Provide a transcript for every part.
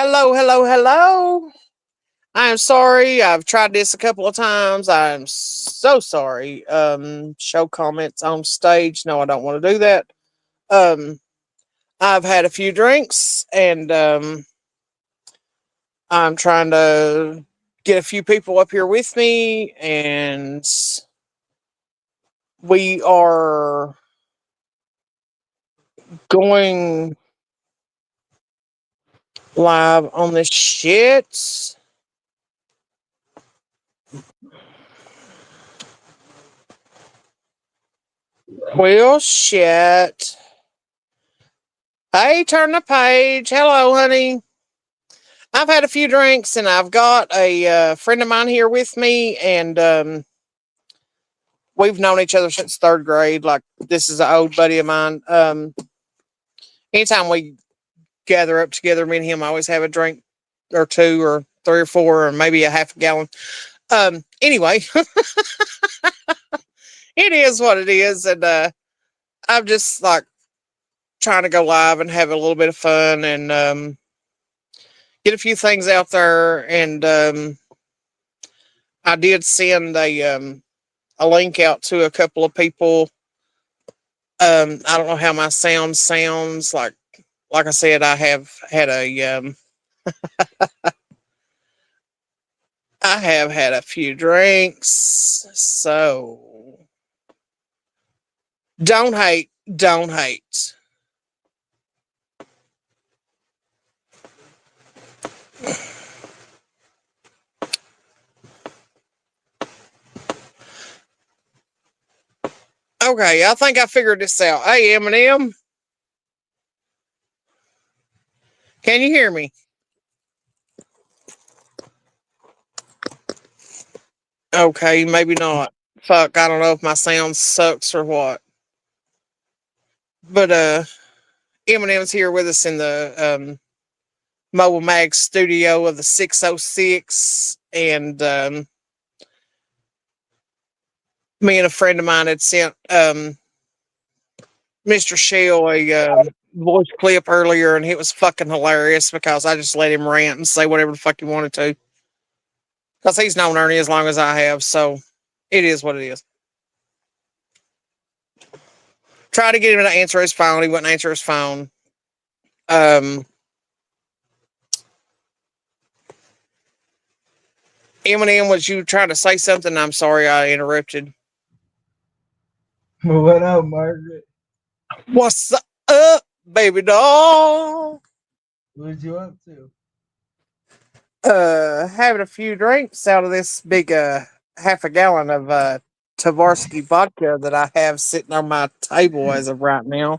Hello, hello, hello. I am sorry. I've tried this a couple of times. I'm so sorry. Show comments on stage. No, I don't want to do that. Um, I've had a few drinks and I'm trying to get a few people up here with me, and we are going live on this shit. Well, shit. Hey, turn the page. Hello, honey. I've had a few drinks and I've got a friend of mine here with me, and we've known each other since third grade. Like, this is an old buddy of mine. Anytime we gather up together, me and him always have a drink or two or three or four or maybe a half a gallon. Anyway, it is what it is. And I'm just like trying to go live and have a little bit of fun and get a few things out there. And I did send a link out to a couple of people. I don't know how my sound sounds like. Like I said, I have had I have had a few drinks, so don't hate, don't hate. Okay, I think I figured this out. Hey, Eminem, can you hear me? Okay, maybe not. Fuck, I don't know if my sound sucks or what. But Eminem's here with us in the Mobile Mag studio of the 606, and me and a friend of mine had sent Mr. Shell a voice clip earlier, and it was fucking hilarious because I just let him rant and say whatever the fuck he wanted to. Because he's known Ernie as long as I have, so it is what it is. Try to get him to answer his phone. He wouldn't answer his phone. Eminem, was you trying to say something? I'm sorry I interrupted. What up, Margaret? What's up, baby doll? What you up to? Having a few drinks out of this big half a gallon of Tavarsky vodka that I have sitting on my table as of right now.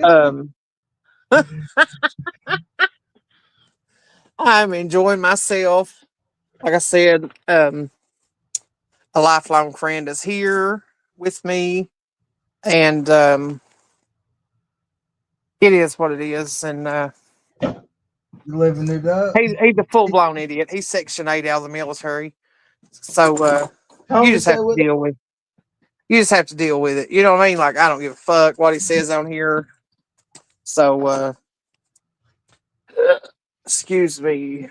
Um, I'm enjoying myself. Like I said, a lifelong friend is here with me, and it is what it is. And You living it up? he's a full blown idiot. He's Section 8 out of the military, so you just have Conversate to with deal with. You just have to deal with it. You know what I mean? Like, I don't give a fuck what he says on here. So, excuse me.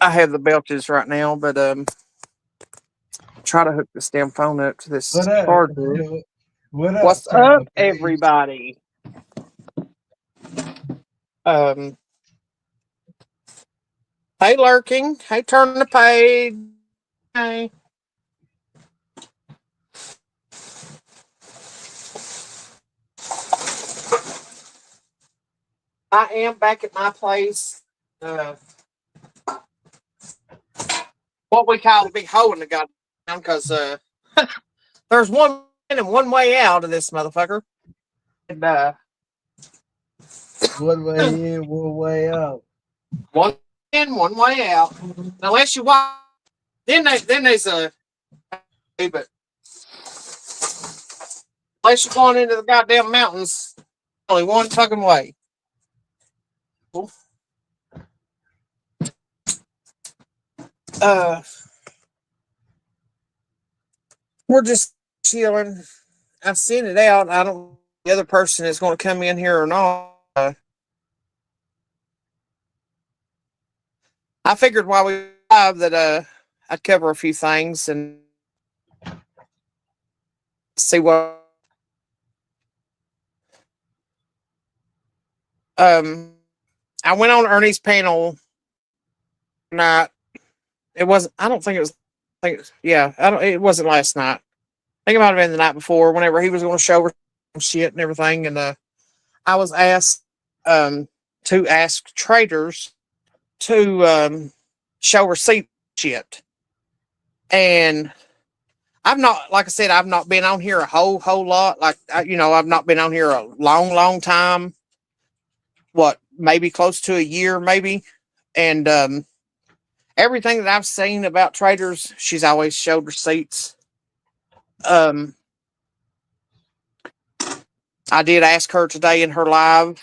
I have the belches right now, but try to hook this damn phone up to this what up? charger. What up? What's Turn up, the page. everybody? Um, hey, lurking. Hey, turn the page. Hey. I am back at my place. Uh, what we call a big hole in the goddamn, because there's one in and one way out of this motherfucker. And One way in, one way out. one in, one way out. Unless you walk, then there's a but unless you're going into the goddamn mountains, only one fucking way. Uh, we're just chilling. I've seen it out. I don't know if the other person is going to come in here or not. I figured while we were live that I'd cover a few things and see what I went on Ernie's panel night. It wasn't I don't think it was yeah, I don't it wasn't last night. I think it might have been the night before, whenever he was gonna show her some shit and everything, and I was asked to ask traders to show receipt shit. And I've not, like I said, I've not been on here a whole lot. Like, I've not been on here a long time. What, maybe close to a year, maybe. And everything that I've seen about traders, she's always showed receipts. I did ask her today in her live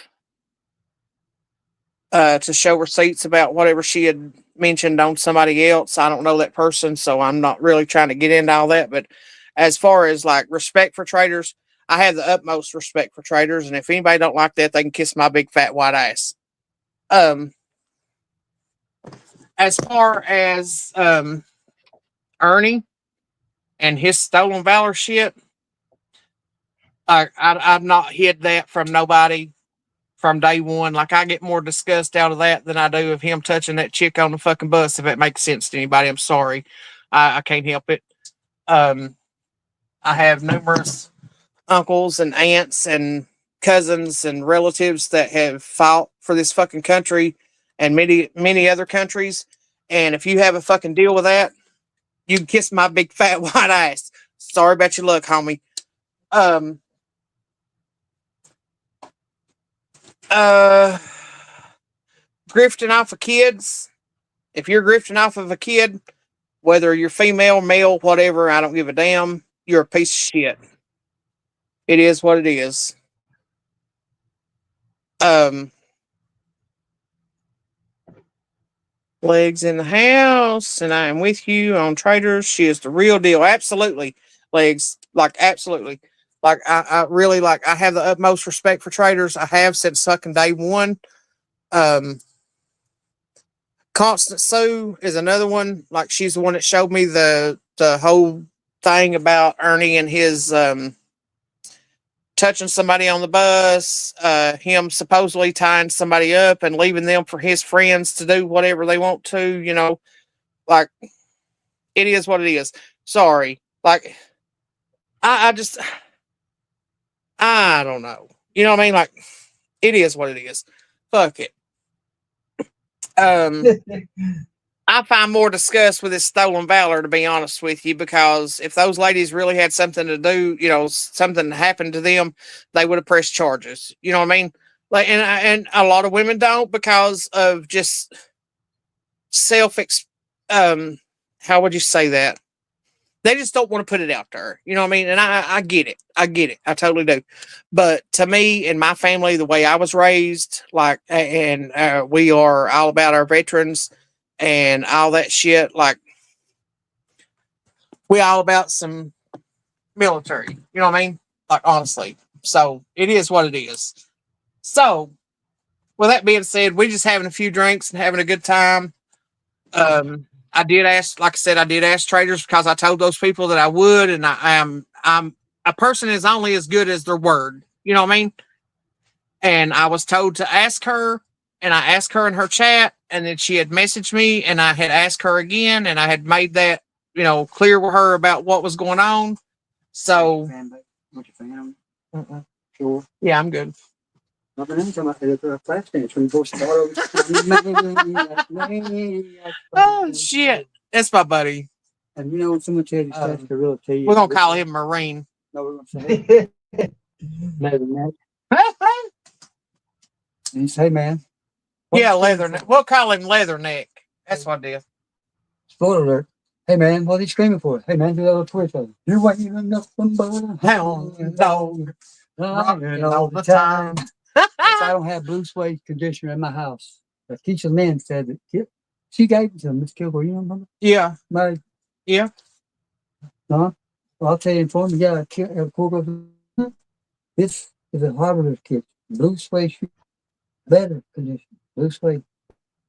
to show receipts about whatever she had mentioned on somebody else. I don't know that person, so I'm not really trying to get into all that. But as far as like respect for traders, I have the utmost respect for traders, and if anybody don't like that, they can kiss my big fat white ass. As far as Ernie and his stolen valor shit, I've not hid that from nobody from day one. Like, I get more disgust out of that than I do of him touching that chick on the fucking bus. If it makes sense to anybody, I'm sorry. I can't help it. I have numerous uncles and aunts and cousins and relatives that have fought for this fucking country and many other countries. And if you have a fucking deal with that, you can kiss my big fat white ass. Sorry about your luck, homie. Grifting off of kids. If you're grifting off of a kid, whether you're female, male, whatever, I don't give a damn. You're a piece of shit. It is what it is. Legs in the house, and I am with you on traders. She is the real deal. Absolutely. Legs. Like, absolutely. Like, I really, like, I have the utmost respect for traders. I have since fucking day one. Constant Sue is another one. Like, she's the one that showed me the whole thing about Ernie and his touching somebody on the bus, him supposedly tying somebody up and leaving them for his friends to do whatever they want to, like, it is what it is. Sorry. Like, I just, I don't know. You know what I mean? Like, it is what it is. Fuck it. I find more disgust with this stolen valor, to be honest with you, because if those ladies really had something to do, something happened to them, they would have pressed charges. You know what I mean? Like, and a lot of women don't, because of just self, how would you say that? They just don't want to put it out there. You know what I mean? And I get it. I get it. I totally do. But to me and my family, the way I was raised, like, and we are all about our veterans and all that shit. Like, we all about some military. You know what I mean? Like, honestly. So it is what it is. So with that being said, we just having a few drinks and having a good time. I did ask, like I said, I did ask traders because I told those people that I would, and I'm a person is only as good as their word. You know what I mean? And I was told to ask her, and I asked her in her chat, and then she had messaged me, and I had asked her again, and I had made that, clear with her about what was going on. So, yeah, I'm good. Oh shit, that's my buddy. And someone said that's the real tell you. We're gonna call him Marine. No, we're gonna say Leatherneck. And he say, man. Yeah, Leatherneck. We'll call him Leatherneck. That's what it is. Spoiler alert. Hey man, what are you screaming for? Hey man, do that little twitch. You're waiting nothing but a hound dog. Rocking all the time. I don't have blue suede conditioner in my house. But Keisha Lynn said that she gave it to Miss Kilgore. You remember? Yeah. Yeah. Well, I'll tell you in form. Yeah, this is a Harvard kit. Blue suede shoe. Better condition. Blue suede.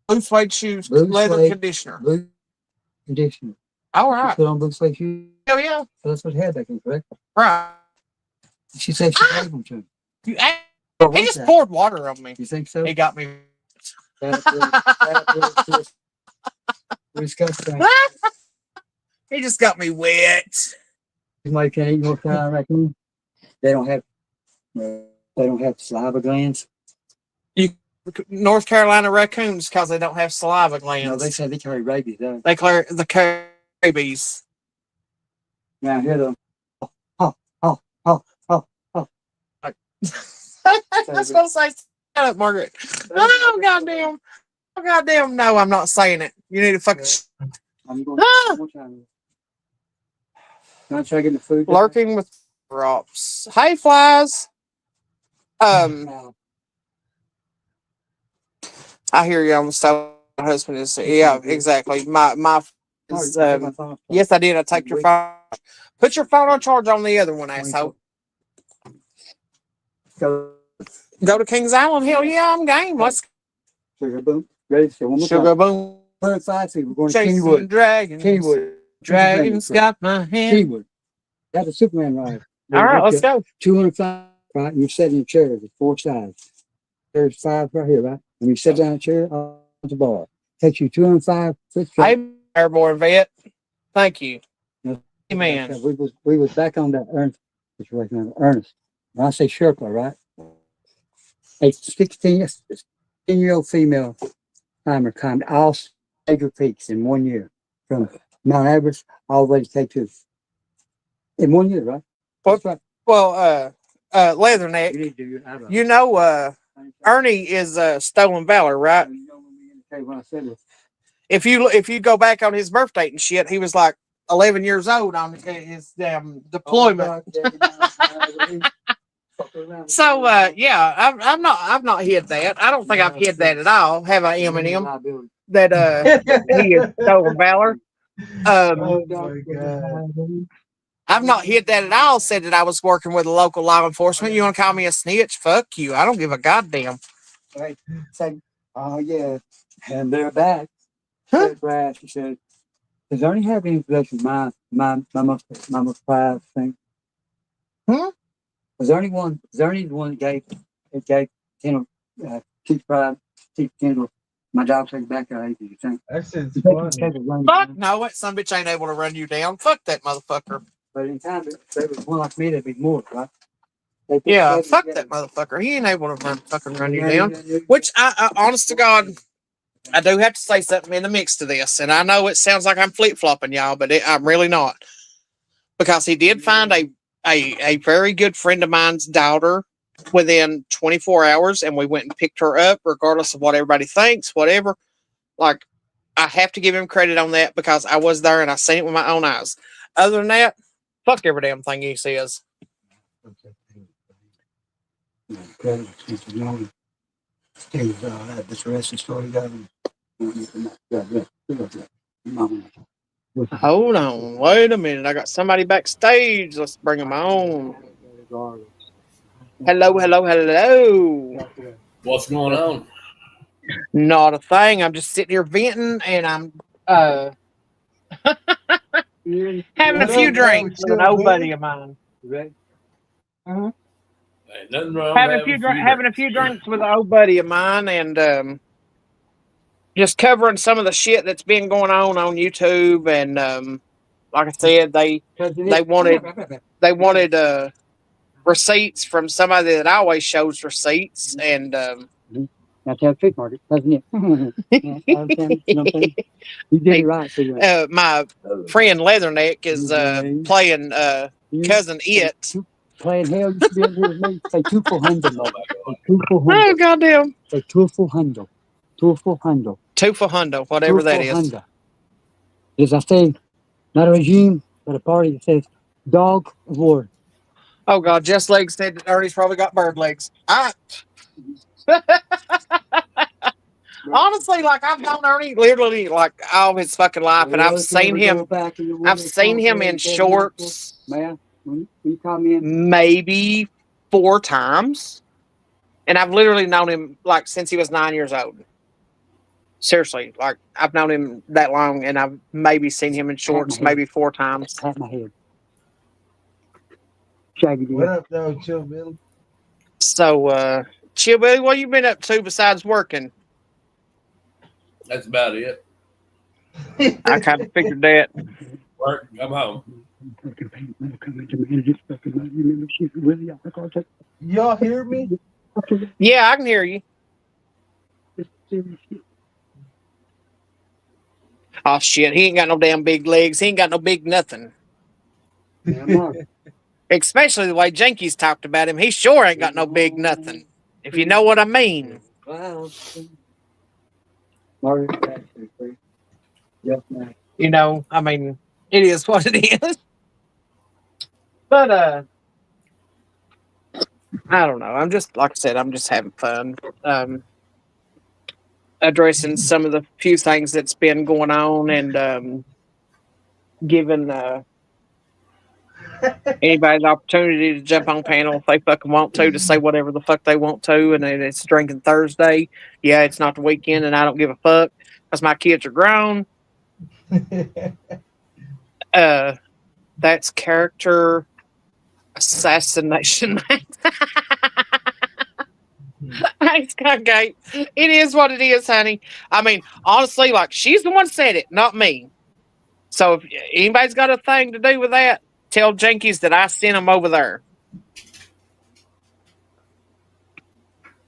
Blue suede shoes, Blue leather suede, conditioner. blue conditioner. All You right. put on blue suede shoes. Hell yeah. So that's what it had back then, correct? Right. She said she gave them to him. He What just that? poured water on me. You think so? He got me. Disgusting. He just got me wet. Somebody can't eat North Carolina raccoon. They don't have saliva glands. North Carolina raccoons because they don't have saliva glands. No, they say they carry rabies. They carry rabies. Now here though. Oh. I was gonna say, shut up, Margaret. Oh goddamn! No, I'm not saying it. You need to fucking. I'm going one more time. Can I try getting the food? Lurking with drops. Hey, flies. I hear you on the stove. My husband is. Yeah, exactly. My. Yes, I did. I take your phone. Put your phone on charge on the other one, asshole. Go to Kings Island. Hell yeah, I'm game. Let's Sugar boom. Ready? So one more sugar time. boom. 105 feet. We're going to Chasing Keywood. dragons. Keywood. Dragons got my hand. Keywood. That's a Superman ride. All right, let's go. 205. Right, you're sitting in a chair with 4 sides. There's 5 right here, right? And you sit down in a chair on the bar. Takes you 205 foot. Hey, airborne vet. Thank you. Amen. We was back on that Ernest situation. Ernest. When I say Sherpa, right? A 16-year-old female climber climbed all major peaks in 1 year, from Mount Everest all the way to K2. In 1 year, right? Well, Leatherneck. You know, Ernie is Stolen Valor, right? When I said this. If you go back on his birth date and shit, he was like 11 years old on his deployment. So yeah, I've not hid that. I don't think I've hid that at all. Have I, Eminem? That he is Stolen Valor. Oh my God. I've not hid that at all. Said that I was working with a local law enforcement. You want to call me a snitch? Fuck you. I don't give a goddamn. Right. Say, oh yeah, and they're back. Huh? Brad, she said, does Ernie have any possession of my most prized thing? Hmm? Was there anyone the one that gave Chief Pride, Chief Kendall, my dog take back out age, you think? That shit's funny. Fuck no, that son bitch ain't able to run you down. Fuck that motherfucker. But in time, if there was one like me, there'd be more, right? Yeah, fuck that motherfucker. He ain't able to run you down. Which I honest to God, I do have to say something in the mix to this, and I know it sounds like I'm flip flopping y'all, but I'm really not, because he did find a very good friend of mine's daughter within 24 hours, and we went and picked her up, regardless of what everybody thinks, whatever. Like, I have to give him credit on that because I was there and I seen it with my own eyes. Other than that, fuck every damn thing he says. This rest of the story, Hold on, wait a minute. I got somebody backstage. Let's bring them on. Hello. What's going on? Not a thing. I'm just sitting here venting, and I'm having a few drinks with an old buddy of mine. Right? Uh-huh. Ain't nothing wrong. Having a few drinks with an old buddy of mine, and just covering some of the shit that's been going on YouTube. And like I said, they wanted receipts from somebody that always shows receipts, and That's how fish market, doesn't it? You did it right. So my friend Leatherneck is playing cousin It. Playing hell, you should be able to hear me. Say 2 400. Oh goddamn! Say 2 400. 2 400. 2 for hundo, whatever that is. As I say, not a regime, but a party that says dog of war. Oh god, Jess Legs said that Ernie's probably got bird legs. Honestly, like, I've known Ernie literally like all his fucking life, and I've seen him. I've seen him in shorts. Man, when you call me in, maybe 4 times, and I've literally known him like since he was 9 years old. Seriously, like I've known him that long, and I've maybe seen him in shorts maybe 4 times. Pat my head. Shaggy What dude. up, though, Chill Billy? So, Chill Billy, what you been up to besides working? That's about it. I kind of figured that. Work, come home. Y'all hear me? Yeah, I can hear you. Oh shit, he ain't got no damn big legs. He ain't got no big nothing. Especially the way Jenkins talked about him. He sure ain't got no big nothing. If you know what I mean. You know, I mean, it is what it is. But I don't know. I'm just like I said, I'm just having fun. Addressing some of the few things that's been going on and giving anybody the opportunity to jump on panel if they fucking want to say whatever the fuck they want to, and then it's drinking Thursday. Yeah, it's not the weekend, and I don't give a fuck because my kids are grown. That's character assassination. It's okay. It is what it is, honey. I mean, honestly, like she's the one said it, not me. So if anybody's got a thing to do with that, tell Jenkins that I sent him over there.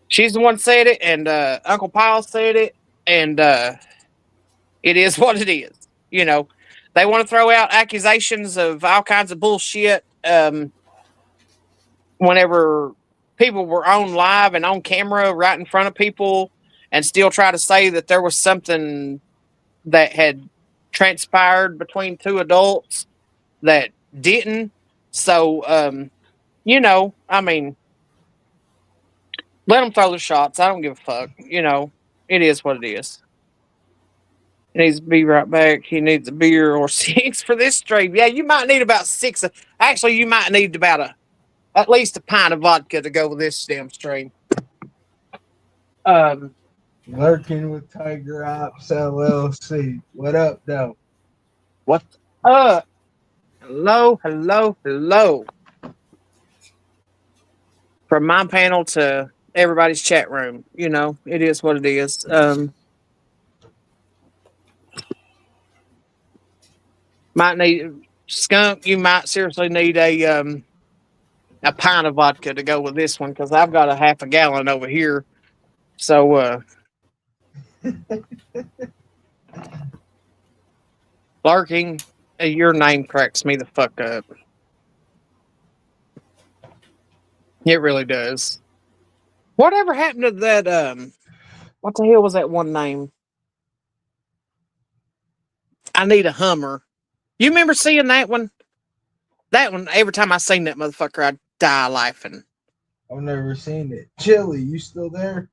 She's the one said it, and Uncle Paul said it, and it is what it is. You know, they want to throw out accusations of all kinds of bullshit whenever people were on live and on camera right in front of people and still try to say that there was something that had transpired between two adults that didn't. So, you know, I mean, let them throw the shots. I don't give a fuck. You know, it is what it is. He needs to be right back. He needs a beer or 6 for this stream. Yeah, you might need about 6. Actually, you might need about at least a pint of vodka to go with this damn stream. Lurking with Tiger Ops LLC. What up, though? What? Hello. From my panel to everybody's chat room. You know, it is what it is. Might need skunk. You might seriously need a pint of vodka to go with this one because I've got a half a gallon over here. So, Larking, your name cracks me the fuck up. It really does. Whatever happened to that? What the hell was that one name? I need a Hummer. You remember seeing that one? That one. Every time I seen that motherfucker, I'd die laughing. I've never seen it. Chili, you still there?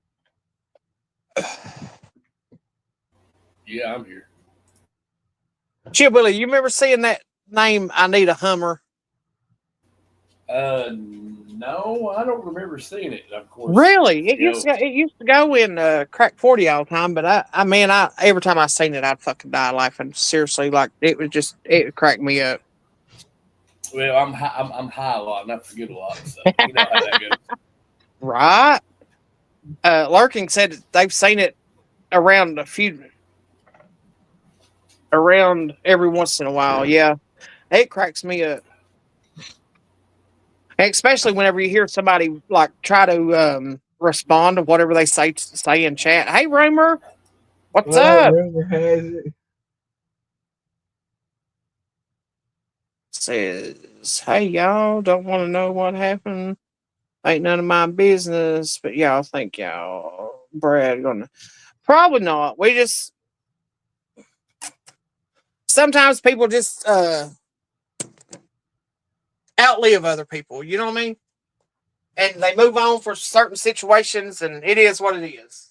Yeah, I'm here. Chill Billy, you remember seeing that name? I need a Hummer. No, I don't remember seeing it. Of course, Really? It you used know, to, it used to go in crack 40 all the time, but I mean, every time I seen it, I'd fucking die laughing. Seriously, like it would crack me up. well, I'm high a lot and I forget a lot, so you know how that goes. Right? Larking said that they've seen it around every once in a while. Yeah, it cracks me up. Especially whenever you hear somebody like try to respond to whatever they say in chat. Hey, Rumor, what's up? Rumor has it. Says, hey, y'all, don't want to know what happened. Ain't none of my business, but y'all think y'all, Brad, gonna probably not. We just sometimes people just outlive other people. You know what I mean? And they move on for certain situations, and it is what it is.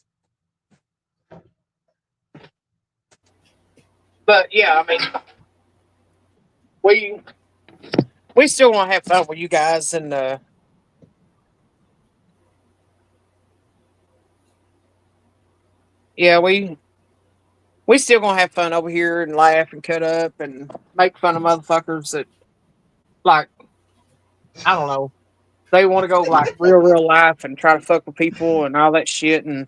But yeah, I mean, we still want to have fun with you guys, and yeah, we We still gonna have fun over here and laugh and cut up and make fun of motherfuckers that, like, I don't know, they want to go like real life and try to fuck with people and all that shit and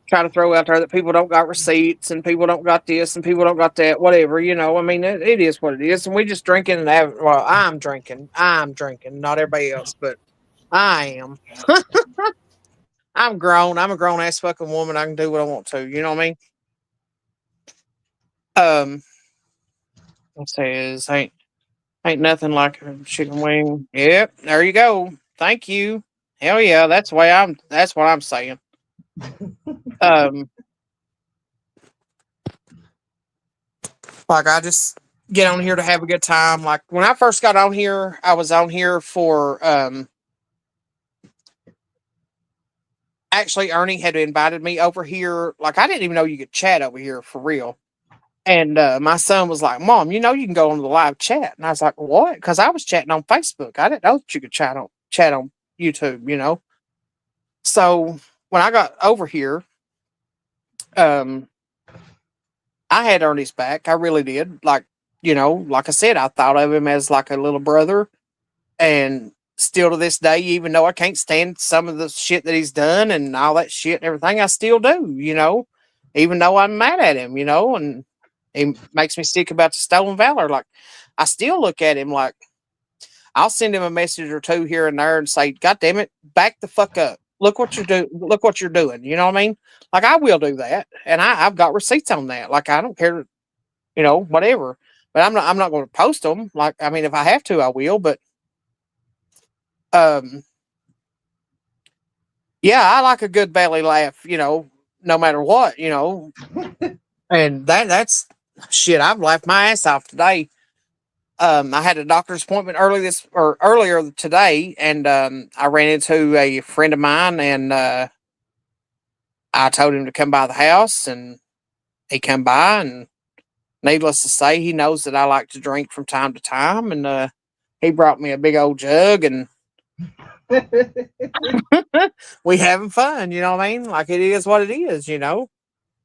try to throw out there that people don't got receipts and people don't got this and people don't got that, whatever, you know. I mean, it is what it is. And we just drinking and having, well, I'm drinking, not everybody else, but I am. I'm grown. I'm a grown ass fucking woman. I can do what I want to. You know what I mean? It says ain't nothing like a chicken wing. Yep, there you go. Thank you. Hell yeah, that's the way I'm. That's what I'm saying. Um, like I just get on here to have a good time. Like when I first got on here, I was on here for actually Ernie had invited me over here. Like I didn't even know you could chat over here for real. And my son was like, "Mom, you know you can go on the live chat." And I was like, "What?" Because I was chatting on Facebook. I didn't know that you could chat on YouTube. You know. So when I got over here, um, I had Ernie's back. I really did. Like, you know, like I said, I thought of him as like a little brother. And still to this day, even though I can't stand some of the shit that he's done and all that shit and everything, I still do, you know, even though I'm mad at him, you know, and he makes me sick about the stolen valor. Like, I still look at him like, I'll send him a message or two here and there and say, "God damn it, back the fuck up. Look what you're doing. Look what you're doing." You know what I mean? Like I will do that, and I've got receipts on that. Like I don't care, you know, whatever. But I'm not going to post them. Like I mean, if I have to, I will. But um, yeah, I like a good belly laugh. You know, no matter what. You know, and that's shit. I've laughed my ass off today. I had a doctor's appointment earlier today, and I ran into a friend of mine, and I told him to come by the house, and he come by, and needless to say, he knows that I like to drink from time to time, and he brought me a big old jug, and we having fun. You know what I mean? Like it is what it is. You know,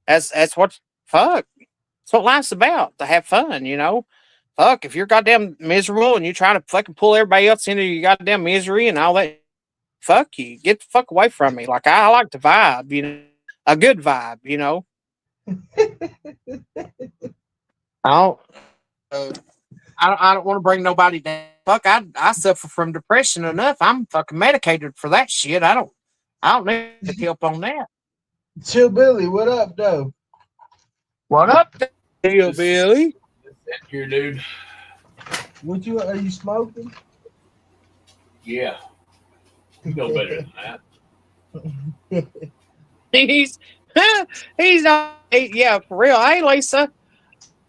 that's what fuck. That's what life's about. To have fun. You know. Fuck, if you're goddamn miserable and you try to fucking pull everybody else into your goddamn misery and all that, fuck you. Get the fuck away from me. Like I like the vibe, you know, a good vibe, you know. I don't, uh, I don't want to bring nobody down. Fuck, I suffer from depression enough. I'm fucking medicated for that shit. I don't need help on that. Chill Billy, what up, though? What up, Billy? Here, dude. What are you smoking? Yeah. You know better than that. He's he's not. Yeah, for real. Hey, Lisa.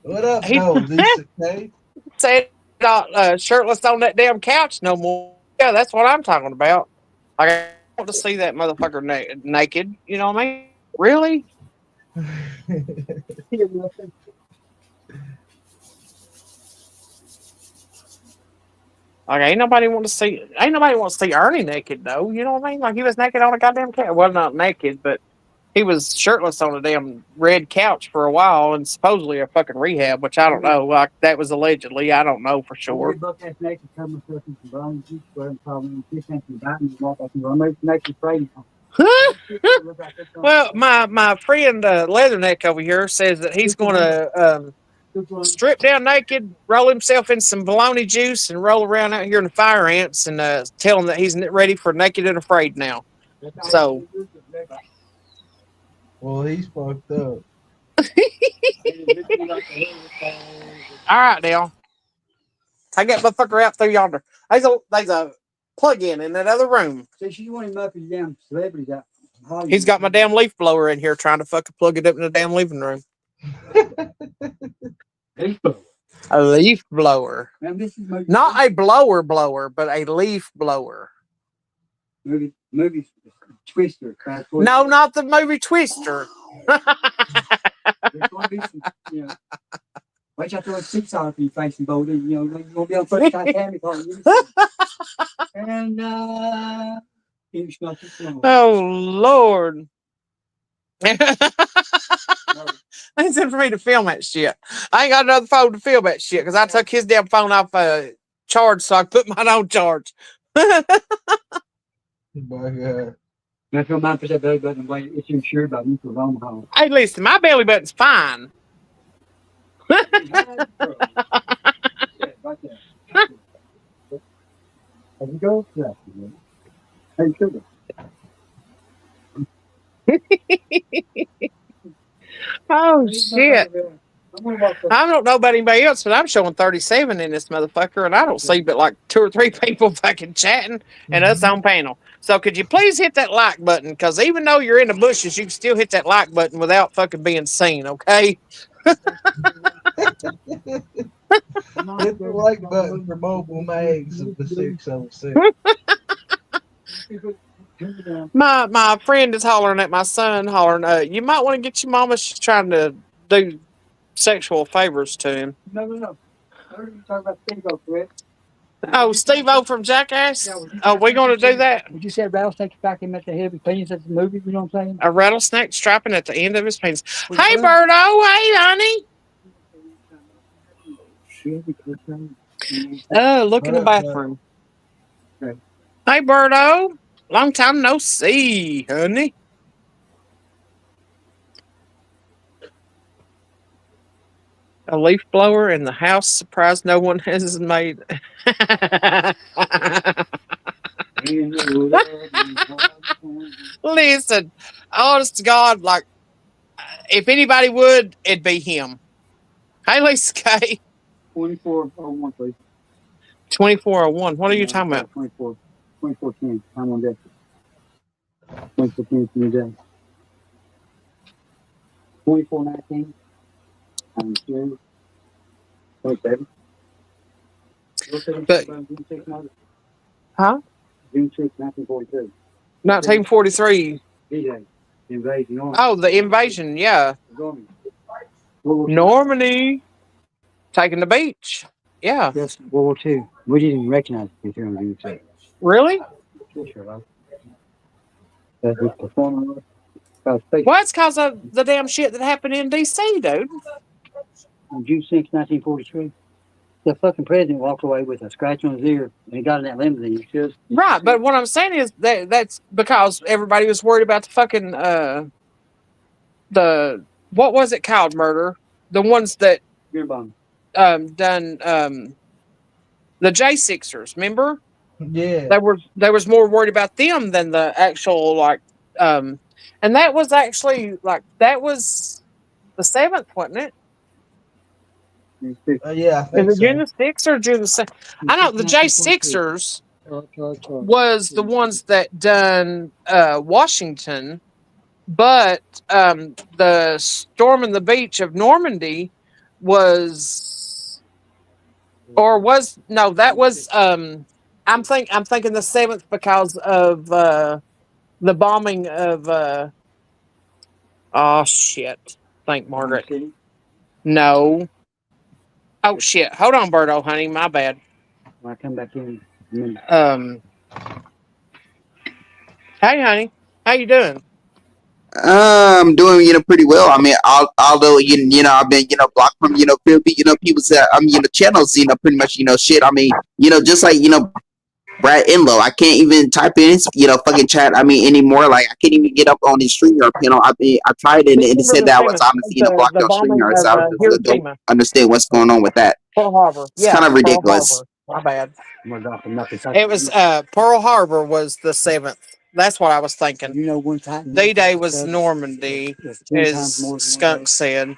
What up, He though, Lisa K? said not shirtless on that damn couch no more. Yeah, that's what I'm talking about. Like, I want to see that motherfucker naked. You know what I mean? Really? Like, ain't nobody want to see. Ain't nobody want to see Ernie naked though. You know what I mean? Like he was naked on a goddamn couch. Well, not naked, but he was shirtless on a damn red couch for a while, and supposedly a fucking rehab, which I don't know. Like that was allegedly. I don't know for sure. Well, my friend Leatherneck over here says that he's going to strip down naked, roll himself in some bologna juice, and roll around out here in the fire ants, and tell him that he's ready for Naked and Afraid now. So, Well, he's fucked up. all right, now take that motherfucker out through yonder. There's a plug-in in that other room. So she wanted to his damn celebrities out. He's got my damn leaf blower in here trying to fucking plug it up in the damn living room. A leaf blower. Not a blower, but a leaf blower. Movie Twister. No, not the movie Twister. Watch out, throw a six on for your face and boulder. You know, you're gonna be on first Titanic on you. And it's not too long. Oh Lord. They said for me to film that shit. I ain't got another phone to film that shit because I took his damn phone off charge so I put mine on charge. My God. That's what mine for that belly button. Wait, it's insured by Mutual Home Home. Hey, listen, my belly button's fine. Right there. There you go. Yeah. Hey, sugar. Oh, shit. I don't know about anybody else, but I'm showing 37 in this motherfucker, and I don't see but like 2 or 3 people fucking chatting and us on panel. So could you please hit that like button? Because even though you're in the bushes, you can still hit that like button without fucking being seen, okay? Hit the like button for mobile mags of the 606. My friend is hollering at my son, hollering, you might want to get your mama. She's trying to do sexual favors to him. No. I heard you talking about Steve-O, correct? Oh, Steve-O from Jackass? Oh, we going to do that? Would you say rattlesnake back him at the head of his penis at the movie? You know what I'm saying? A rattlesnake strapping at the end of his penis. Hey, Birdo. Hey, honey. Look in the bathroom. Okay. Hey, Birdo. Long time no see, honey. A leaf blower in the house. Surprised no one has made. Listen, honest to God, like, if anybody would, it'd be him. Hey, Lisa K. 2401, please. 2401. What are you talking about? 2410. I'm on deck. 2410 from the day. 2419. I'm June 27. But, huh? June 6, 1942. 1943. D-Day. Invasion. Oh, the invasion, yeah. Normandy. Taking the beach. Yeah. Yes, World War II. We didn't even recognize it here on June 6. Really? Sure, that's his performer. Well, it's because of the damn shit that happened in D.C., dude. On June 6, 1943, the fucking president walked away with a scratch on his ear, and he got in that limousine. Right, but what I'm saying is that's because everybody was worried about the fucking the what was it called, murder? The ones that Beer bomb. done the J6ers, remember? Yeah. They was more worried about them than the actual and that was actually that was the 7th, wasn't it? Yeah, I think Is it so. June the 6th or June the 7th? I know the J6ers was the ones that done Washington, but the storming the beach of Normandy was that was I'm thinking the 7th because of the bombing of oh shit. Thank Margaret. No. Oh shit. Hold on, Birdo, honey. My bad. When I come back in. Hey honey. How you doing? I'm doing, pretty well. I mean, although I've been, blocked from, people's, channels, pretty much, shit. I mean, just like, Brad Enlow, I can't even type in, fucking chat. I mean, anymore. Like, I can't even get up on his streamer. I tried it and it said that I was honestly, blocked on streamer. So I just don't understand what's going on with that. Pearl Harbor. It's kind of ridiculous. Harbor. My bad. It was Pearl Harbor was the 7th. That's what I was thinking. One time D-Day was Normandy, as Skunk said.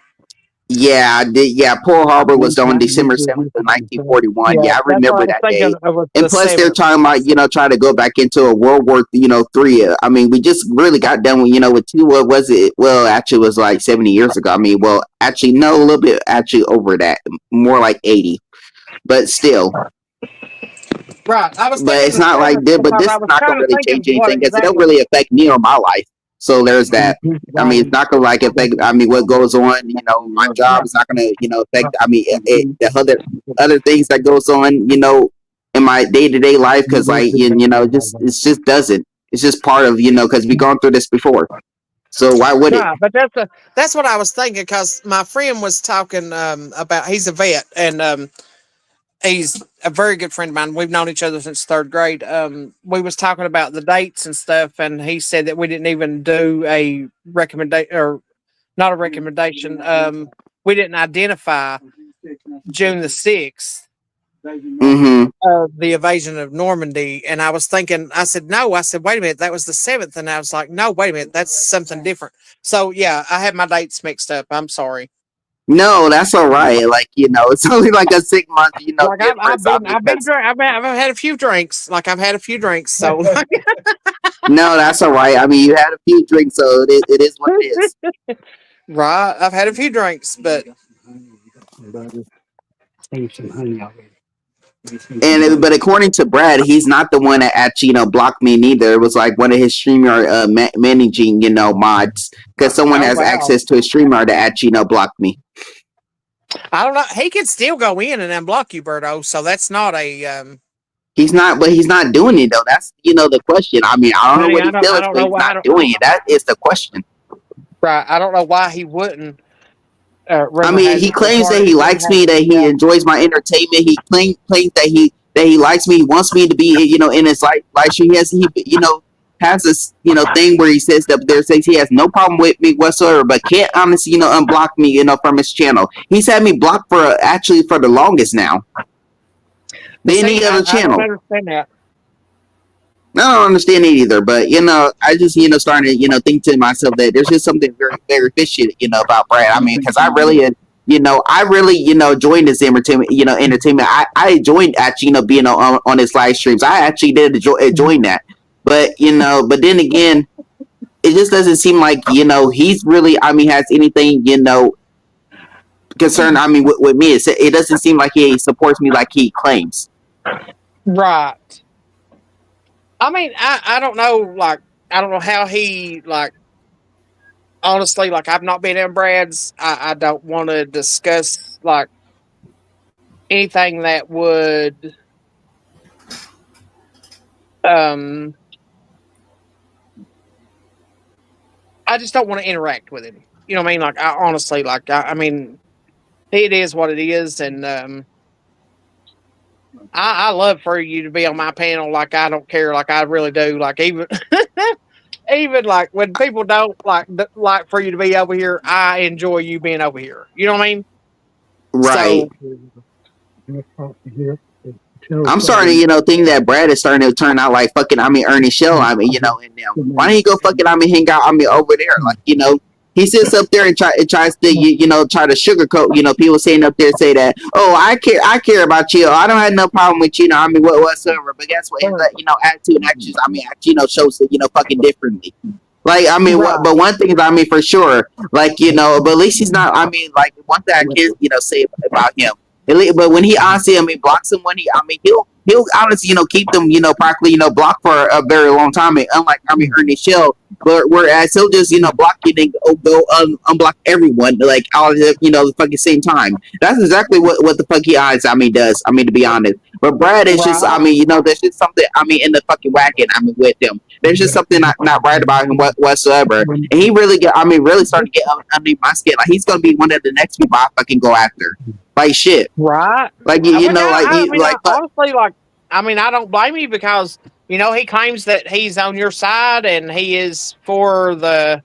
Yeah, I did. Yeah, Pearl Harbor was on December 7th of 1941. Yeah, I remember that day. And plus, they're talking about, trying to go back into a World War, III. I mean, we just really got done with, with 2. What was it? Well, actually, it was like 70 years ago. I mean, well, actually, no, a little bit actually over that. More like 80. But still. Right. But it's not like this. But this is not going to really change anything because it don't really affect me or my life. So there's that. I mean, it's not gonna affect. I mean, what goes on, my job is not gonna, affect. I mean, the other things that goes on, in my day-to-day life, because it just doesn't. It's just part of, because we've gone through this before. So why would it? Right, but that's what I was thinking because my friend was talking about he's a vet and he's a very good friend of mine. We've known each other since third grade. We was talking about the dates and stuff, and he said that we didn't even do a recommendation or not a recommendation. We didn't identify June the 6th Mm-hmm. of the invasion of Normandy. And I was thinking, I said, no, I said, wait a minute, that was the 7th. And I was like, no, wait a minute, that's something different. So yeah, I had my dates mixed up. I'm sorry. No, that's all right. Like, it's only like a 6 month, Like difference. I've had a few drinks. Like I've had a few drinks. So No, that's all right. I mean, you had a few drinks, so it is what it is. right, I've had a few drinks, but Some honey already. But according to Brad, he's not the one that actually blocked me neither. It was like one of his StreamYard managing mods, because someone oh has wow, access to his StreamYard that actually blocked me. I don't know. He can still go in and unblock you, Berto. So that's not a He's not, but he's not doing it though. That's the question. I mean, I don't know honey. what he I feels, don't but know he's why. not doing it. That is the question. Right. I don't know why he wouldn't. I Rumor mean, has he it claims that recorded. he likes me, that he enjoys my entertainment. He claims that he likes me. He wants me to be, in his live stream. Has this, thing where he says he has no problem with me whatsoever, but can't honestly, unblock me, from his channel. He's had me blocked for the longest now. Any other I don't channel. understand that. I don't understand it either, but I just starting to think to myself that there's just something very very fishy about Brad. I mean, because I really joined this entertainment. I joined actually being on his live streams. I actually did join that, but but then again, it just doesn't seem like he's really has anything concerned. I mean, with me, it doesn't seem like he supports me like he claims. Right. I mean, I don't know. Like, I don't know how he like. Honestly, like I've not been in Brad's. I don't want to discuss like anything that would um. I just don't want to interact with him. You know what I mean? Like, I honestly, like, I mean, it is what it is, and I love for you to be on my panel. Like, I don't care. Like, I really do. Like, even even like when people don't like for you to be over here, I enjoy you being over here. You know what I mean? Right. So, I'm starting to, think that Brad is starting to turn out like fucking, Ernie Shell. I mean, and why don't you go fucking, hang out, over there? Like, he sits up there and tries to, try to sugarcoat, people saying up there say that, oh, I care about you. I don't have no problem with you, whatsoever. But guess what? His, attitude and actions, actually, shows that, fucking differently. Like, I mean, Right. but one thing is, for sure, like, but at least he's not, like, one thing I can, say about him. But when he honestly, blocks someone, he'll honestly, keep them, practically, blocked for a very long time. And unlike, Ernie Shell, whereas he'll just, block you and go unblock everyone, like all of the, the fucking same time. That's exactly what the fuck he does. To be honest. But Brad is just, there's just something, in the fucking wagon, with him. There's just something not right about him whatsoever. And he really really started to get under my skin. Like, he's gonna be one of the next people I fucking go after. Like, shit. Right. Like, honestly, like, I don't blame you because, he claims that he's on your side and he is for the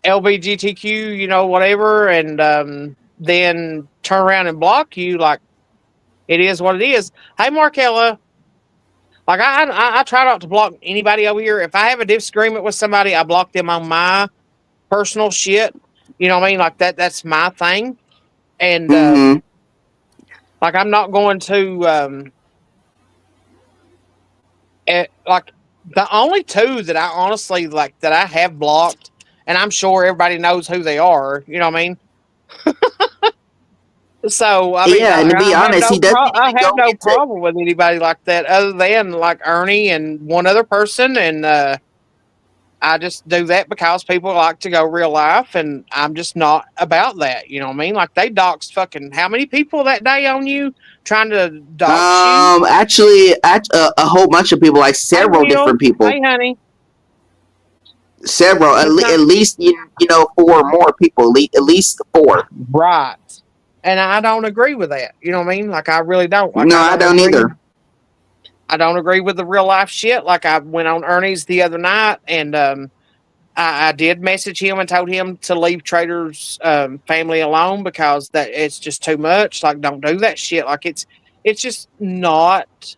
LGBTQ, whatever, and then turn around and block you. Like, it is what it is. Hey, Markella. Like, I try not to block anybody over here. If I have a disagreement with somebody, I block them on my personal shit. You know what I mean? Like, that's my thing. And, like, I'm not going to, like, the only two that I honestly, like, that I have blocked, and I'm sure everybody knows who they are, you know what I mean? So, I mean, yeah, and to be honest, he doesn't I even have go no into. problem with anybody like that other than, like, Ernie and one other person, and I just do that because people like to go real life, and I'm just not about that. You know what I mean? Like, they doxed fucking how many people that day on you trying to dox you? Actually, a whole bunch of people, like several Hey, Neil. different people. Hey, honey. several, It's at not least you know 4 more people, at least 4. right. And I don't agree with that. You know what I mean? Like I really don't. Like No, I don't either. I don't agree with the real life shit. Like I went on Ernie's the other night and I did message him and told him to leave Trader's family alone because that it's just too much. Like don't do that shit. Like it's just not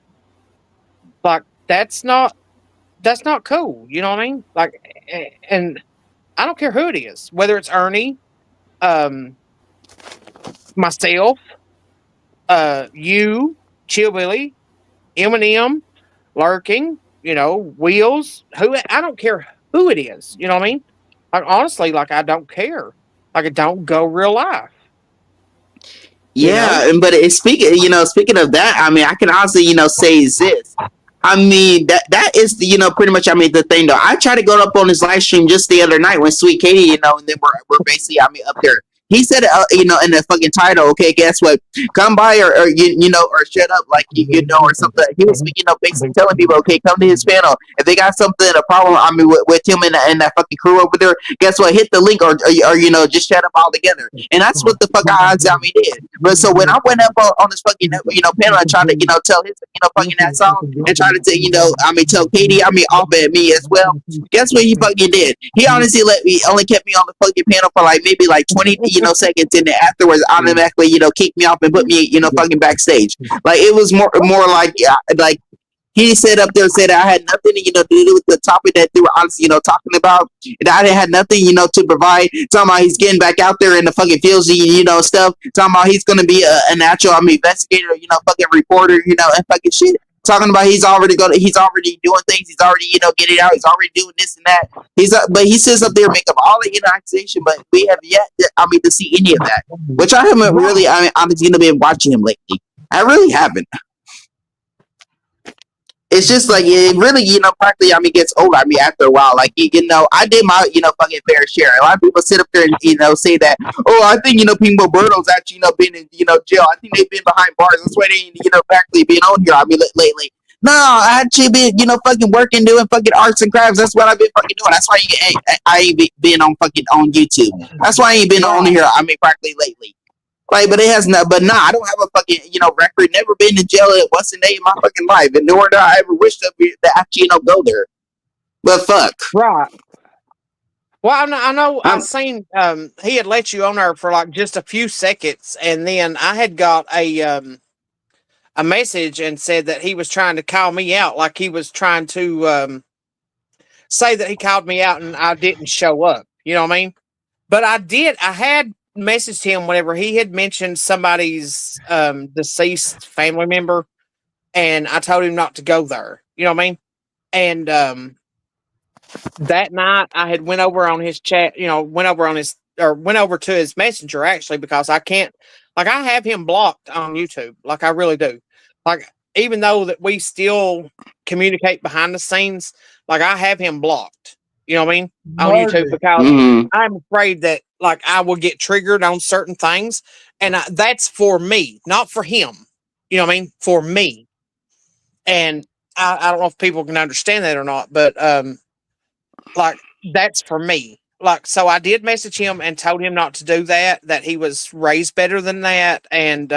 like that's not cool. You know what I mean? Like and I don't care who it is, whether it's Ernie, um, myself, you, Chillbilly, Eminem, Lurking, you know, Wheels, who I don't care who it is. You know what I mean? Like honestly, like I don't care. Like it don't go real life. You know? Yeah, and but speaking of that, I mean, I can honestly, say this. I mean, that is the, pretty much, I mean, the thing though. I tried to go up on his live stream just the other night when Sweet Katie, and then we're basically, I mean, up there. He said, in the fucking title, okay, guess what? Come by or or shut up, like or something. He was, basically telling people, okay, come to his panel. If they got something, a problem, I mean, with him and that fucking crew over there, guess what? Hit the link or just shut up altogether. And that's what the fuck I did. But so when I went up on this fucking panel and tried to tell his fucking that song and tried to I mean tell Katie off at me as well. Guess what he fucking did? He honestly only kept me on the fucking panel for like maybe like 20 seconds, and then afterwards automatically kicked me off and put me fucking backstage. Like it was more like like he said up there said I had nothing to do with the topic that they were honestly talking about, and I had nothing to provide. Talking about he's getting back out there in the fucking fields, stuff. Talking about he's gonna be a natural investigator, fucking reporter, and fucking shit. Talking about he's already doing things. He's already getting out. He's already doing this and that. But he sits up there make up all the accusation, but we have yet to see any of that, which I haven't really. I mean, honestly been watching him lately. I really haven't. It's just like it really, practically. I mean, gets old. I mean, after a while, like I did my, fucking fair share. A lot of people sit up there and say that, oh, I think Pingo Birdo's actually been in jail. I think they've been behind bars. That's why they practically been on here. I mean, lately. No, I actually been fucking working doing fucking arts and crafts. That's what I've been fucking doing. That's why I ain't been on fucking on YouTube. That's why I ain't been on here. I mean, practically lately. Like, but it has not. But I don't have a fucking record. Never been in jail at once a day in my fucking life, and nor do I ever wish to actually go there. But fuck. Right. Well, I know. I've seen. He had let you on there for like just a few seconds, and then I had got a message and said that he was trying to call me out, like he was trying to say that he called me out, and I didn't show up. You know what I mean? But I did. I had messaged him whenever he had mentioned somebody's deceased family member, and I told him not to go there. You know what I mean? And that night I had went over on his chat, went over to his messenger actually, because I can't, like, I have him blocked on YouTube. Like I really do. Like, even though that we still communicate behind the scenes, like I have him blocked. You know what I mean? On YouTube, because I'm afraid that like I will get triggered on certain things, and that's for me, not for him. You know what I mean? For me. And I don't know if people can understand that or not, but like that's for me. Like, so I did message him and told him not to do that, that he was raised better than that, and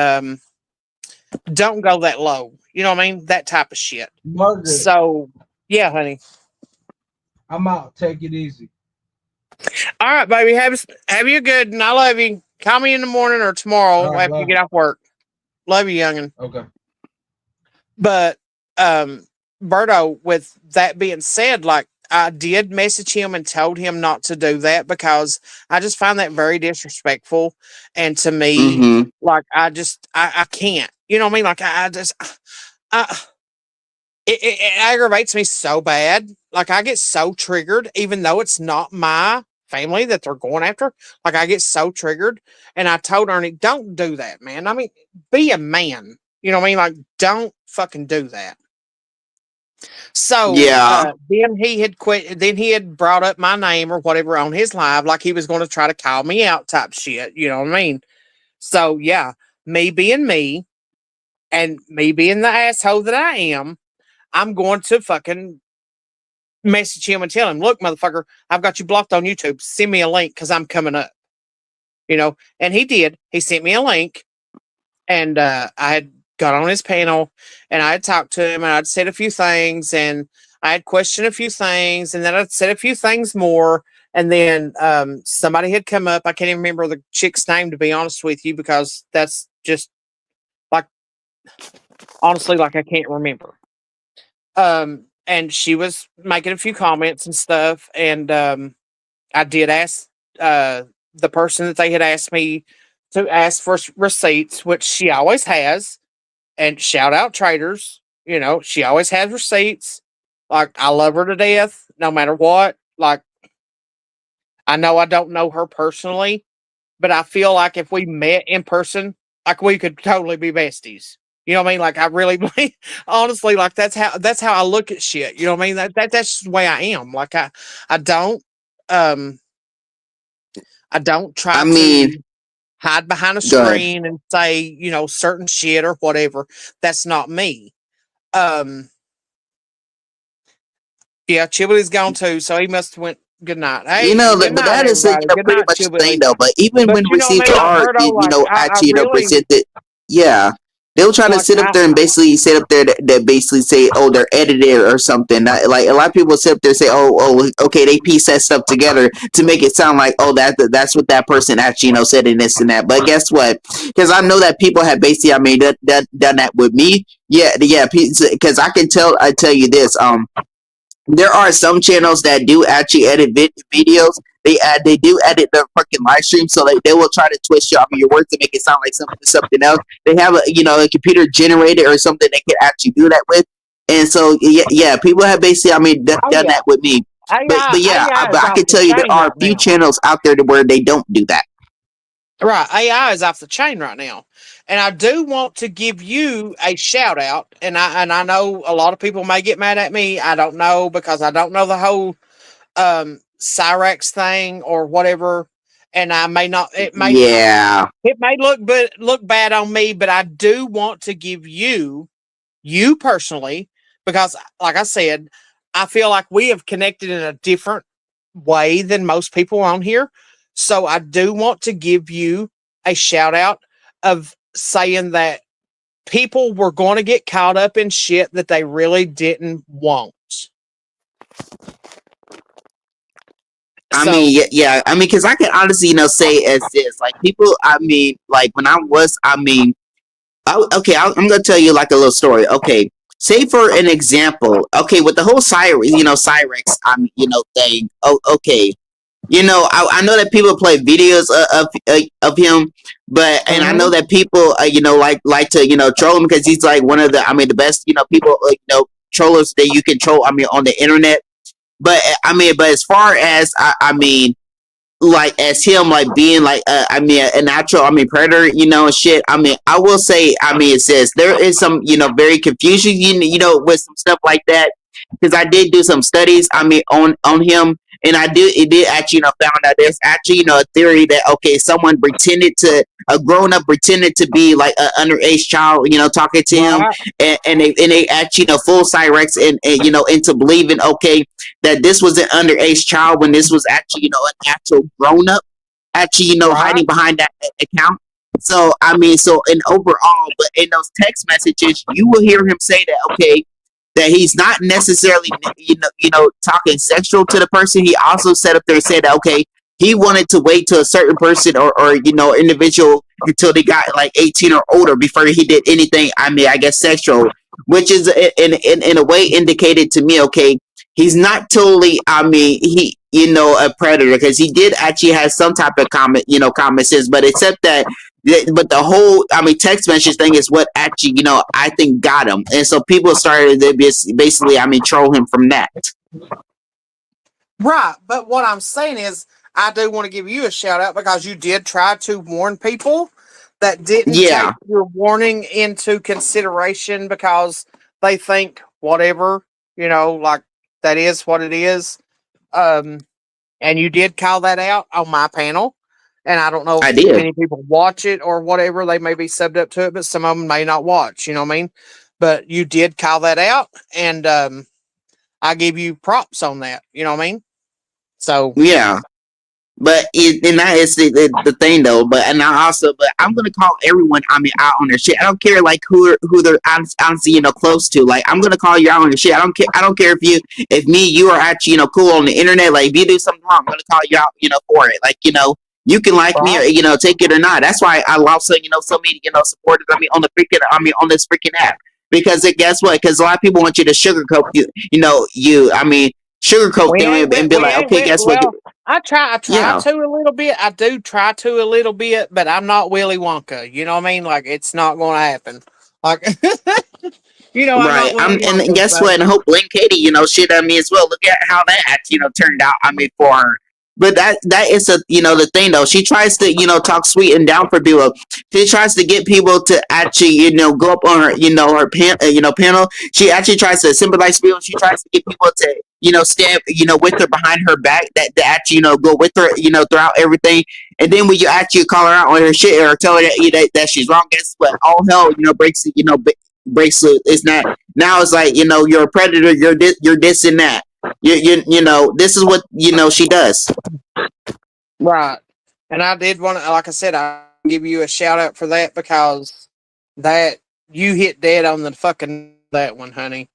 don't go that low. You know what I mean? That type of shit. Margaret, So yeah, honey. I'm out. Take it easy. All right, baby. Have you good, and I love you. Call me in the morning or tomorrow Right, after you get off work. Love you, youngin. Okay. But Berto, with that being said, like I did message him and told him not to do that, because I just find that very disrespectful. And to me, like I can't. You know what I mean? Like it aggravates me so bad. Like I get so triggered, even though it's not my family that they're going after. Like I get so triggered, and I told Ernie, "Don't do that, man. I mean, be a man. You know what I mean? Like, don't fucking do that." So Yeah. then he had quit. Then he had brought up my name or whatever on his live, like he was going to try to call me out, type shit. You know what I mean? So yeah, me being me, and me being the asshole that I am, I'm going to fucking message him and tell him, look, motherfucker, I've got you blocked on YouTube. Send me a link because I'm coming up. And he did. He sent me a link, and I had got on his panel, and I had talked to him, and I'd said a few things, and I had questioned a few things, and then I'd said a few things more. And then somebody had come up. I can't even remember the chick's name, to be honest with you, because that's just like, honestly, like I can't remember. And she was making a few comments and stuff. And I did ask the person that they had asked me to ask for receipts, which she always has. And shout out traders, she always has receipts. Like, I love her to death, no matter what. Like, I know I don't know her personally, but I feel like if we met in person, like, we could totally be besties. You know what I mean? Like, I really believe, honestly, like, that's how I look at shit. You know what I mean? That's just the way I am. Like, I don't try I mean, to hide behind a go ahead. screen and say, certain shit or whatever. That's not me. Yeah, Chibley's gone too, so he must have went good night. Hey, good But night, that is everybody. Good pretty night, much the thing Chibley. though. But even But when you know what I receipts mean, like, are, Birdo, like, I actually, really, presented, yeah, they'll try to like, sit up there and basically sit up there that basically say, oh, they're edited or something. Like a lot of people sit up there and say, oh, okay, they piece that stuff together to make it sound like, oh, that's what that person actually said and this and that. But guess what? Because I know that people have basically, done that with me. Yeah, because I tell you this, there are some channels that do actually edit videos. They do edit their fucking live stream, so they will try to twist your words to make it sound like something else. They have a computer generated or something they can actually do that with. And so yeah, people have basically done oh yeah, that with me. But yeah, AI is but I off can the tell you there chain are a right few now. channels out there where they don't do that. Right, AI is off the chain right now, and I do want to give you a shout out. And I know a lot of people may get mad at me. I don't know, because I don't know the whole Cyrex thing or whatever, and I may not. Yeah, It may look bad on me, but I do want to give you personally, because, like I said, I feel like we have connected in a different way than most people on here. So I do want to give you a shout out of saying that people were going to get caught up in shit that they really didn't want. So, yeah. Because I can honestly, say as this, like people. Like when I was, I'm gonna tell you like a little story. Okay, say for an example. Okay, with the whole Cyrex, thing. Oh, okay. I know that people play videos of him, but and I know mhm. that people like to troll him because he's like one of the best people trollers that you can troll on the internet. But but as far as like as him like being like a natural predator and shit. I will say it says there is some very confusion with some stuff like that, because I did do some studies on him, and it did actually found out there's actually a theory that okay, someone pretended to a grown up pretended to be like an underage child talking to him, Right, and they actually full Cyrex and into believing okay that this was an underage child when this was actually an actual grown up actually right, hiding behind that account. So so in overall, but in those text messages you will hear him say that okay, that he's not necessarily talking sexual to the person. He also set up there and said that okay, he wanted to wait to a certain person or individual until they got like 18 or older before he did anything I guess sexual, which is in a way indicated to me okay, he's not totally he a predator, because he did actually have some type of common sense, but except that but the whole text message thing is what actually I think got him, and so people started to basically troll him from that. right. But what I'm saying is, I do want to give you a shout out because you did try to warn people that didn't take Yeah, your warning into consideration because they think whatever, like, that is what it is. Um, and you did call that out on my panel. And I don't know I if did. many people watch it or whatever. They may be subbed up to it, but some of them may not watch. You know what I mean? But you did call that out, and I give you props on that. You know what I mean? So Yeah. But and that is the thing though. But and I also, but I'm gonna call everyone. I mean, out on their shit. I don't care like who they're honestly close to. Like I'm gonna call you out on your shit. I don't care. I don't care if you are actually cool on the internet. Like if you do something wrong, I'm gonna call you out for it. Like you can like me or take it or not. That's why I love so many supporters. I mean on the freaking on this freaking app because guess what? Because a lot of people want you to sugarcoat sugarcoat we them ain't, and be we like, ain't, okay, guess what? well, I try Yeah. to a little bit. I do try to a little bit, but I'm not Willy Wonka. You know what I mean? Like it's not going to happen. Like, I'm Right. not Willy And Wonka. guess what? And I hope Lynn Katie, shit on me as well. Look at how that turned out. I mean, for her. But that is the thing though. She tries to talk sweet and down for people. She tries to get people to actually go up on her her panel. She actually tries to sympathize people. She tries to get people to stand with her behind her back. That actually go with her throughout everything. And then when you actually call her out on her shit or tell her that she's wrong, guess what? All hell breaks breaks loose. It's not now. It's like you're a predator. You're this and that. This is what she does. Right. And I did want to, like I said, I give you a shout out for that because that you hit dead on the fucking that one, honey.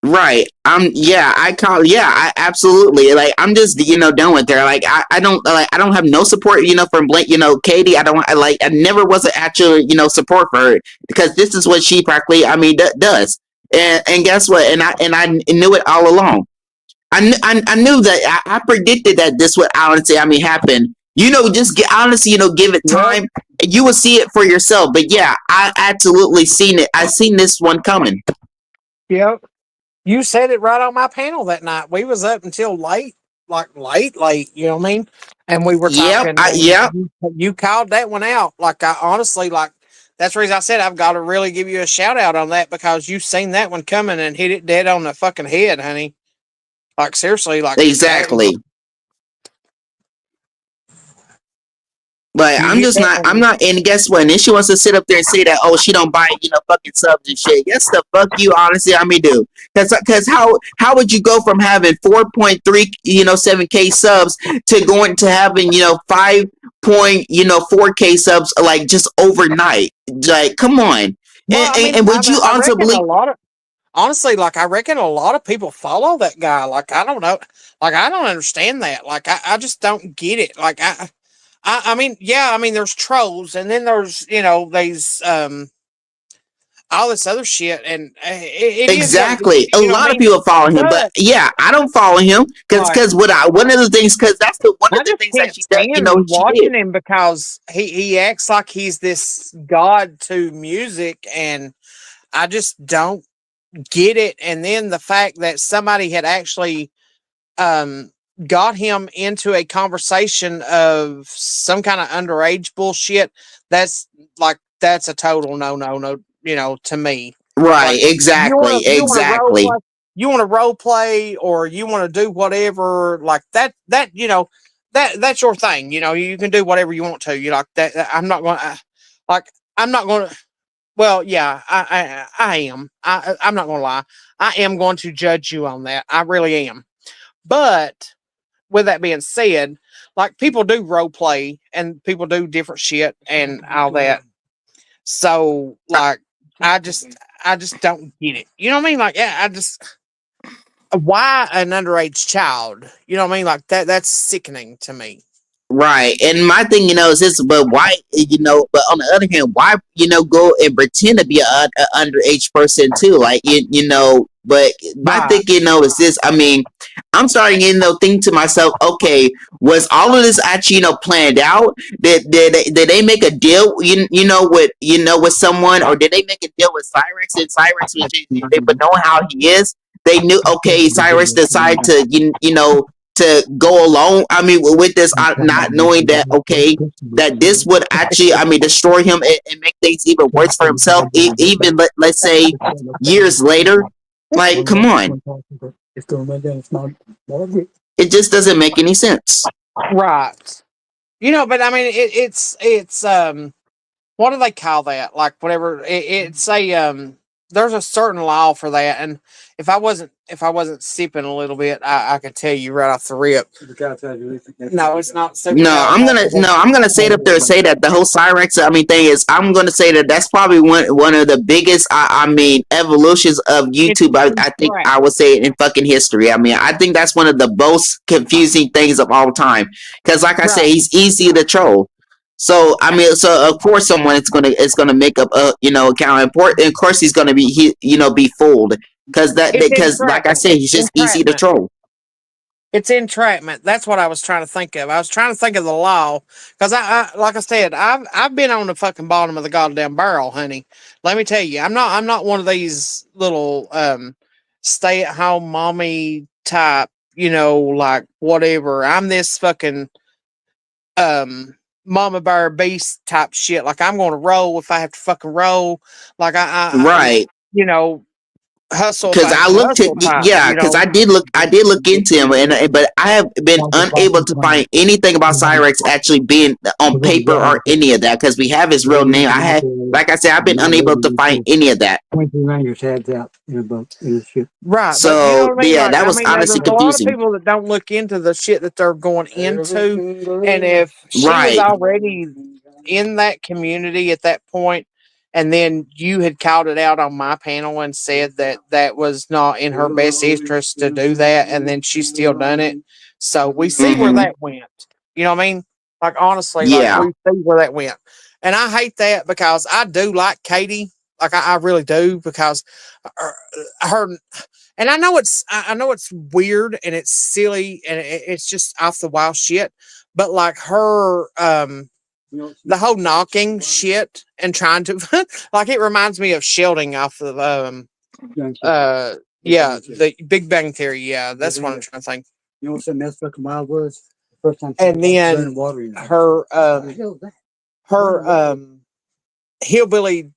Right. I absolutely like I'm just done with her. Like I don't have no support, from Blake, Katie. I never was an actual, support for her because this is what she practically does. And guess what? And I knew it all along. I knew that I predicted that this would honestly happen. Just get honestly, give it Yep. time. You will see it for yourself. But yeah, I absolutely seen it. I seen this one coming. Yep. You said it right on my panel that night. We was up until late, like late, you know what I mean? And we were Yep. talking and Yep. you called that one out. Like I honestly like that's the reason I said I've got to really give you a shout out on that because you seen that one coming and hit it dead on the fucking head, honey. Like seriously, like that Exactly. But you I'm hit just that not. I'm one. not. And guess what? And then she wants to sit up there and say that, oh, she don't buy, fucking subs and shit. Yes, the fuck you. Honestly, do. Because how would you go from having 4.3 7K subs to going to having 5.4K subs like just overnight? Like, come on. Well, I mean, And would you I also reckon believe? a lot of honestly, like I reckon a lot of people follow that guy. Like I don't know, like I don't understand that. Like I just don't get it. Like I mean, yeah, I mean, there's trolls, and then there's these all this other shit, and it is what it Exactly. is. A You know what lot I of mean? people follow him, but But yeah, I don't follow him like, because one of the things because that's one of I the just things that can't she does. stand She did. watching him because he acts like he's this god to music, and I just don't get it. And then the fact that somebody had actually um got him into a conversation of some kind of underage bullshit, that's that's a total no, to me. Right. Like Exactly. you want to role Exactly. play, or you want to do whatever like that that's your thing. You can do whatever you want to. You like that. I'm not going to like I'm not going to. Well, yeah, I am. I'm not going to lie. I am going to judge you on that. I really am. But with that being said, like people do role play and people do different shit and all that. So like I just I just don't get it. You know what I mean? Like yeah, I just why an underage child? You know what I mean? Like that's sickening to me. Right. And my thing, is this, but why, but on the other hand, why, go and pretend to be a underage person too? Like, but my Right. thing, is this, I'm starting, think to myself, okay, was all of this actually, planned out? Did they make a deal, with someone, or did they make a deal with Cyrus? And Cyrus, but knowing how he is, they knew, okay, Cyrus decided to, to go along. With this, not knowing that okay, that this would actually, destroy him and make things even worse for himself. Even let's say years later, like, come on, it just doesn't make any sense. Right. But I mean it's what do they call that? Like whatever it's a there's a certain law for that, and if I wasn't sipping a little bit, I could tell you right off the rip. No, it's not super No, alcohol. I'm gonna say it up there. Say that the whole Cyrex, thing is. I'm gonna say that that's probably one of the biggest. Evolutions of YouTube. I think I would say in fucking history. I think that's one of the most confusing things of all time. Because, like I said, he's easy to troll. So so of course someone is gonna make up a account. And of course he's gonna be fooled because like I said, he's just easy to troll. It's entrapment. That's what I was trying to think of. I was trying to think of the law because I like I said, I've been on the fucking bottom of the goddamn barrel, honey. Let me tell you, I'm not one of these little stay at home mommy type, like whatever. I'm this fucking mama bear beast type shit. Like I'm going to roll if I have to fucking roll. Like Right. Hustle because I looked at because I did look into him, but I have been unable to find anything about Cyrex actually being on paper or any of that because we have his real name. Like I said, I've been unable to find any of that. 23 Rangers heads out in a boat in a ship. Right. So but you know what I mean? yeah, that was honestly there's confusing. a lot of people that don't look into the shit that they're going into, and if she was already in that community at that point, and then you had called it out on my panel and said that that was not in her best interest to do that, and then she still done it. So we see where that went. You know what I mean? Like honestly, like we see where that went. And I hate that because I do like Katie. Like I really do because her and I know it's weird and it's silly and it's just off the wild shit. But like her the whole knocking shit and trying to like it reminds me of shielding off of the Big Bang Theory. Yeah, that's what I'm trying to think. You know what some mess fucking wild was? The first time and then her hillbilly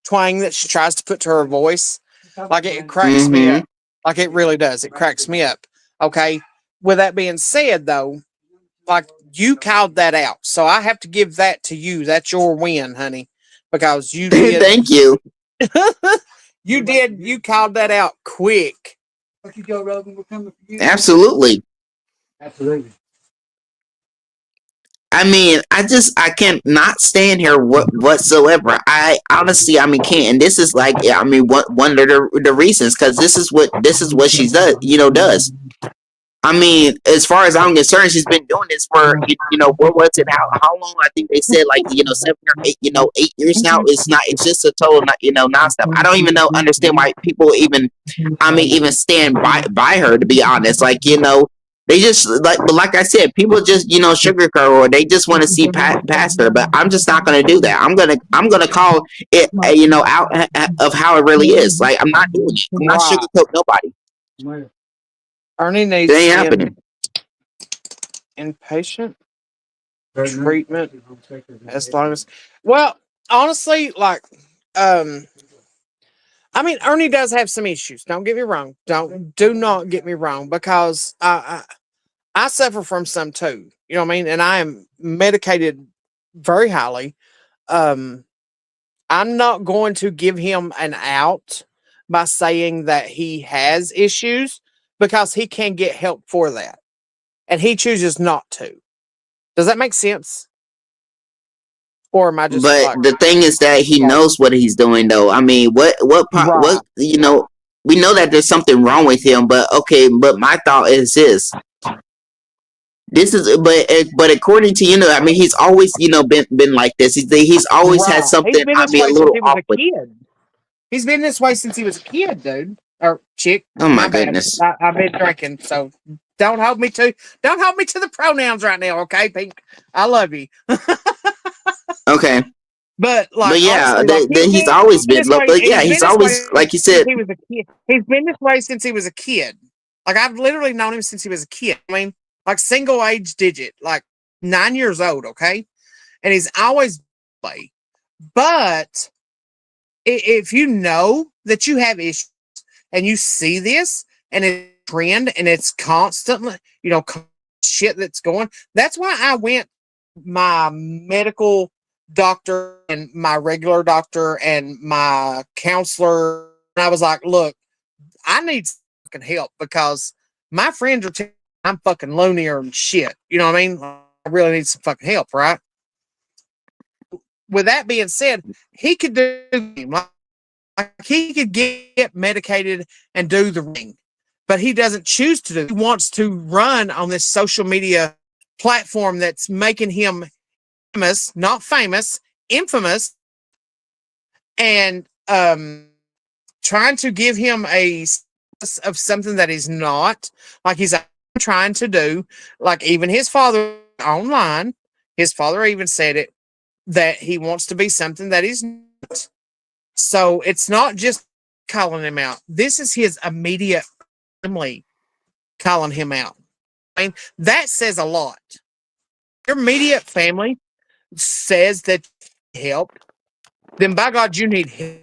twang that she tries to put to her voice, like it cracks me up. Like it really does. It cracks me up. Okay. With that being said, though, like you called that out, so I have to give that to you. That's your win, honey, because you did. Thank you. You did. You called that out quick. Absolutely. Absolutely. I can't not stand here whatsoever. I honestly, can't. And this is like, one of the reasons because this is what she does. As far as I'm concerned, she's been doing this for what was it? How long? I think they said like 7 or 8 8 years now. It's just a total nonstop. I don't even understand why people even stand by her, to be honest. Like they just like I said, people just sugarcoat or they just want to see past her. But I'm just not gonna do that. I'm gonna call it out of how it really is. Like I'm not doing it. I'm not sugarcoat nobody. Ernie needs it ain't happening. Inpatient treatment as long as honestly, like Ernie does have some issues. Don't get me wrong. Do not get me wrong, because I suffer from some too. You know what I mean? And I am medicated very highly. I'm not going to give him an out by saying that he has issues, because he can get help for that. And he chooses not to. Does that make sense? Or am I just the thing is that he knows what he's doing though. What we know that there's something wrong with him, but my thought is this. This is but according to he's always been like this. He's always had something a little off with. He's been this way since he was a kid, dude. Or chick. Oh my goodness. I've been drinking, so don't hold me to the pronouns right now, okay, Pink? I love you. Okay. But yeah, honestly, he's always been. He's always, like you said, he was a kid. He's been this way since he was a kid. Like I've literally known him since he was a kid. Like single age digit, like 9 years old, okay? And he's always play. But if you know that you have issues and you see this and it's a trend and it's constantly, shit that's going, that's why I went my medical doctor and my regular doctor and my counselor And I was like, look, I need fucking help because my friends are telling me I'm fucking loonier and shit. You know what I mean? I really need some fucking help, right? With that being said, he could do like he could get medicated and do the ring, but he doesn't choose to do. He wants to run on this social media platform that's making him famous, not famous, infamous, and trying to give him a of something that he's not, like he's trying to do. Like even his father online, his father even said it that he wants to be something that he's not. So it's not just calling him out. This is his immediate family calling him out. I mean, that says a lot. Your immediate family says that you helped, then by God, you need help.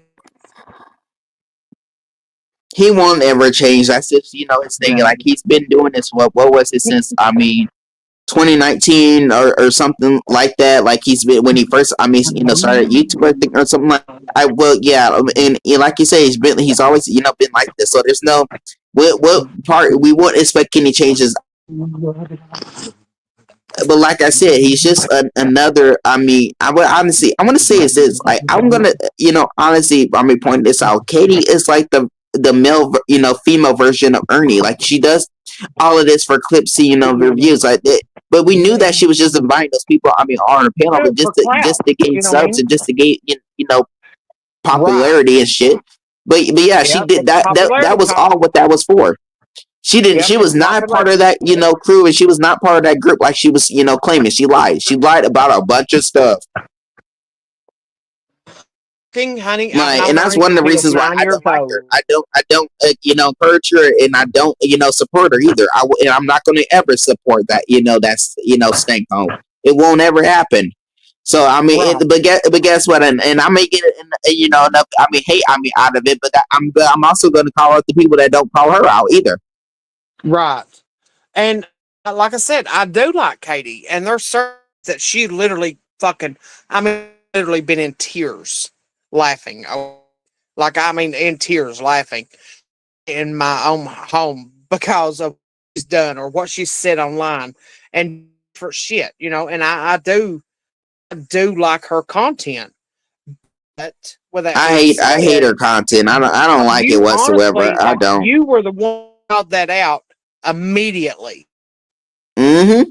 He won't ever change. That's just his thing. Like he's been doing this. What was it since? I mean, 2019 or something like that. Like he's been when he first. I mean, started YouTube I think or something like. I well yeah, and like you say, he's always been like this. So there's no what part we won't expect any changes. But like I said, he's just another. I mean, I would honestly, I want to say is this. Like, I'm gonna, honestly, I mean, point this out. Katie is like the male, female version of Ernie. Like, she does all of this for clips, reviews like that. But we knew that she was just inviting those people. I mean, on her panel, but For clout, just to gain you know what I subs mean? and just to gain, Right. popularity and shit. But yeah, she Yep. did that. That was all what that was for. She didn't. Yep. She was not part of that, crew, and she was not part of that group like she was, claiming. She lied. She lied about a bunch of stuff. King, honey, I've Like, known and her that's since one of the she was reasons why 9 I years don't like her. old. I don't, encourage her, and I don't, support her either. And I'm not going to ever support that. That's staying home. It won't ever happen. So I mean, Right. but guess what? And I may get enough. I mean, hate. I mean, out of it. But I'm also going to call out the people that don't call her out either. Right. And like I said, I do like Katie, and there's certain that she literally fucking, I mean, literally been in tears laughing. Like, I mean, in tears laughing in my own home because of what she's done or what she said online and for shit, and I do like her content. But with that being I hate said, her content. I don't like it you whatsoever. honestly, I don't. you were the one who called that out immediately. Mm-hmm.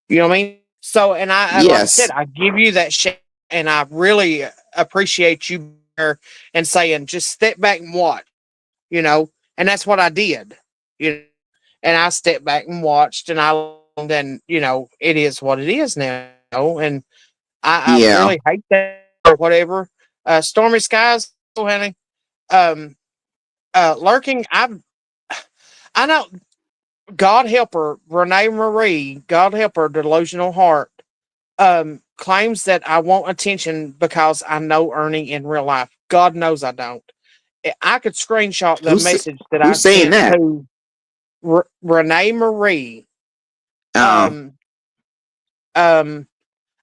You know what I mean? So, and like I said, Yes. I give you that shit, and I really appreciate you there and saying, just step back and watch, and that's what I did, and I stepped back and watched, and I learned, and it is what it is now, and I Yeah. really hate that or whatever. Stormy skies, oh, honey. Um, lurking, I know. God help her, Renee Marie. God help her, delusional heart. Claims that I want attention because I know Ernie in real life. God knows I don't. I could screenshot the message that I Who's saying sent that? to Renee Marie. Oh. Um,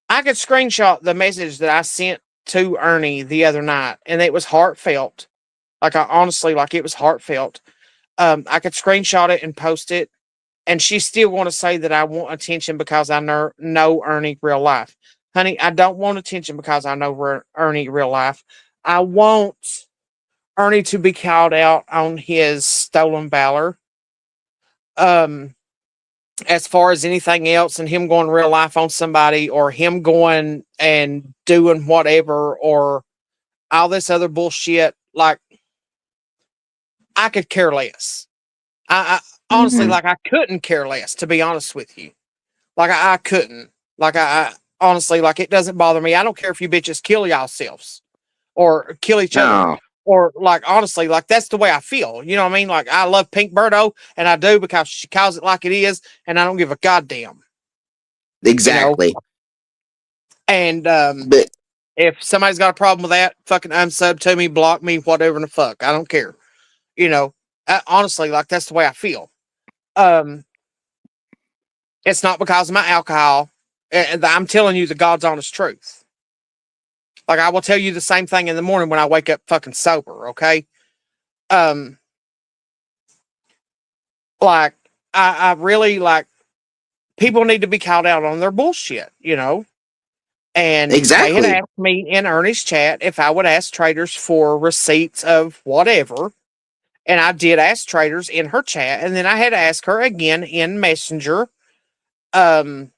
I could screenshot the message that I sent to Ernie the other night, and it was heartfelt. Like, I honestly, like, it was heartfelt. I could screenshot it and post it, and she still want to say that I want attention because I know Ernie real life. Honey, I don't want attention because I know Ernie real life. I want Ernie to be called out on his stolen valor. Um, as far as anything else, and him going real life on somebody, or him going and doing whatever, or all this other bullshit, like, I could care less. I honestly, Mm-hmm. like, I couldn't care less, to be honest with you. Like, I couldn't. Like, I honestly, like, it doesn't bother me. I don't care if you bitches kill yourselves or kill each other. Oh. Or, like, honestly, like, that's the way I feel. You know what I mean? Like, I love Pink Birdo, and I do because she calls it like it is, and I don't give a goddamn. Exactly. And But if somebody's got a problem with that, fucking unsub to me, block me, whatever the fuck. I don't care. Honestly, like, that's the way I feel. It's not because of my alcohol. And I'm telling you the God's honest truth. Like, I will tell you the same thing in the morning when I wake up fucking sober, okay? Um, like I really like people need to be called out on their bullshit, you know. And they had Exactly. asked me in Ernie's chat if I would ask traders for receipts of whatever. And I did ask traders in her chat. And then I had to ask her again in Messenger. Um,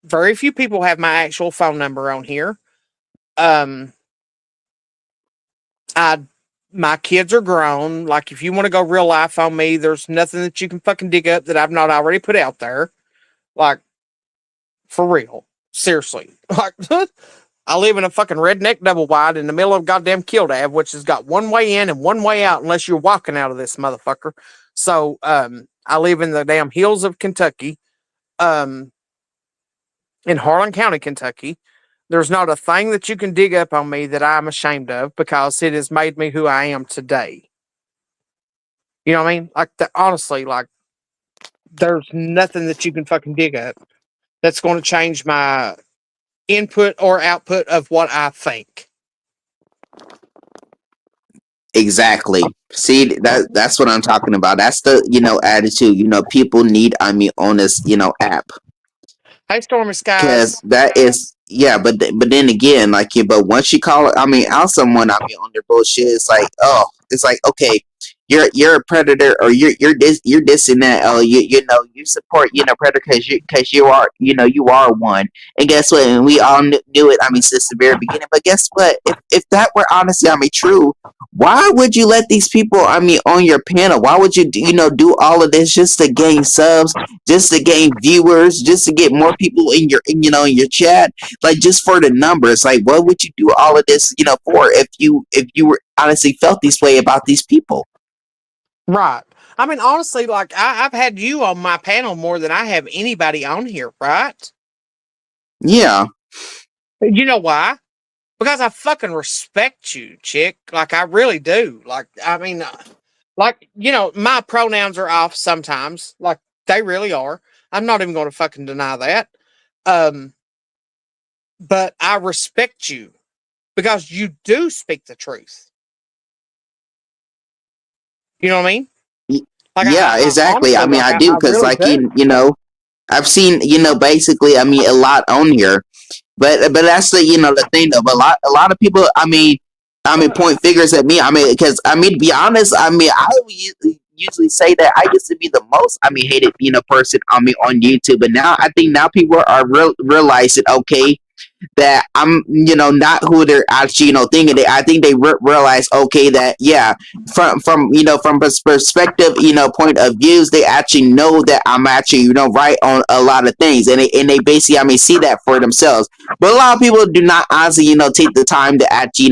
very few people have my actual phone number on here. Um, I my kids are grown. Like, if you want to go real life on me, there's nothing that you can fucking dig up that I've not already put out there. Like, for real. Seriously. Like, I live in a fucking redneck double wide in the middle of goddamn Kildare, which has got one way in and one way out unless you're walking out of this motherfucker. So, I live in the damn hills of Kentucky, um, in Harlan County, Kentucky. There's not a thing that you can dig up on me that I'm ashamed of because it has made me who I am today. You know what I mean? Like, honestly, like, there's nothing that you can fucking dig up that's going to change my input or output of what I think. Exactly. See, that's what I'm talking about. That's the attitude. People need. I mean, on this app. Hey, Stormy Because Skies. that is, yeah, but then again, like, yeah, but once you call it, I mean, out someone, I mean, on their bullshit, it's like, oh, it's like, okay, you're a predator, or you're this and that. Oh, you support predator because you are you are one. And guess what? And we all knew it. I mean, since the very beginning. But guess what? If that were honestly, I mean, true, why would you let these people, I mean, on your panel? Why would you do all of this just to gain subs, just to gain viewers, just to get more people in your in your chat, like, just for the numbers? Like, what would you do all of this for if you were honestly felt this way about these people? Right. I mean, honestly, like, I've had you on my panel more than I have anybody on here, right? Yeah. You know why? Because I fucking respect you, chick. Like, I really do. Like, I mean, like, my pronouns are off sometimes. Like, they really are. I'm not even going to fucking deny that. Um, but I respect you because you do speak the truth. You know what I mean? Y- Like, yeah, I exactly. I honestly, mean, like, I do, I because really like, do. I've seen basically, I mean, a lot on here. But that's the the thing though. But a lot of people, I mean, point figures at me. I mean, because, I mean, to be honest, I mean, I would usually say that I used to be the most, I mean, hated person, I mean, on YouTube. But now I think now people are realizing, okay, that I'm, not who they're actually, thinking. I think they realize, okay, that, yeah, from perspective, point of views, they actually know that I'm actually, right on a lot of things, and they basically, I mean, see that for themselves. But a lot of people do not honestly, take the time to actually,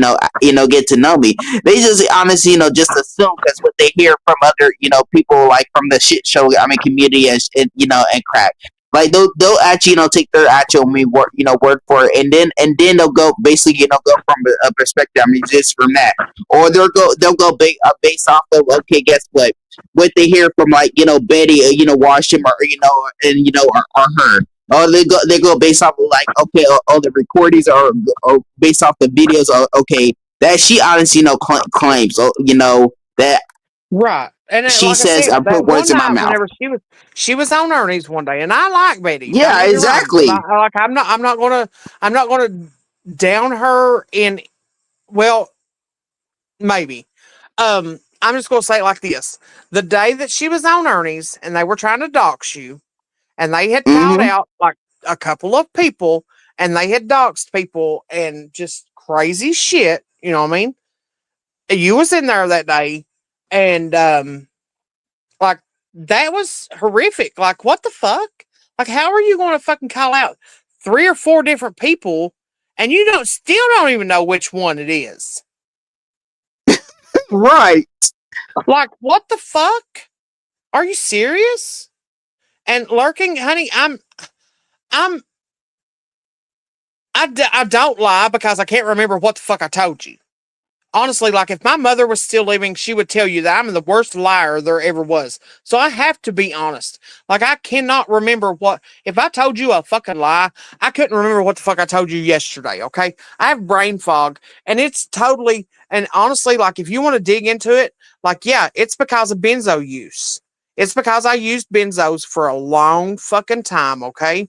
get to know me. They just honestly, just assume, because what they hear from other, people, like, from the shit show, I mean, community, and crap. Like, they'll actually take their actual word, word for it, and then they'll go basically, go from a perspective, I mean, just from that, or they'll go based off of, okay, guess what they hear from, like, Betty, Washington, or or her. Oh, they go based off of, like, okay, all the recordings are based off the videos. Okay, that she honestly claims, that Right. And she like I says said, I that put one words in my night mouth. whenever she was on Ernie's one day, and I like Betty. Don't Yeah, get me wrong. exactly. I'm not gonna down her in, well, maybe. I'm just gonna say it like this. The day that she was on Ernie's and they were trying to dox you, and they had called Mm-hmm. out like a couple of people, and they had doxed people and just crazy shit, you know what I mean? You was in there that day, and like, that was horrific. Like, what the fuck? Like, how are you going to fucking call out 3 or 4 different people and you don't even know which one it is? Right. Like, what the fuck? Are you serious? And lurking, honey, I'm, I don't lie because I can't remember what the fuck I told you. honestly, like if my mother was still living, she would tell you that I'm the worst liar there ever was. So I have to be honest. Like I cannot remember if I told you a fucking lie, I couldn't remember what the fuck I told you yesterday. Okay. I have brain fog and it's totally, and honestly, like if you want to dig into it, like, yeah, it's because of benzo use. It's because I used benzos for a long fucking time. Okay.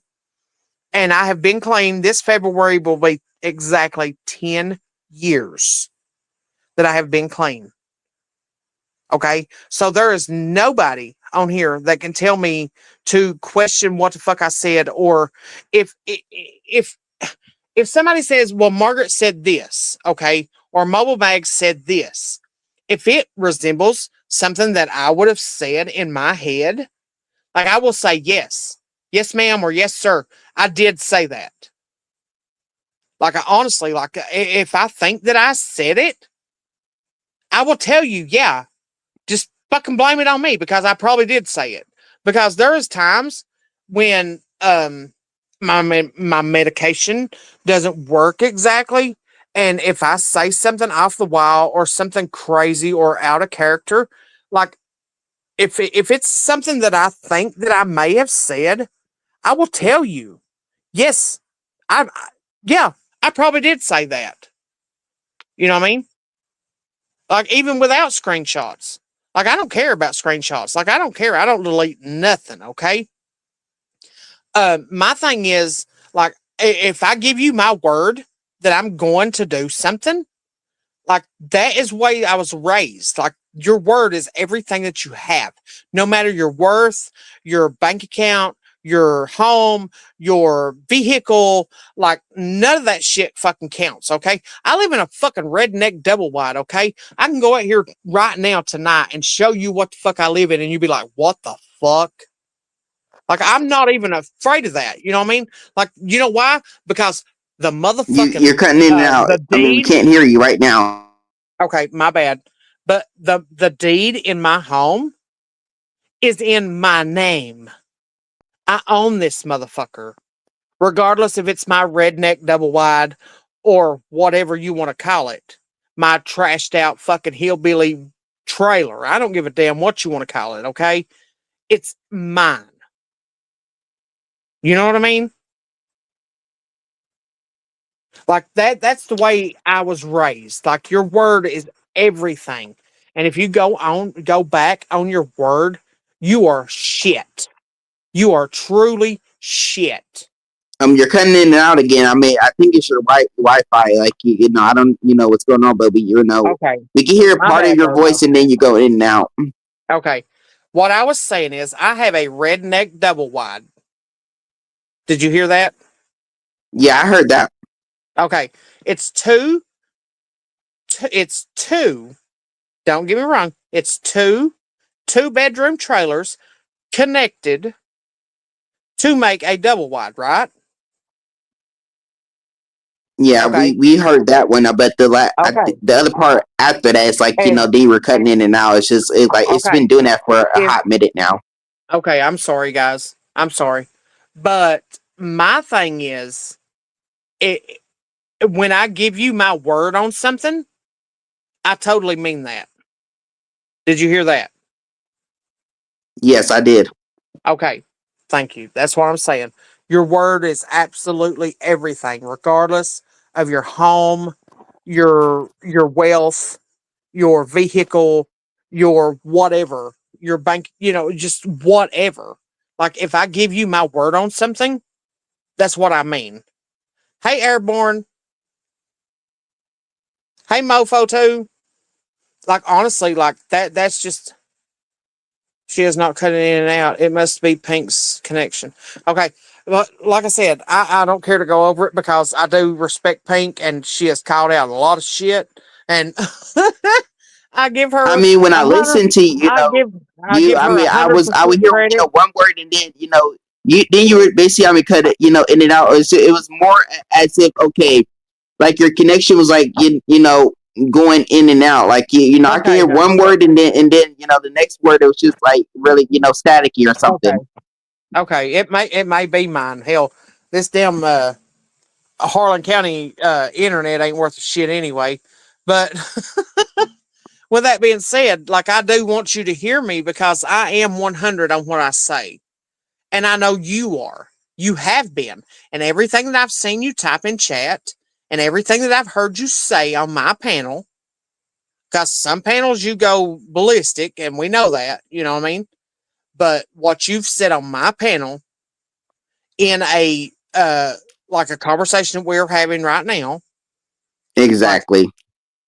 And I have been clean. This February will be exactly 10 years that I have been clean. Okay. So there is nobody on here that can tell me to question what the fuck I said, or if if somebody says, well, Margaret said this, okay, or Mobile Mag said this, if it resembles something that I would have said in my head, like I will say yes, yes, ma'am, or yes, sir, I did say that. Like I honestly, like if I think that I said it, I will tell you, yeah, just fucking blame it on me because I probably did say it. Because there is times when my medication doesn't work exactly, and if I say something off the wall or something crazy or out of character, like if it's something that I think that I may have said, I will tell you, yes, yeah, I probably did say that. You know what I mean? Like even without screenshots. Like I don't care about screenshots. Like I don't care. I don't delete nothing. Okay. My thing is like if I give you my word that I'm going to do something, like that is the way I was raised. Like your word is everything that you have, no matter your worth, your bank account, your home, your vehicle. Like none of that shit fucking counts. Okay. I live in a fucking redneck double wide. Okay. I can go out here right now tonight and show you what the fuck I live in. And you'd be like, what the fuck? Like I'm not even afraid of that. You know what I mean? Like, you know why? Because the motherfucking, You're cutting in and out. the I mean, we deed. can't hear you right now. Okay, my bad. But the deed in my home is in my name. I own this motherfucker, regardless if it's my redneck double wide or whatever you want to call it. My trashed out fucking hillbilly trailer. I don't give a damn what you want to call it, okay? It's mine. You know what I mean? Like that's the way I was raised. Like your word is everything. And if you go back on your word, you are shit. You are truly shit. You're cutting in and out again. I mean, I think it's your Wi-Fi. Like you know, I don't, what's going on, but Okay. we can hear My part of bad, your Virgo. voice, and then you go in and out. Okay. What I was saying is I have a redneck double wide. Did you hear that? Yeah, I heard that. Okay. It's two. Don't get me wrong. It's two bedroom trailers connected to make a double wide, right? Yeah, Okay. we heard that one, but Okay. the other part after that is like And they were cutting in and out. It's like it's okay. been doing that for a If hot minute now. okay, I'm sorry, guys. I'm sorry. But my thing is it when I give you my word on something, I totally mean that. Did you hear that? Yes, I did. Okay. Thank you. That's what I'm saying. Your word is absolutely everything, regardless of your home, your wealth, your vehicle, your whatever, your bank, just whatever. Like if I give you my word on something, that's what I mean. Hey Airborne, hey Mofo too. Like honestly, like that's just she is not cutting in and out. It must be Pink's connection. Okay. But like I said, I don't care to go over it because I do respect Pink and she has called out a lot of shit. And I give I her mean, when I 100. listen to I give I you, give I her mean, I would 100% hear credit. one word, and then you were basically cut it in and out. It was more as if like your connection was like going in and out. Like I can Okay, hear honey. one word, and then the next word it was just like really staticky or Okay. something. Okay. It may be mine. Hell, this damn Harlan County internet ain't worth a shit anyway. But with that being said, like I do want you to hear me because I am 100 on what I say. And I know you are. You have been. And everything that I've seen you type in chat and everything that I've heard you say on my panel, because some panels you go ballistic and we know that, you know what I mean? But what you've said on my panel in a like a conversation that we're having right now, like Exactly.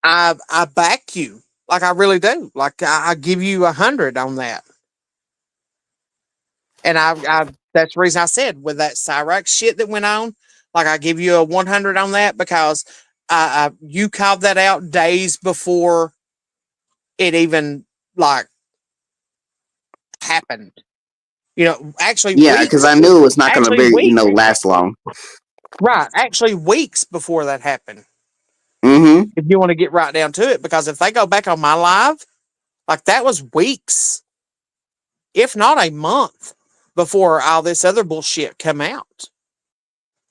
I back you. Like I really do. Like I give you 100 on that. And I that's the reason I said with that Cyrax shit that went on, like I give you a 100 on that because you called that out days before it even like happened. You know, Yeah, because I knew it was not gonna actually be weeks, last long. right? Actually weeks before that happened. Mm-hmm. If you want to get right down to it, because if they go back on my live, like that was weeks, if not a month, before all this other bullshit come out.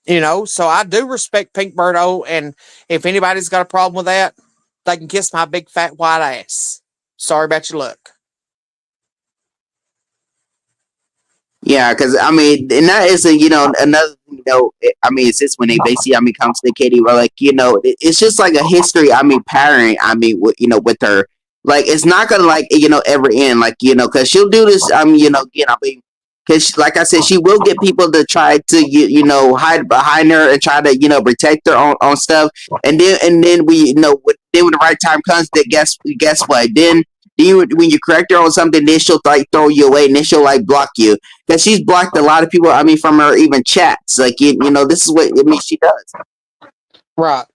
You know, so I do respect Pink Birdo, and if anybody's got a problem with that, they can kiss my big fat white ass. Sorry about your luck. Yeah, because I mean, and that is another thing. I mean, it's just when they basically come to the Katie, where like it's just like a history. I mean, pattern. I mean, with her, like it's not gonna like ever end. Like because she'll do this. Again, I mean, because like I said, she will get people to try to hide behind her and try to protect her on stuff, and then we then when the right time comes, then guess what? Then when you correct her on something, then she'll like throw you away, and then she'll like block you that she's blocked a lot of people. I mean, from her even chats. Like this is what I mean. She does, Right.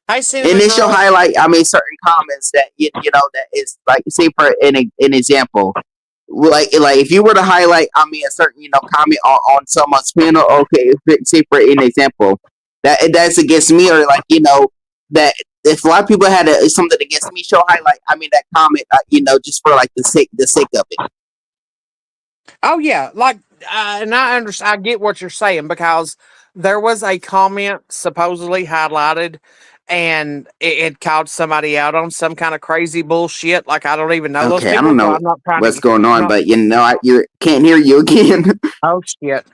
Hey, and Cinnamon then she'll Roll. highlight. I mean, certain comments that that is like, say for an example, like if you were to highlight, I mean, a certain comment on someone's panel. Okay, say for an example, that's against me, or like that. If a lot of people had something against me, she'll highlight. I mean, that comment, just for like the sake of it. Oh yeah, like, and I understand. I get what you're saying because there was a comment supposedly highlighted, and it called somebody out on some kind of crazy bullshit. Like I don't even know those Okay, I people, don't so know I'm not trying what's to. going I'm on, not. but you can't hear you again. Oh shit.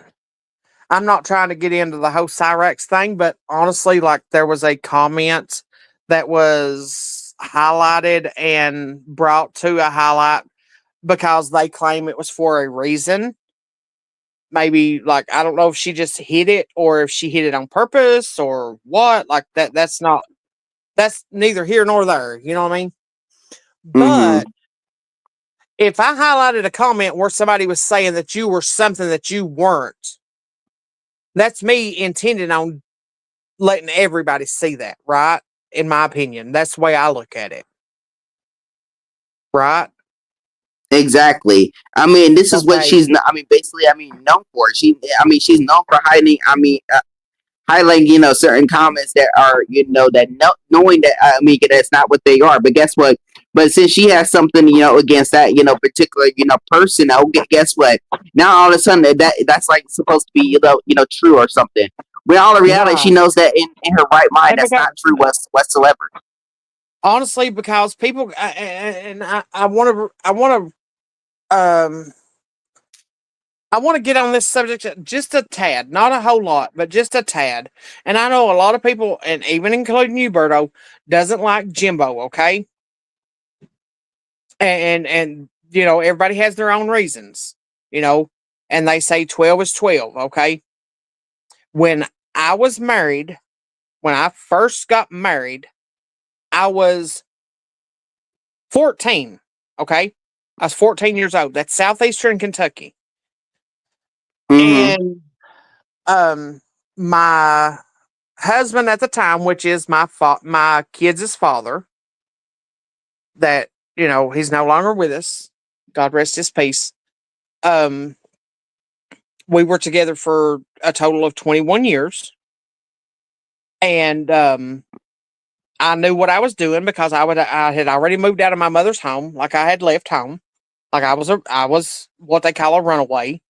I'm not trying to get into the whole Cyrex thing, but honestly, like there was a comment that was highlighted and brought to a highlight because they claim it was for a reason. Maybe like I don't know if she just hit it or if she hit it on purpose or what. Like that's neither here nor there. You know what I mean? Mm-hmm. But if I highlighted a comment where somebody was saying that you were something that you weren't, that's me intending on letting everybody see that, right? In my opinion, that's the way I look at it, right? Exactly. I mean, this is what Okay. she's. I mean, basically, I mean, known for. I mean, she's known for hiding. I mean, highlighting certain comments that are that knowing that I mean that's not what they are. But guess what? But since she has something against that particular person, guess what? Now all of a sudden that's like supposed to be true or something. When all in reality, she Right. knows that in her right mind And that's because not true whatsoever. honestly, because people and I um I want to get on this subject just a tad, not a whole lot, but just a tad. And I know a lot of people, and even including you, Berto, doesn't like Jimbo. Okay, and everybody has their own reasons. You know, and they say 12 is 12. Okay, when I was married, when I first got married, I was 14. Okay, I was 14 years old. That's southeastern Kentucky, Mm-hmm. and my husband at the time, which is my kids' father, that he's no longer with us. God rest his peace. Um, we were together for a total of 21 years, and I knew what I was doing because I had already moved out of my mother's home, like I had left home, like I was what they call a runaway.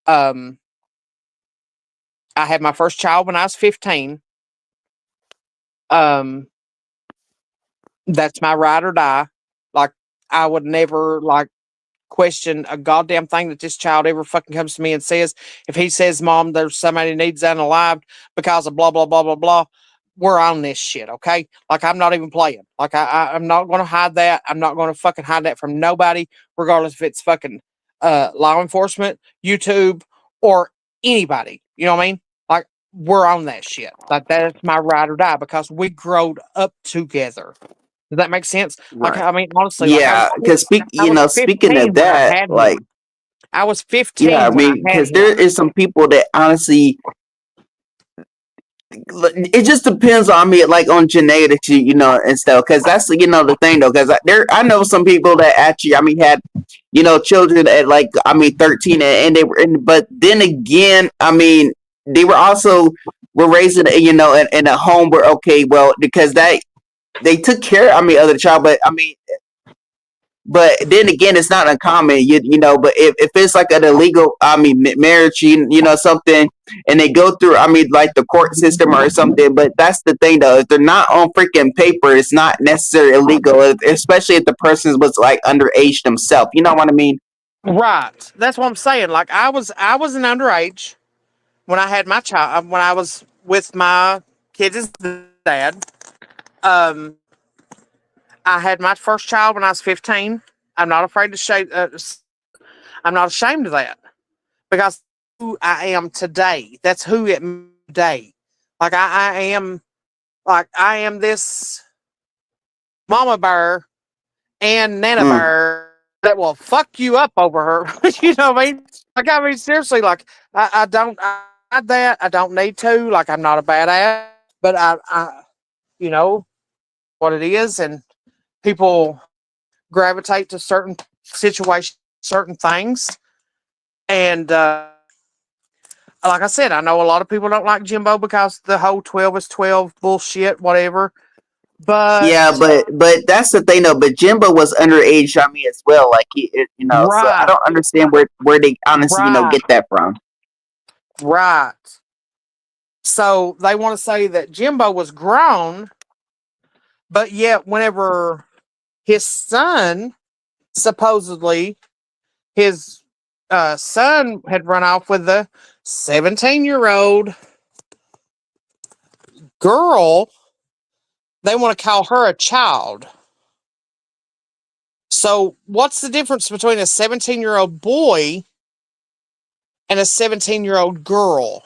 Um, I had my first child when I was 15. Um, That's my ride or die. Like I would never like question a goddamn thing that this child ever fucking comes to me and says. If he says, "Mom, there's somebody needs unalived because of blah blah blah blah blah," we're on this shit, okay? Like I'm not even playing. Like I'm not going to hide that. I'm not going to fucking hide that from nobody, regardless if it's fucking law enforcement, YouTube, or anybody. You know what I mean? Like we're on that shit. Like that's my ride or die because we growed up together. Does that make sense? Like Right. I mean, honestly, like Yeah, because I was speaking of 15 when I that, had like, him. I was yeah, I 15 when I mean, had because there him. is some people that honestly, it just depends on me, like on genetics, and stuff. Because that's the thing though. Because I know some people that actually, I mean, had children at like 13, and they were, but then again, I mean, they were also were raised in in a home where okay, well, because they took care, I mean, of the child, but I mean. But then again, it's not uncommon, But if it's like an illegal, I mean, marriage, something, and they go through, I mean, like the court system or something. But that's the thing, though. If they're not on freaking paper, it's not necessarily illegal, especially if the person was like underage themselves. You know what I mean? Right. That's what I'm saying. Like I was an underage when I had my child. When I was with my kids' dad. Um, I had my first child when I was 15. I'm not afraid to say. I'm not ashamed of that because who I am today. That's who it today. Like I am this mama bear and Nana Mm. bear that will fuck you up over her. You know what I mean? Like I mean seriously, like I don't I hide that. I don't need to. Like I'm not a badass, but I you know what it is, and people gravitate to certain situations, certain things, and like I said, I know a lot of people don't like Jimbo because the whole 12 is 12 bullshit, whatever. But Yeah, but that's the thing, though. But Jimbo was underage, I mean, as well. Like so I right, don't understand where they honestly, right, get that from. right. So they want to say that Jimbo was grown, but yet whenever his son supposedly his son had run off with the 17-year-old girl, they want to call her a child. So, what's the difference between a 17-year-old boy and a 17-year-old girl?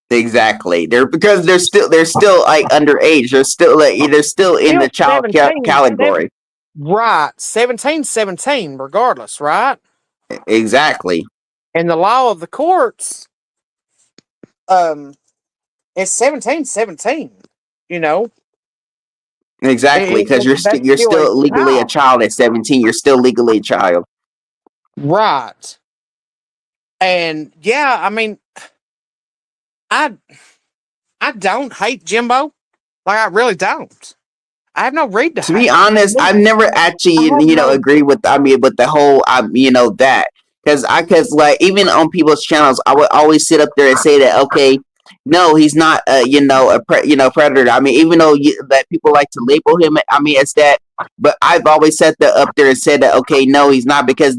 Exactly. They're still like underage. They're still in Still the child 17, category. right. 17, 17, regardless, right? Exactly. And the law of the courts, um, it's 17, 17. You know, Exactly. Because that's you're still a still legally a child. child at 17. You're still legally a child. Right. And yeah, I mean, I I don't hate Jimbo. Like I really don't. I have no reason to To be hate. honest, I've never actually, I have no agreed with, I mean, with the whole, that. Because like, even on people's channels, I would always sit up there and say that, okay, no, he's not, predator. I mean, even though that people like to label him, I mean, it's that. But I've always sat there up there and said that, okay, no, he's not, because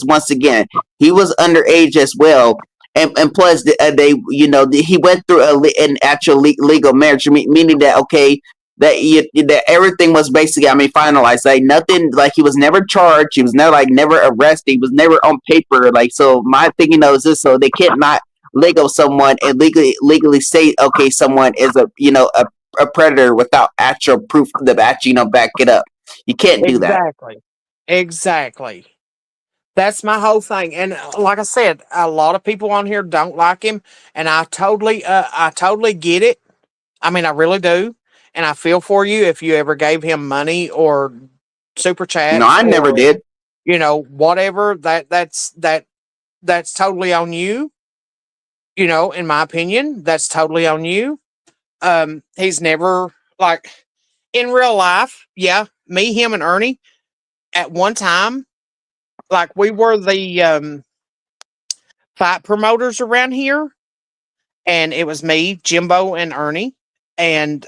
once again, he was underage as well. And plus, he went through an actual legal marriage, meaning that, okay, that everything was basically, I mean, finalized. Like nothing, like he was never charged. He was never arrested. He was never on paper. Like, so my thinking is this: so they can't not legal someone and legally say, okay, someone is a predator without actual proof that actually back it up. You can't do that. exactly. Exactly. That's my whole thing. And like I said, a lot of people on here don't like him, and I totally get it. I mean, I really do, and I feel for you if you ever gave him money or super No, chats I never or did. whatever. That's totally on you. In my opinion, that's totally on you. He's never like in real life. Yeah, me, him, and Ernie at one time, like we were the fight promoters around here, and it was me, Jimbo, and Ernie, and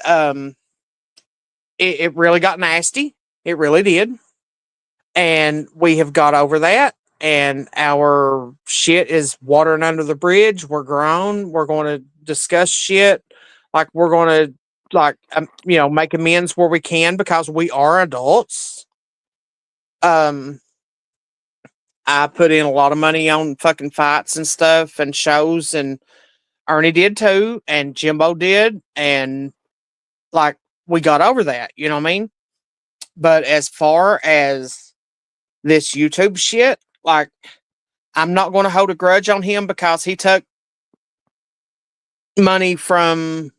it really got nasty. It really did. And we have got over that. And our shit is watering under the bridge. We're grown. We're going to discuss shit. Like, we're going to, like, make amends where we can because we are adults. I put in a lot of money on fucking fights and stuff and shows, and Ernie did too, and Jimbo did. And, like, we got over that. You know what I mean? But as far as this YouTube shit, like, I'm not going to hold a grudge on him because he took money from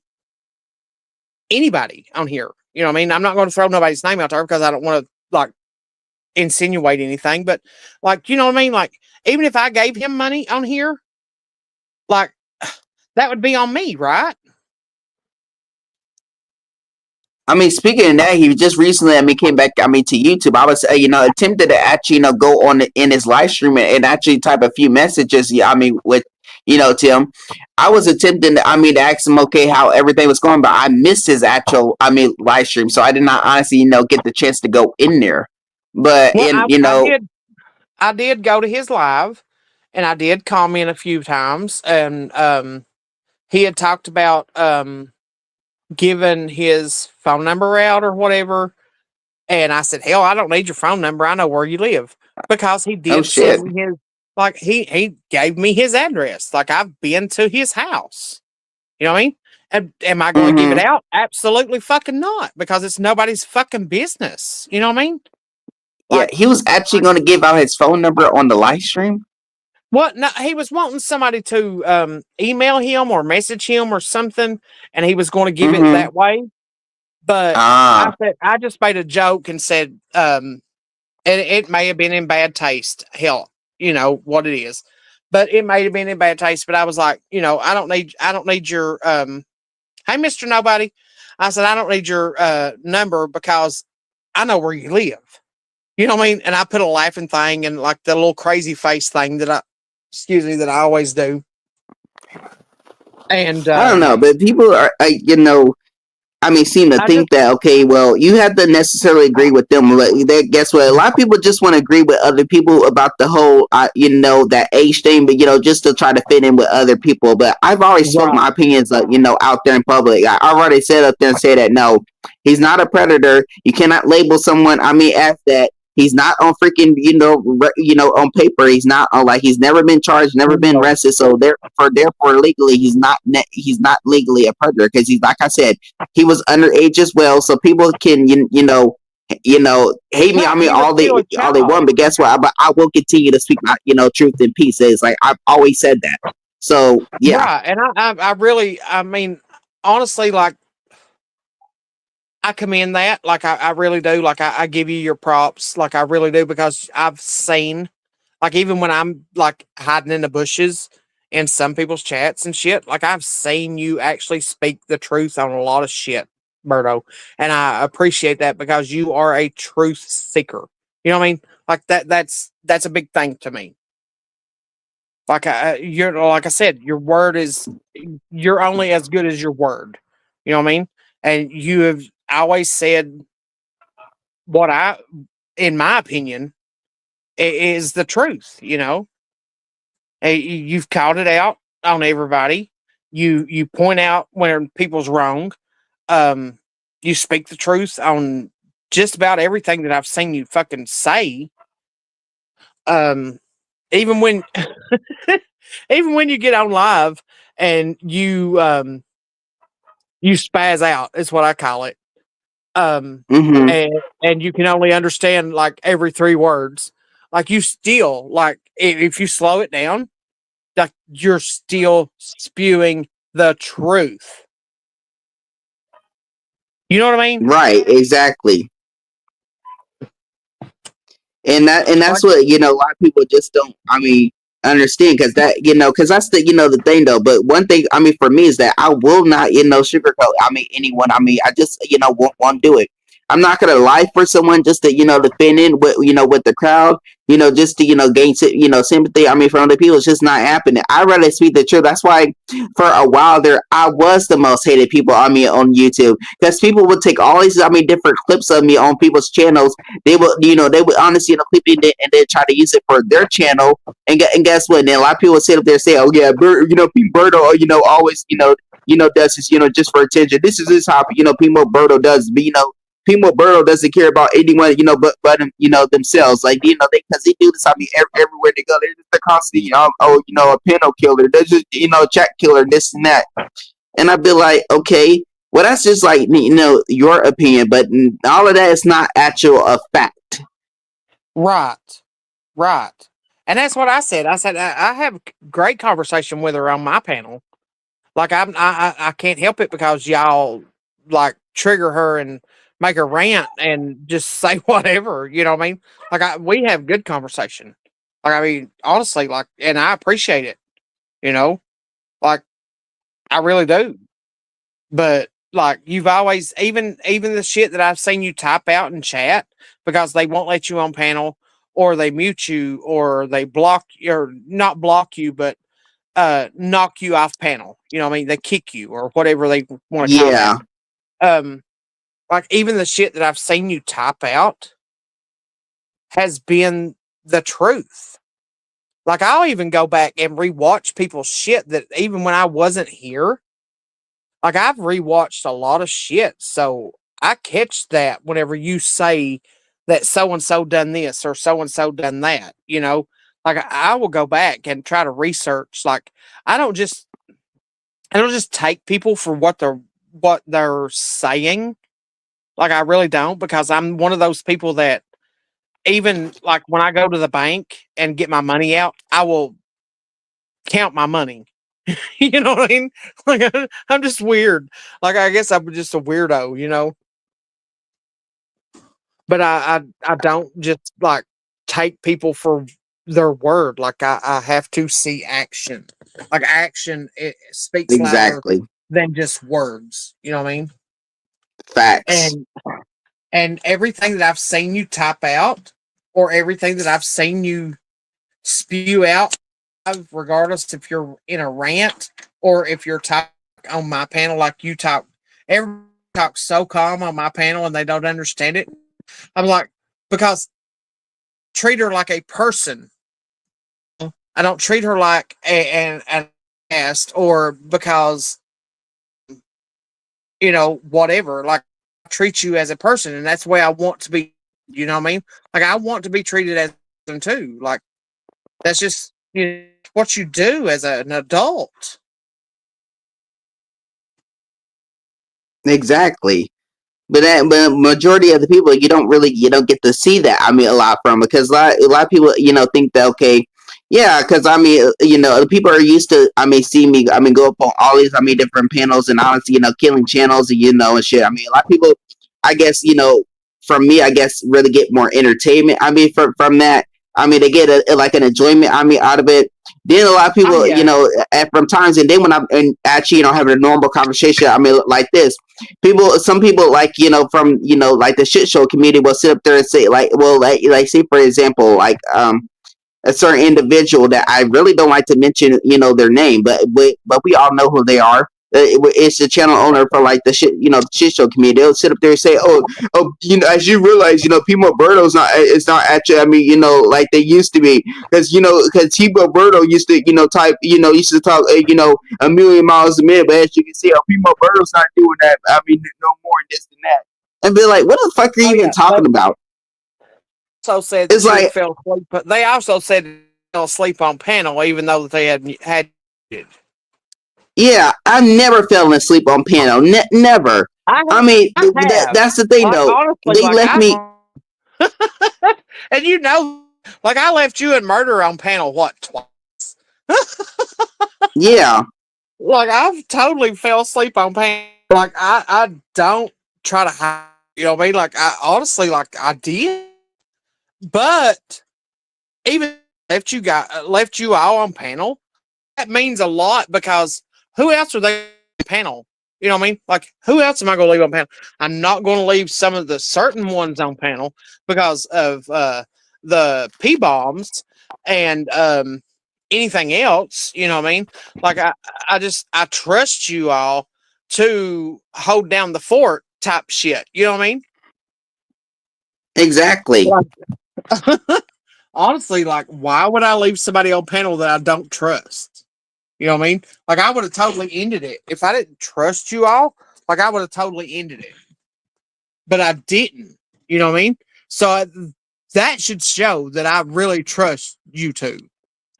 anybody on here. You know what I mean? I'm not going to throw nobody's name out there because I don't want to, like, insinuate anything. But, like, you know what I mean? Like, even if I gave him money on here, like, that would be on me, right? I mean, speaking of that, he just recently, came back, to YouTube. I was, attempted to actually, go on in his live stream and actually type a few messages. Yeah, with, Tim, I was attempting to, to ask him, okay, how everything was going, but I missed his actual, live stream, so I did not honestly, get the chance to go in there. But Well, I did go to his live, and I did comment a few times, and he had talked about giving his phone number out or whatever. And I said, hell, I don't need your phone number. I know where you live. Because he did send me his, like, he gave me his address. Like, I've been to his house. You know what I mean? And am I going to give it out? Absolutely fucking not. Because it's nobody's fucking business. You know what I mean? Like, yeah, he was actually going to give out his phone number on the live stream. What? No, he was wanting somebody to email him or message him or something, and he was going to give it that way. But I just made a joke and said, and it may have been in bad taste. Hell, you know what it is, but it may have been in bad taste. But I was like, I don't need your hey, Mr. Nobody. I said, I don't need your number because I know where you live. You know what I mean? And I put a laughing thing and like the little crazy face thing that I always do. And I don't know, but people are, seem to think that, okay, well, you have to necessarily agree with them. But guess what? A lot of people just want to agree with other people about the whole, that age thing, but, just to try to fit in with other people. But I've already spoken my opinions, out there in public. I already said up there and said that, no, he's not a predator. You cannot label someone, as that. He's not on freaking, on paper. He's not on, like, he's never been charged, never been arrested. So therefore, legally, he's not legally a predator because he's, like I said, he was underage as well. So people can, hate me. All they want. But guess what? But I will continue to speak my, truth in peace. It's like I've always said that. So yeah, right. And I really, honestly, like, I commend that. Like, I really do. Like, I give you your props. Like, I really do, because I've seen, like, even when I'm, like, hiding in the bushes in some people's chats and shit, like, I've seen you actually speak the truth on a lot of shit, Berto. And I appreciate that because you are a truth seeker. You know what I mean? Like, that's a big thing to me. Like, you're, like I said, your word is, you're only as good as your word. You know what I mean? And you have always said what in my opinion, is the truth. You've called it out on everybody. You point out when people's wrong. You speak the truth on just about everything that I've seen you fucking say. Even when, even when you get on live and you spaz out, is what I call it. And you can only understand like every 3 words. Like, you still, like, if you slow it down, like, you're still spewing the truth. You know what I mean? Right, exactly. And that's what, a lot of people just don't, understand, because that, because that's the, the thing though. But one thing, for me is that I will not, sugarcoat, anyone. I just, won't do it. I'm not gonna lie for someone just to to fit in with with the crowd, just to gain sympathy. I mean, from other people, it's just not happening. I rather speak the truth. That's why for a while there, I was the most hated people on me on YouTube because people would take all these different clips of me on people's channels. They would they would honestly clip it and then try to use it for their channel. And guess what? Then a lot of people would sit up there and say, "Oh yeah, Pete Birdo, always does this just for attention. This is how Pimo Birdo does, but Pimo Birdo doesn't care about anyone, but themselves. Like, because they do this, I mean, everywhere they go, they're constantly, a panel killer, they're just, chat killer, this and that. And I'd be like, okay, well, that's just like, your opinion, but all of that is not actual a fact. Right. And that's what I said. I said, I have great conversation with her on my panel. Like, I can't help it because y'all, like, trigger her and make her rant and just say whatever, you know what I mean? Like, we have good conversation. Like, I mean, honestly, like, and I appreciate it, like, I really do. But, like, you've always, even the shit that I've seen you type out in chat because they won't let you on panel or they mute you or they block you, or not block you, but knock you off panel. You know what I mean? They kick you or whatever they want to call Yeah. it. Like, even the shit that I've seen you type out has been the truth. Like, I'll even go back and rewatch people's shit that even when I wasn't here, like, I've rewatched a lot of shit. So I catch that whenever you say that so-and-so done this or so-and-so done that, like, I will go back and try to research. Like, I don't just take people for what they're saying. Like, I really don't, because I'm one of those people that even like when I go to the bank and get my money out, I will count my money. You know what I mean? Like, I'm just weird. Like, I guess I'm just a weirdo. But I don't just like take people for their word. Like, I have to see action. Like, action, it speaks louder Exactly. than just words. You know what I mean? Facts. And everything that I've seen you type out or everything that I've seen you spew out, regardless if you're in a rant or if you're talking on my panel like you talk, everybody talks so calm on my panel and they don't understand it. I'm like, because treat her like a person. I don't treat her like an ass, or because, whatever. Like, I treat you as a person, and that's the way I want to be. You know what I mean? Like, I want to be treated as a person too. Like, that's just what you do as an adult. Exactly. But majority of the people, you don't really get to see that. I mean, a lot from, because a lot of people think that, okay, yeah, because I mean, the people are used to, I mean, see me, I mean, go up on all these, I mean, different panels and honestly, killing channels and and shit. I mean, a lot of people, I guess, from me, I guess, really get more entertainment. I mean, from that, I mean, they get like an enjoyment, I mean, out of it. Then a lot of people, from times, and then when I'm actually, having a normal conversation, I mean, like this, some people, like, from, like the shit show community will sit up there and say, like, well, like say, for example, like, a certain individual that I really don't like to mention, their name, but we all know who they are. It's the channel owner for, like, the shit show community. They'll sit up there and say, "Oh, as you realize, Pimo Birdo's not, it's not actually, I mean, like they used to be, because Pimo Birdo used to, type, used to talk, a million miles a minute, but as you can see, Pimo Birdo's not doing that. I mean, no more this and that." And be like, "What the fuck are you even talking about?" Also said It's that you like, fell asleep, but they also said you fell asleep on panel, even though they had it. yeah, I never fell asleep on piano. Never. I mean, I have. that's the thing, Like, though. honestly, They like, left me. and like, I left you in murder on panel what, twice? Yeah, Like, I've totally fell asleep on panel. Like, I don't try to hide. You know what I mean? Like, I honestly, like, I did, but even left you all on panel, that means a lot, because who else are they on panel? You know what I mean? Like, who else am I going to leave on panel? I'm not going to leave some of the certain ones on panel because of the P bombs and anything else. You know what I mean? Like, I trust you all to hold down the fort type shit. You know what I mean? Exactly. Honestly, like, why would I leave somebody on panel that I don't trust? You know what I mean? Like, I would have totally ended it. If I didn't trust you all, like, I would have totally ended it. But I didn't. You know what I mean? So that should show that I really trust you two,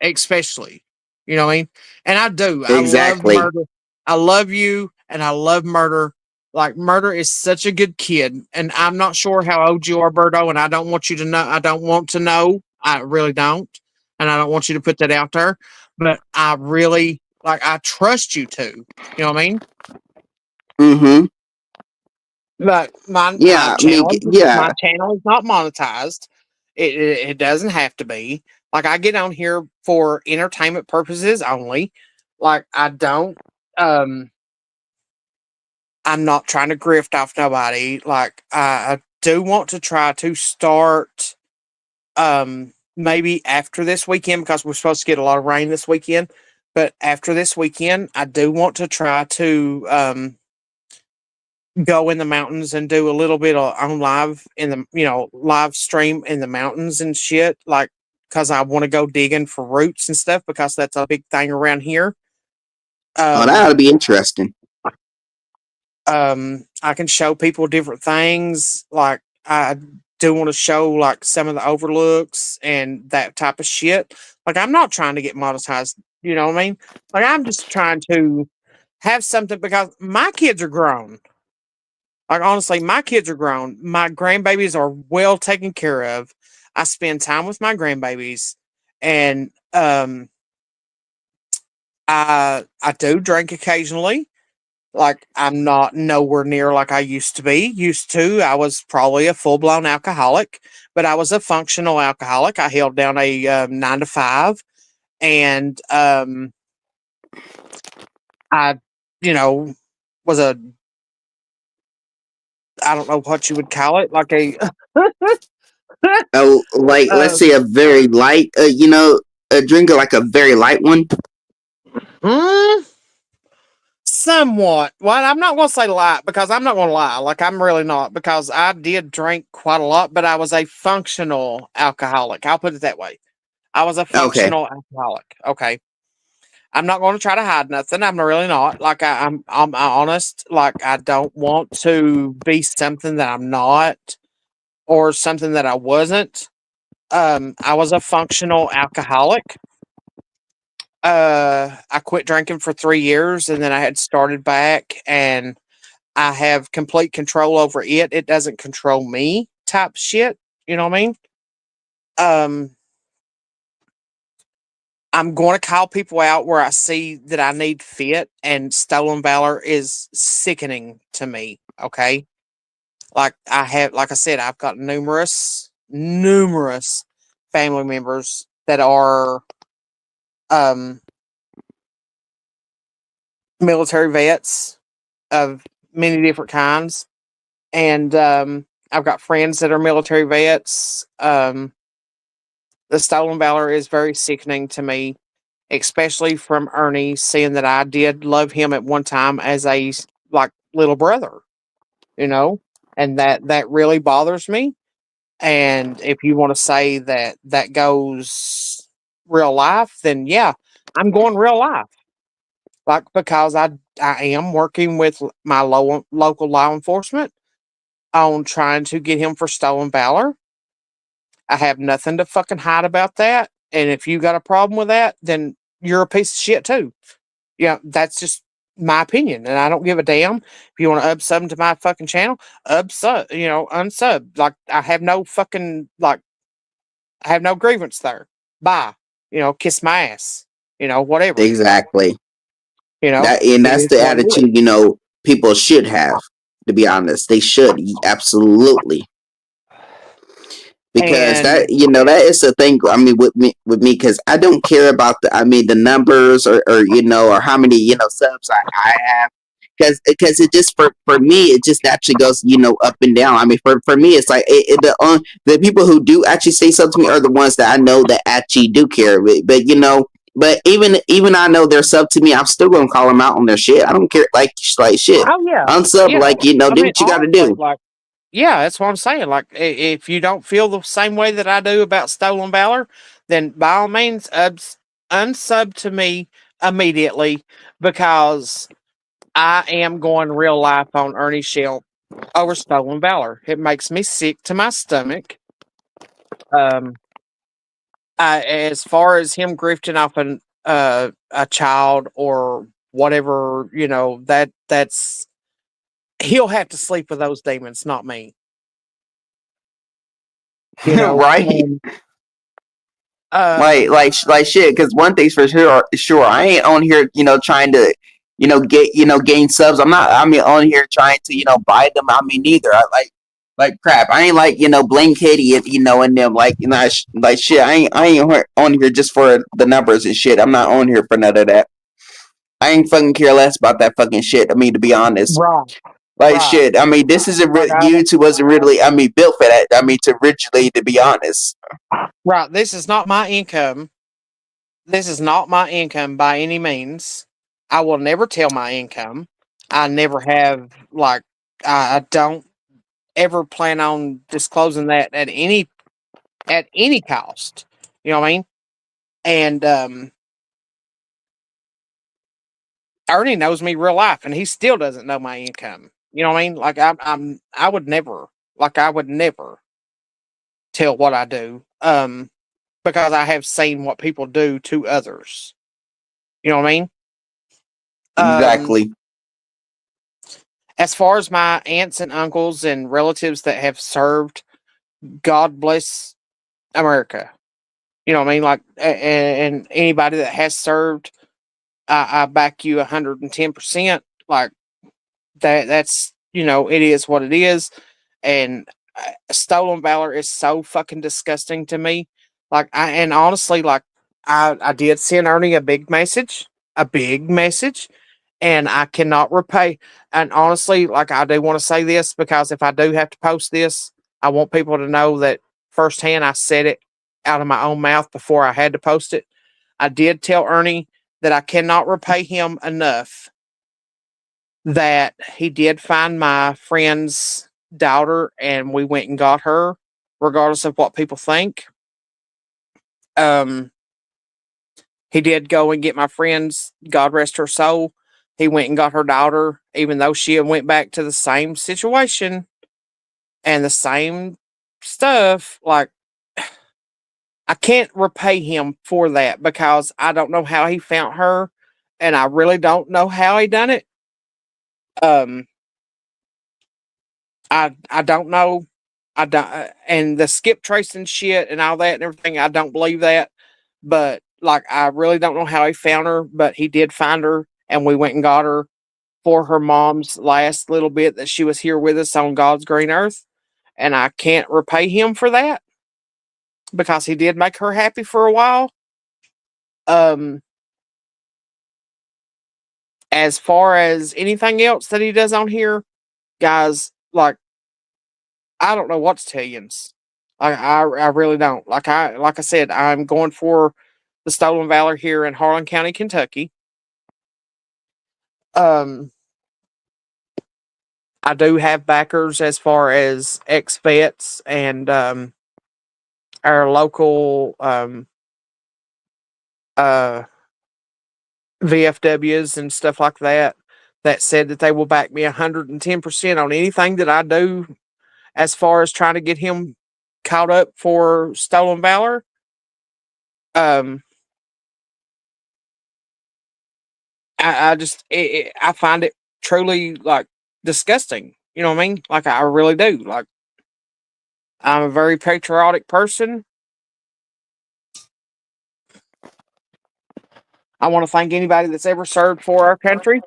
especially. You know what I mean? And I do. I love Exactly. Murder. I love you, and I love Murder. Like, Murder is such a good kid, and I'm not sure how old you are, Berto, and I don't want you to know. I don't want to know. I really don't, and I don't want you to put that out there. But I really like. I trust you two. You know what I mean? Mm-hmm. But my Yeah. I mean, my yeah. channel is not monetized. It doesn't have to be. Like, I get on here for entertainment purposes only. Like, I don't. I'm not trying to grift off nobody. Like, I do want to try to start maybe after this weekend, because we're supposed to get a lot of rain this weekend. But after this weekend, I do want to try to go in the mountains and do a little bit on live in the live stream in the mountains and shit. Like, because I want to go digging for roots and stuff, because that's a big thing around here. Oh, that ought to be interesting. I can show people different things. Like, I do want to show like some of the overlooks and that type of shit. Like, I'm not trying to get monetized. You know what I mean? Like, I'm just trying to have something, because my kids are grown. Like, honestly, my kids are grown. My grandbabies are well taken care of. I spend time with my grandbabies, and I do drink occasionally. Like, I'm not nowhere near like I used to be. Used to, I was probably a full blown alcoholic, but I was a functional alcoholic. I held down a 9 to 5, and I, you know, was a, I don't know what you would call it, like a Oh, like let's uh, say a very light, a drinker, like a very light one. mm, somewhat. Well, I'm not going to say lie, because I'm not going to lie. Like, I'm really not, because I did drink quite a lot, but I was a functional alcoholic. I'll put it that way. I was a Okay. functional alcoholic. Okay. I'm not going to try to hide nothing. I'm really not. Like, I'm honest. Like, I don't want to be something that I'm not, or something that I wasn't. I was a functional alcoholic. I quit drinking for 3 years, and then I had started back, and I have complete control over it. It doesn't control me type shit. You know what I mean? Um, I'm going to call people out where I see that I need fit, and stolen valor is sickening to me. Okay. Like I said, I've got numerous family members that are, um, military vets of many different kinds. And I've got friends that are military vets. The stolen valor is very sickening to me, especially from Ernie, seeing that I did love him at one time as a like little brother, you know, and that really bothers me. And if you want to say that that goes real life, then yeah, I'm going real life. Like, because I am working with my local law enforcement on trying to get him for stolen valor. I have nothing to fucking hide about that. And if you got a problem with that, then you're a piece of shit too. Yeah, that's just my opinion, and I don't give a damn. If you want to sub to my fucking channel, sub, unsub. Like, I have no fucking like, I have no grievance there. Bye. Kiss my ass. Whatever. Exactly. It That's is the what it is. attitude people should have. To be honest, they should absolutely, because And that is the thing. I mean, with me, because I don't care about the numbers, or how many subs I have, because it just for me it just naturally goes up and down. I mean for me it's like the people who do actually say something to me are the ones that I know that actually do care. But but even I know they're sub to me, I'm still gonna call them out on their shit. I don't care, like shit. Oh yeah, Unsub, yeah. like I do mean, what you got to honestly, do. like, yeah, that's what I'm saying. Like, if you don't feel the same way that I do about Stolen Valor, then by all means, unsub to me immediately, because I am going real life on Ernie Shell over Stolen Valor. It makes me sick to my stomach. Um, as far as him grifting off a child or whatever, that's he'll have to sleep with those demons, not me. Right? And, um, Like shit. Because one thing's for sure, I ain't on here, trying to, get, gain subs. I'm not. I mean, on here trying to, buy them. I mean, neither. I like crap. I ain't like Blame Katie, and them like like shit. I ain't on here just for the numbers and shit. I'm not on here for none of that. I ain't fucking care less about that fucking shit. I mean, to be honest. right, Like right. shit. I mean, this isn't Like YouTube wasn't really. I mean, built for that. I mean, to originally, to be honest. right. This is not my income. This is not my income by any means. I will never tell my income. I never have. Like, I don't ever plan on disclosing that at any cost. You know what I mean? And Ernie knows me real life, and he still doesn't know my income. You know what I mean? Like, I would never, tell what I do, because I have seen what people do to others. You know what I mean? Exactly. As far as my aunts and uncles and relatives that have served, God bless America. You know what I mean? Like, and anybody that has served, I back you 110%. Like, that's, it is what it is. And Stolen Valor is so fucking disgusting to me. Like, and honestly, like, I did send Ernie a big message, and I cannot repay. And honestly, like, I do want to say this, because if I do have to post this, I want people to know that firsthand I said it out of my own mouth before I had to post it. I did tell Ernie that I cannot repay him enough that he did find my friend's daughter, and we went and got her, regardless of what people think. Um, he did go and get my friend's, God rest her soul. He went and got her daughter, even though she had went back to the same situation and the same stuff. Like, I can't repay him for that, because I don't know how he found her, and I really don't know how he done it. Um, I don't know. I don't, and the skip tracing shit and all that and everything. I don't believe that, but like, I really don't know how he found her, but he did find her, and we went and got her for her mom's last little bit that she was here with us on God's green earth, and I can't repay him for that, because he did make her happy for a while. Um, as far as anything else that he does on here, guys, like, I don't know what to tell you. I really don't. Like I said, I'm going for the Stolen Valor here in Harlan County, Kentucky. Um, I do have backers as far as ex vets and our local uh VFWs and stuff like that, that said that they will back me 110% on anything that I do as far as trying to get him caught up for Stolen Valor. Um, I just I find it truly, like, disgusting. You know what I mean? Like, I really do. Like, I'm a very patriotic person. I want to thank anybody that's ever served for our country,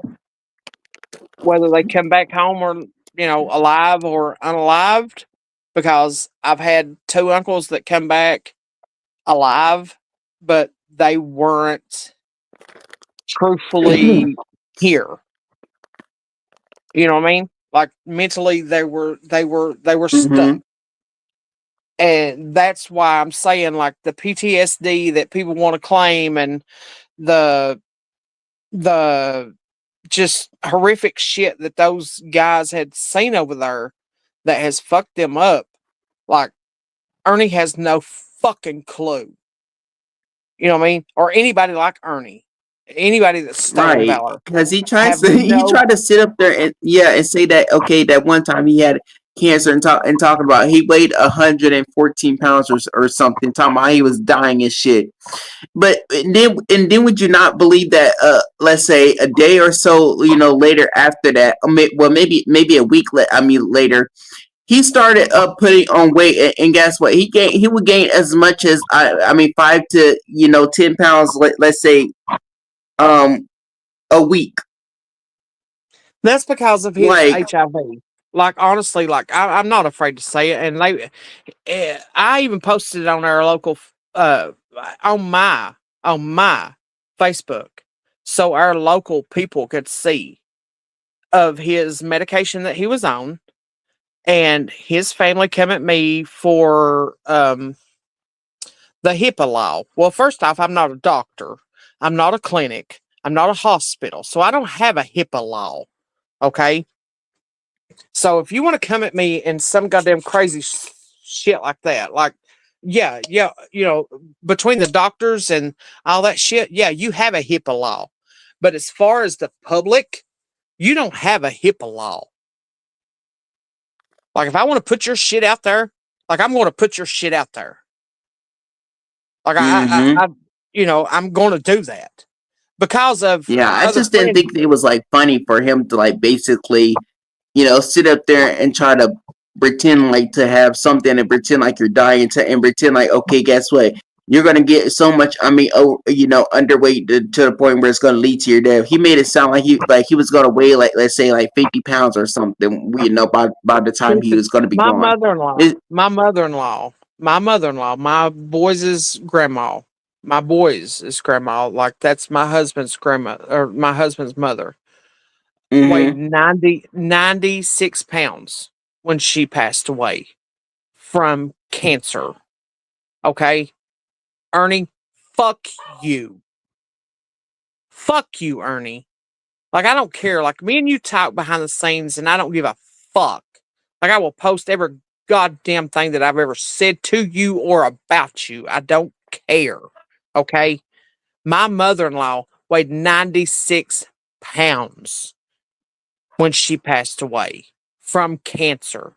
whether they come back home or, alive or unalived, because I've had two uncles that come back alive, but they weren't truthfully here. You know what I mean? Like mentally, they were stuck. Mm-hmm. And that's why I'm saying, like, the PTSD that people want to claim, and the the just horrific shit that those guys had seen over there that has fucked them up. Like, Ernie has no fucking clue. You know what I mean? Or anybody like Ernie, anybody that's stolen Right, valor, because he tries have to he no. tried to sit up there and and say that okay that one time he had cancer and talking about he weighed 114 pounds or something, talking about he was dying and shit. But and then would you not believe that let's say a day or so later after that, well maybe a week later, he started putting on weight, and guess what, he would gain as much as I mean 5 to 10 pounds, let's say um a week. That's because of his Like, HIV. Like, honestly, like, I'm not afraid to say it. And I even posted it on our local, on my Facebook, so our local people could see of his medication that he was on, and his family come at me for the HIPAA law. Well, first off, I'm not a doctor. I'm not a clinic. I'm not a hospital. So I don't have a HIPAA law. Okay. So if you want to come at me in some goddamn crazy shit like that, like, yeah, between the doctors and all that shit, yeah, you have a HIPAA law. But as far as the public, you don't have a HIPAA law. Like, if I want to put your shit out there, like, I'm going to put your shit out there. Like, mm-hmm. I'm going to do that because of Yeah, I other just didn't friends. think it was like funny for him to like basically, sit up there and try to pretend like to have something and pretend like you're dying and pretend like, okay, guess what? You're gonna get so much, underweight to the point where it's gonna lead to your death. He made it sound like he was gonna weigh like, let's say, like 50 pounds or something. By the time he was gonna be My gone. mother-in-law, It, my mother-in-law, my mother-in-law, my boys' grandma, my boys' grandma, like, that's my husband's grandma, or my husband's mother, weighed mm-hmm. 96 pounds when she passed away from cancer. Okay. Ernie, fuck you. Fuck you, Ernie. Like, I don't care. Like, me and you talk behind the scenes, and I don't give a fuck. Like, I will post every goddamn thing that I've ever said to you or about you. I don't care. Okay? My mother-in-law weighed 96 pounds when she passed away from cancer.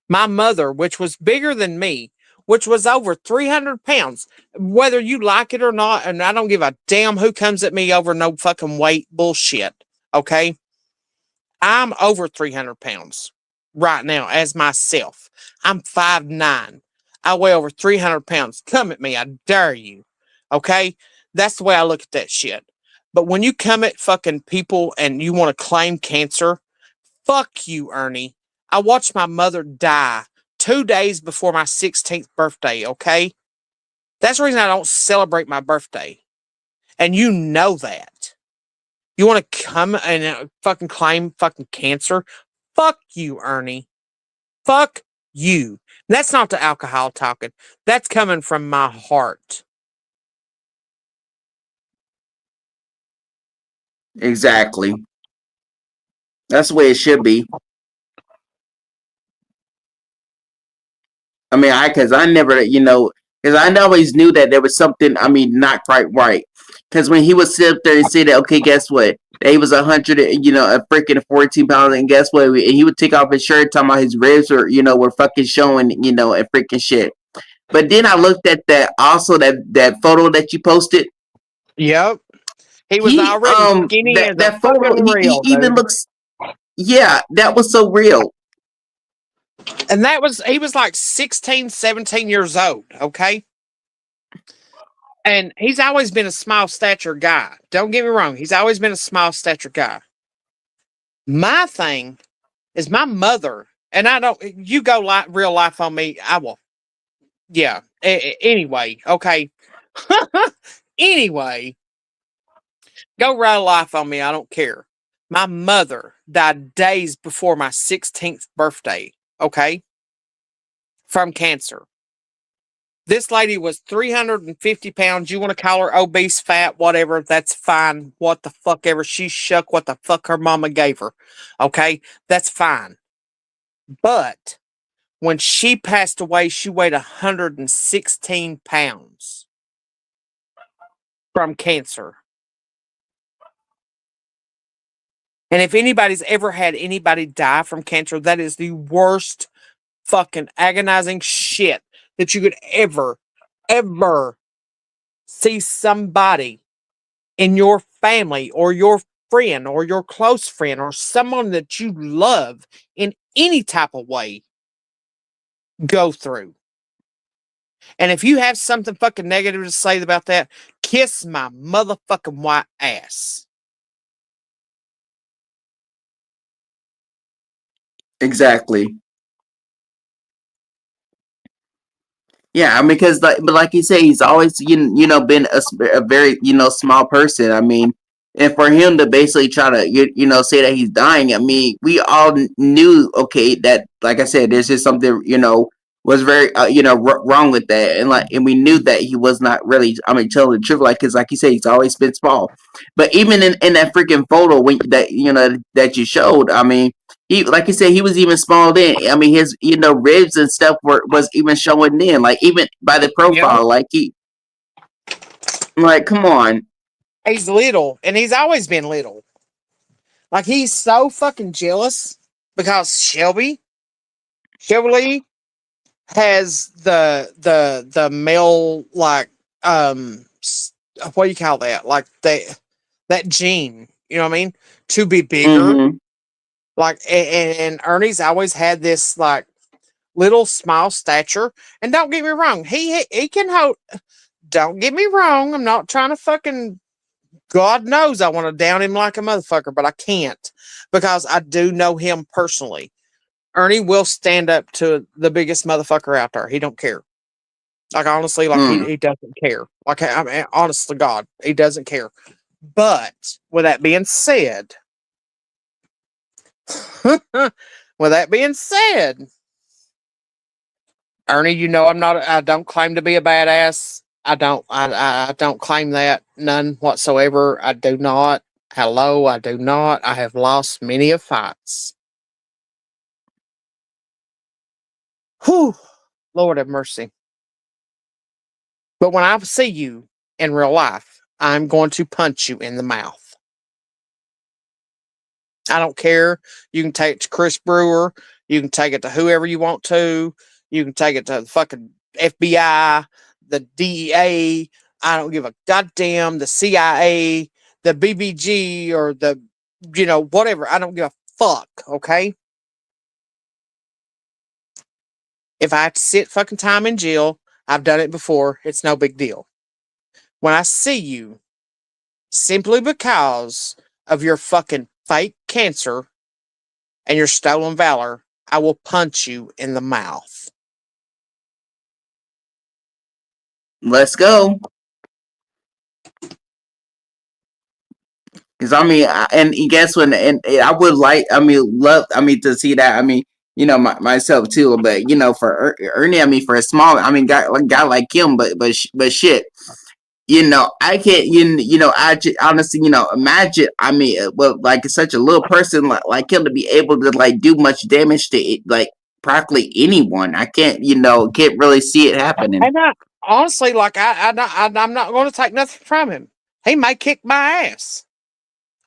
My mother, which was bigger than me, which was over 300 pounds, whether you like it or not, and I don't give a damn who comes at me over no fucking weight bullshit. Okay? I'm over 300 pounds right now as myself. I'm 5'9". I weigh over 300 pounds. Come at me. I dare you. Okay? That's the way I look at that shit. But when you come at fucking people and you want to claim cancer, fuck you, Ernie. I watched my mother die 2 days before my 16th birthday, okay? That's the reason I don't celebrate my birthday. And you know that. You want to come and fucking claim fucking cancer? Fuck you, Ernie. Fuck you. That's not the alcohol talking. That's coming from my heart. Exactly. That's the way it should be. I mean, because I never, because I always knew that there was something, I mean, not quite right. Because when he would sit up there and say that, okay, guess what? That he was 100, a freaking 14 pounds, and guess what? And he would take off his shirt, talking about his ribs were fucking showing, and freaking shit. But then I looked at that photo that you posted. Yep. He was He, already skinny as a that photo, fucking he real, even dude. looks, yeah, that was so real. And he was like 16, 17 years old, okay? And he's always been a small stature guy. Don't get me wrong. He's always been a small stature guy. My thing is my mother, and I don't, you go real life on me, I will. Yeah. Anyway, okay. Anyway, go real life on me. I don't care. My mother died days before my 16th birthday, okay? From cancer. This lady was 350 pounds. You want to call her obese, fat, whatever, that's fine. What the fuck ever. She shook what the fuck her mama gave her, okay? That's fine. But when she passed away, she weighed 116 pounds from cancer. And if anybody's ever had anybody die from cancer, that is the worst fucking agonizing shit that you could ever see somebody in your family or your friend or your close friend or someone that you love in any type of way go through. And if you have something fucking negative to say about that, kiss my motherfucking white ass. Exactly. Yeah, I mean, because but like you say, he's always been a very small person. I mean, and for him to basically try to say that he's dying, I mean, we all knew, okay, that like I said, there's just something was very wrong with that, and we knew that he was not really, I mean, telling the truth, like, because like you say, he's always been small. But even in that freaking photo that you showed, I mean, he, like you said, he was even small then. I mean, his ribs and stuff was even showing then. Like, even by the Yeah. profile, like, come on. He's little, and he's always been little. Like, he's so fucking jealous because Shelby has the male, like, what do you call that? Like, that gene, you know what I mean? To be bigger. Mm-hmm. Like, and Ernie's always had this, like, little small stature. And don't get me wrong, he can hold. Don't get me wrong, I'm not trying to fucking. God knows I want to down him like a motherfucker, but I can't because I do know him personally. Ernie will stand up to the biggest motherfucker out there. He don't care. Like, honestly, like, he doesn't care. Like, I mean, honestly, God, he doesn't care. But with that being said, Ernie, I don't claim to be a badass. I don't claim that, none whatsoever. I do not. Hello, I do not. I have lost many of fights. Whew, Lord have mercy. But when I see you in real life, I'm going to punch you in the mouth. I don't care. You can take it to Chris Brewer. You can take it to whoever you want to. You can take it to the fucking FBI, the DEA. I don't give a goddamn. The CIA, the BBG, or the, whatever. I don't give a fuck, okay? If I have to sit fucking time in jail, I've done it before. It's no big deal. When I see you, simply because of your fucking fake cancer and your stolen valor, I will punch you in the mouth. Let's go. Because I mean, and guess what? And I would like, I mean, love, I mean, to see that. I mean, myself too. But for Ernie, I mean, for a small, I mean, guy like him, but shit. I can't, honestly, imagine, I mean, well, like such a little person like him to be able to like do much damage to it, like practically anyone. I can't, can't really see it happening. And honestly, like, I'm not going to take nothing from him. He may kick my ass.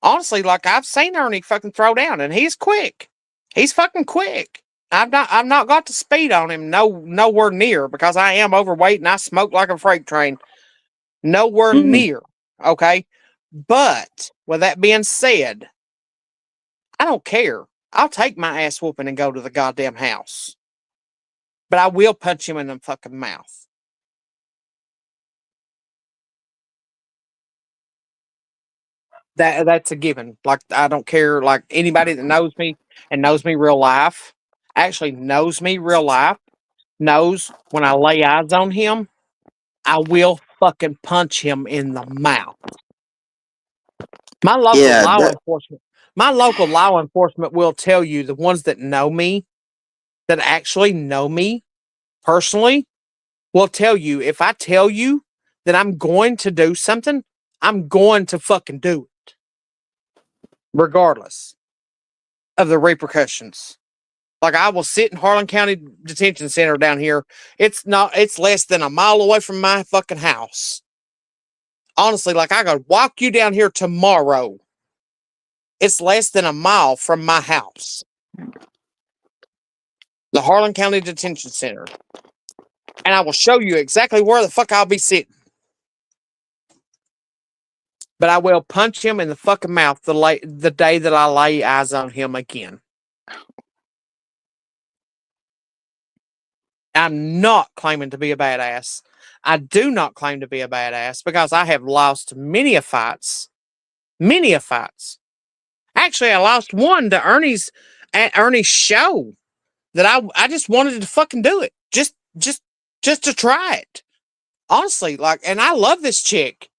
Honestly, like, I've seen Ernie fucking throw down, and he's quick. He's fucking quick. I've not got the speed on him, nowhere near, because I am overweight and I smoke like a freight train. Nowhere near. Okay. But with that being said, I don't care. I'll take my ass whooping and go to the goddamn house. But I will punch him in the fucking mouth. That's a given. Like, I don't care. Like, anybody that knows me and knows me real life, actually knows me real life, knows when I lay eyes on him, I will fucking punch him in the mouth. My local Yeah, law enforcement, My local law enforcement will tell you, the ones that know me, that actually know me personally, will tell you, if I tell you that I'm going to do something, I'm going to fucking do it, regardless of the repercussions. Like, I will sit in Harlan County Detention Center down here. It's less than a mile away from my fucking house. Honestly, like, I could walk you down here tomorrow. It's less than a mile from my house. The Harlan County Detention Center. And I will show you exactly where the fuck I'll be sitting. But I will punch him in the fucking mouth the day that I lay eyes on him again. I'm not claiming to be a badass. I do not claim to be a badass because I have lost many a fights. Many a fights. Actually, I lost one to at Ernie's show that I just wanted to fucking do it. Just to try it. Honestly, like, and I love this chick.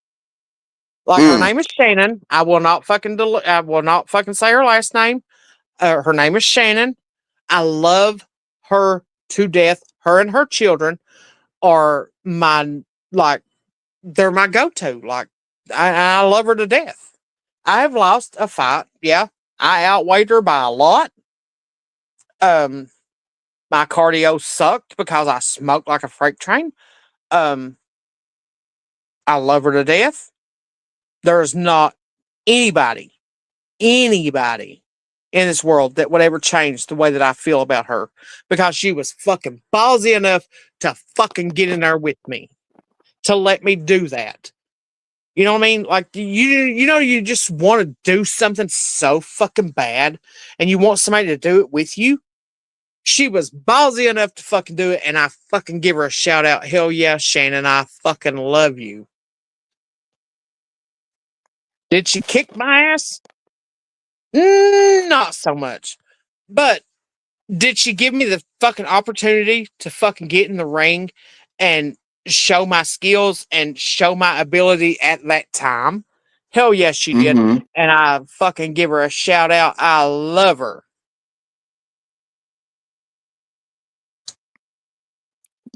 Like, her name is Shannon. I will not fucking say her last name. Her name is Shannon. I love her to death. Her and her children are they're my go-to. Like, I love her to death. I have lost a fight. Yeah. I outweighed her by a lot. My cardio sucked because I smoked like a freight train. I love her to death. There's not anybody in this world that would ever change the way that I feel about her, because she was fucking ballsy enough to fucking get in there with me, to let me do that. You know what I mean? Like, you just want to do something so fucking bad and you want somebody to do it with you. She was ballsy enough to fucking do it, and I fucking give her a shout out. Hell yeah, Shannon, I fucking love you. Did she kick my ass? Not so much. But did she give me the fucking opportunity to fucking get in the ring and show my skills and show my ability at that time? Hell yes, she did. And I fucking give her a shout out. I love her.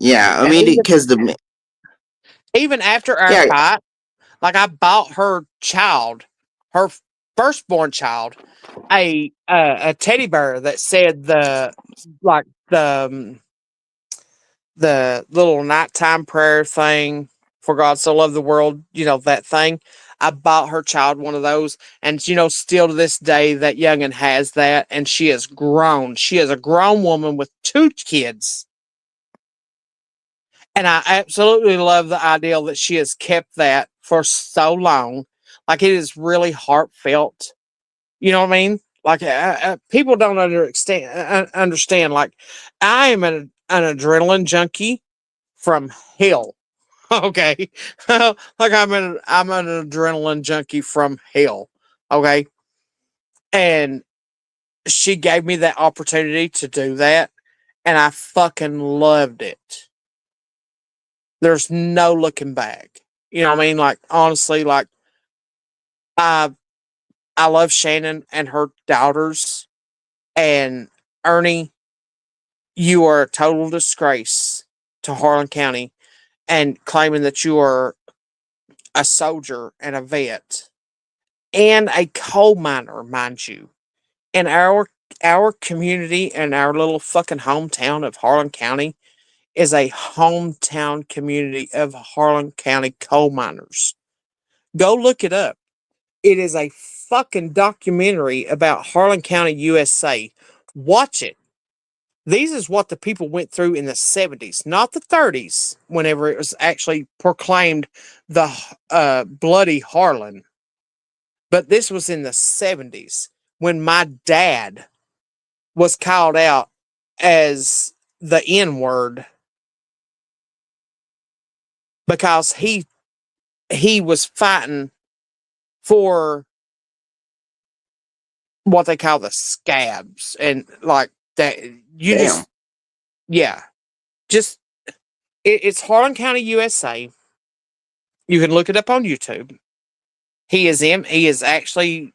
Yeah, I And mean, because even after our fight, like, I bought her child, her firstborn child, a teddy bear that said the little nighttime prayer thing, for God so loved the world, that thing. I bought her child one of those, and still to this day, that youngin' has that, and she is grown. She is a grown woman with 2 kids. And I absolutely love the idea that she has kept that for so long. Like, it is really heartfelt. You know what I mean? Like, people don't understand. Like, I am an adrenaline junkie from hell. Okay. Like, I'm an adrenaline junkie from hell. Okay. And she gave me that opportunity to do that, and I fucking loved it. There's no looking back. You know what I mean? Like, honestly, like, I love Shannon and her daughters. And Ernie, you are a total disgrace to Harlan County, and claiming that you are a soldier and a vet and a coal miner, mind you. In our community and our little fucking hometown of Harlan County is a hometown community of Harlan County coal miners. Go look it up. It is a fucking documentary about Harlan County, USA. Watch it. These is what the people went through in the 70s, not the 30s, whenever it was actually proclaimed the bloody Harlan. But this was in the 70s when my dad was called out as the N-word because he was fighting for what they call the scabs, and like that it's Harlan County, USA. You can look it up on YouTube. He is actually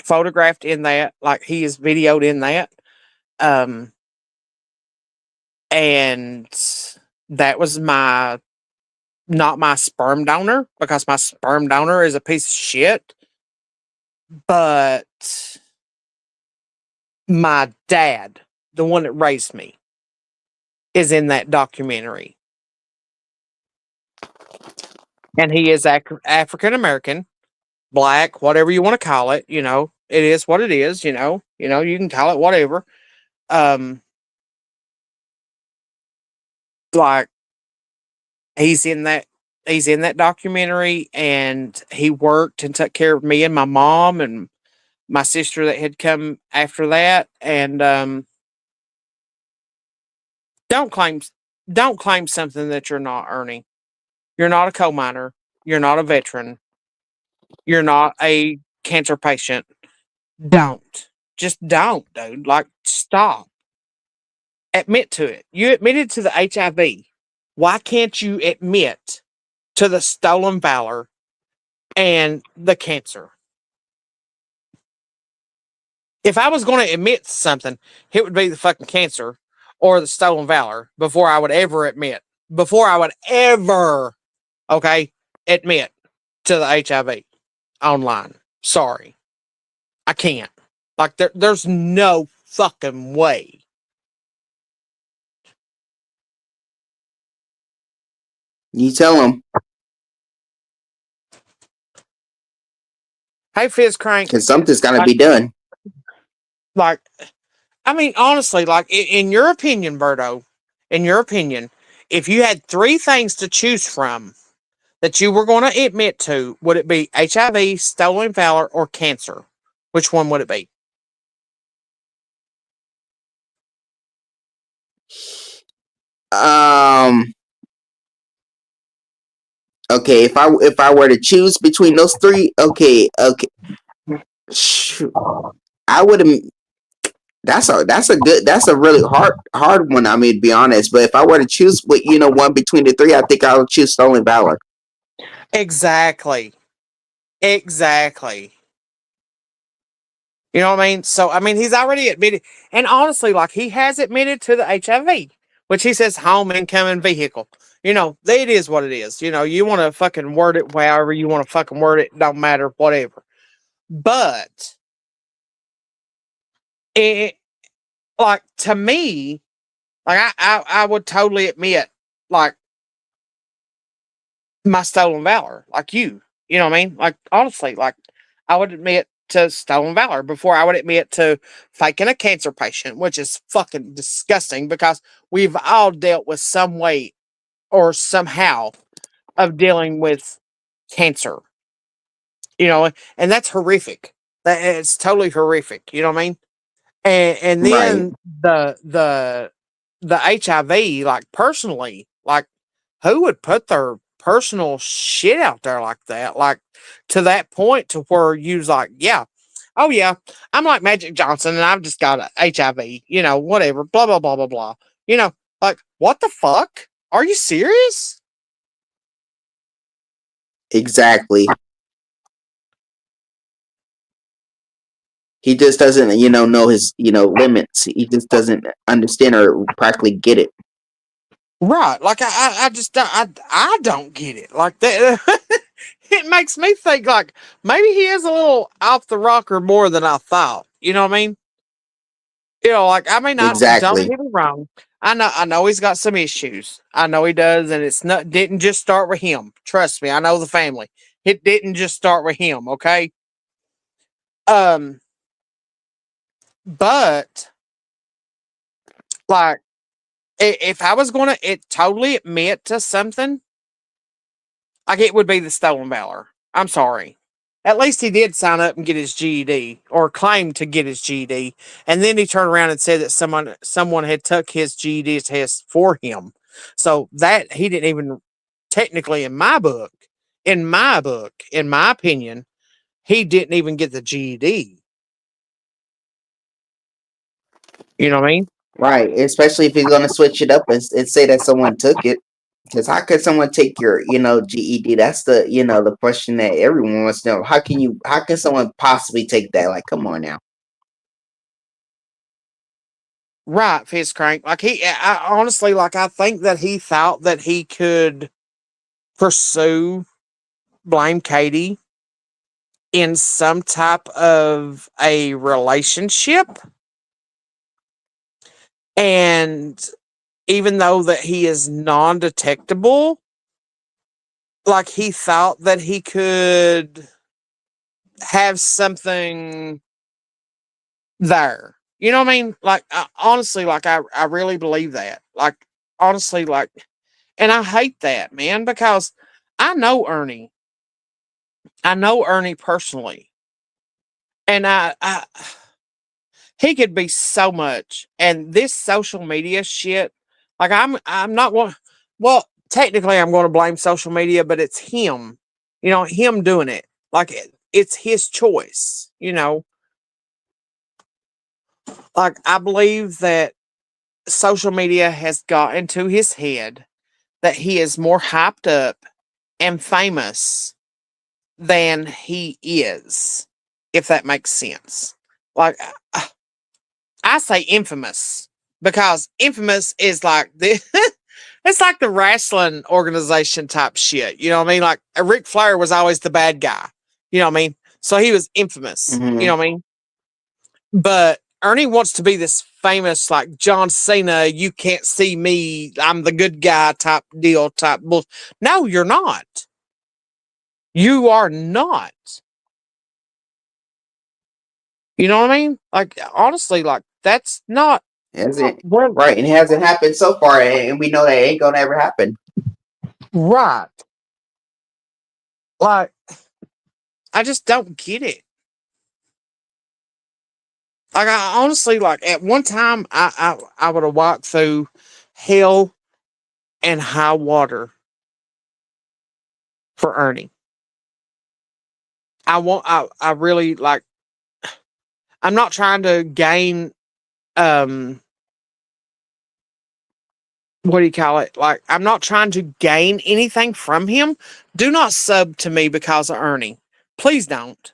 photographed in that, like he is videoed in that. Um, and that was not my sperm donor, because my sperm donor is a piece of shit, but my dad, the one that raised me, is in that documentary. And he is African American, black, whatever you want to call it, it is what it is, you can call it whatever. Um, like he's in that documentary, and he worked and took care of me and my mom and my sister that had come after that. And don't claim something that you're not earning. You're not a coal miner. You're not a veteran. You're not a cancer patient. Don't. Just don't, dude. Like, stop. Admit to it. You admitted to the HIV. Why can't you admit to the stolen valor and the cancer? If I was going to admit to something, it would be the fucking cancer or the stolen valor before I would ever admit, okay, admit to the HIV online. Sorry. I can't. Like, there's no fucking way. You tell him, Hey, Fizz Crank. because something's got to be done. Like, I mean, honestly, like, in your opinion, Berto, if you had 3 things to choose from that you were going to admit to, would it be HIV, stolen valor, or cancer? Which one would it be? Okay, if I were to choose between those 3, okay, I would have. That's a really hard one. I mean, to be honest, but if I were to choose, one between the 3, I think I would choose stolen valor. Exactly. You know what I mean? So, I mean, he's already admitted, and honestly, like, he has admitted to the HIV, which he says home, income, and vehicle. It is what it is. You want to fucking word it however you want to fucking word it, don't matter, whatever. But, like, to me, like, I would totally admit, like, my stolen valor, like you. You know what I mean? Like, honestly, like, I would admit to stolen valor before I would admit to faking a cancer patient, which is fucking disgusting, because we've all dealt with some way or somehow of dealing with cancer. And that's horrific. It's totally horrific. You know what I mean? And Right. then the HIV, like, personally, like, who would put their personal shit out there like that? Like, to that point to where you's like, yeah, oh yeah, I'm like Magic Johnson and I've just got HIV, whatever, blah, blah, blah, blah, blah. Like, what the fuck? Are you serious? Exactly. He just doesn't, know his, limits. He just doesn't understand or practically get it. Right. Like, I just, I don't get it. Like, that. It makes me think, like, maybe he is a little off the rocker more than I thought. You know what I mean? Like, I mean, don't Exactly. get me wrong. I know he's got some issues. I know he does, and didn't just start with him. Trust me, I know the family. It didn't just start with him, okay? But, like, if I was going to totally admit to something, like, it would be the stolen valor. I'm sorry. At least he did sign up and get his GED, or claim to get his GED, and then he turned around and said that someone had took his GED test for him. So that he didn't even technically, in my opinion, he didn't even get the GED. You know what I mean? Right. Especially if he's going to switch it up and say that someone took it. Because how could someone take your, GED? That's the, the question that everyone wants to know. How can someone possibly take that? Like, come on now. Right, fist crank. Like I honestly, like I think that he thought that he could pursue blame Katie in some type of a relationship, and even though that he is non-detectable, like he thought that he could have something there. You know what I mean? Like honestly, like I really believe that. Like honestly, like, and I hate that, man, because I know Ernie. I know Ernie personally, and I he could be so much. And this social media shit, like I'm not going. Well, technically, I'm going to blame social media, but it's him. You know, him doing it. Like it's his choice. You know, like I believe that social media has got into his head that he is more hyped up and famous than he is, if that makes sense. Like I say infamous because infamous is like the it's like the wrestling organization type shit. You know what I mean? Like Ric Flair was always the bad guy. You know what I mean? So he was infamous. You Hmm. know what I mean? But Ernie wants to be this famous, like John Cena, you can't see me, I'm the good guy type deal type bull. No, you're not. You are not. You know what I mean? Like honestly, like that's not Hasn't well, right, and it hasn't happened so far, and we know that it ain't gonna ever happen. right. Like I just don't get it. Like I honestly, like at one time I would have walked through hell and high water for Ernie. I really like, I'm not trying to gain um what do you call it? Like I'm not trying to gain anything from him. Do not sub to me because of Ernie. Please don't.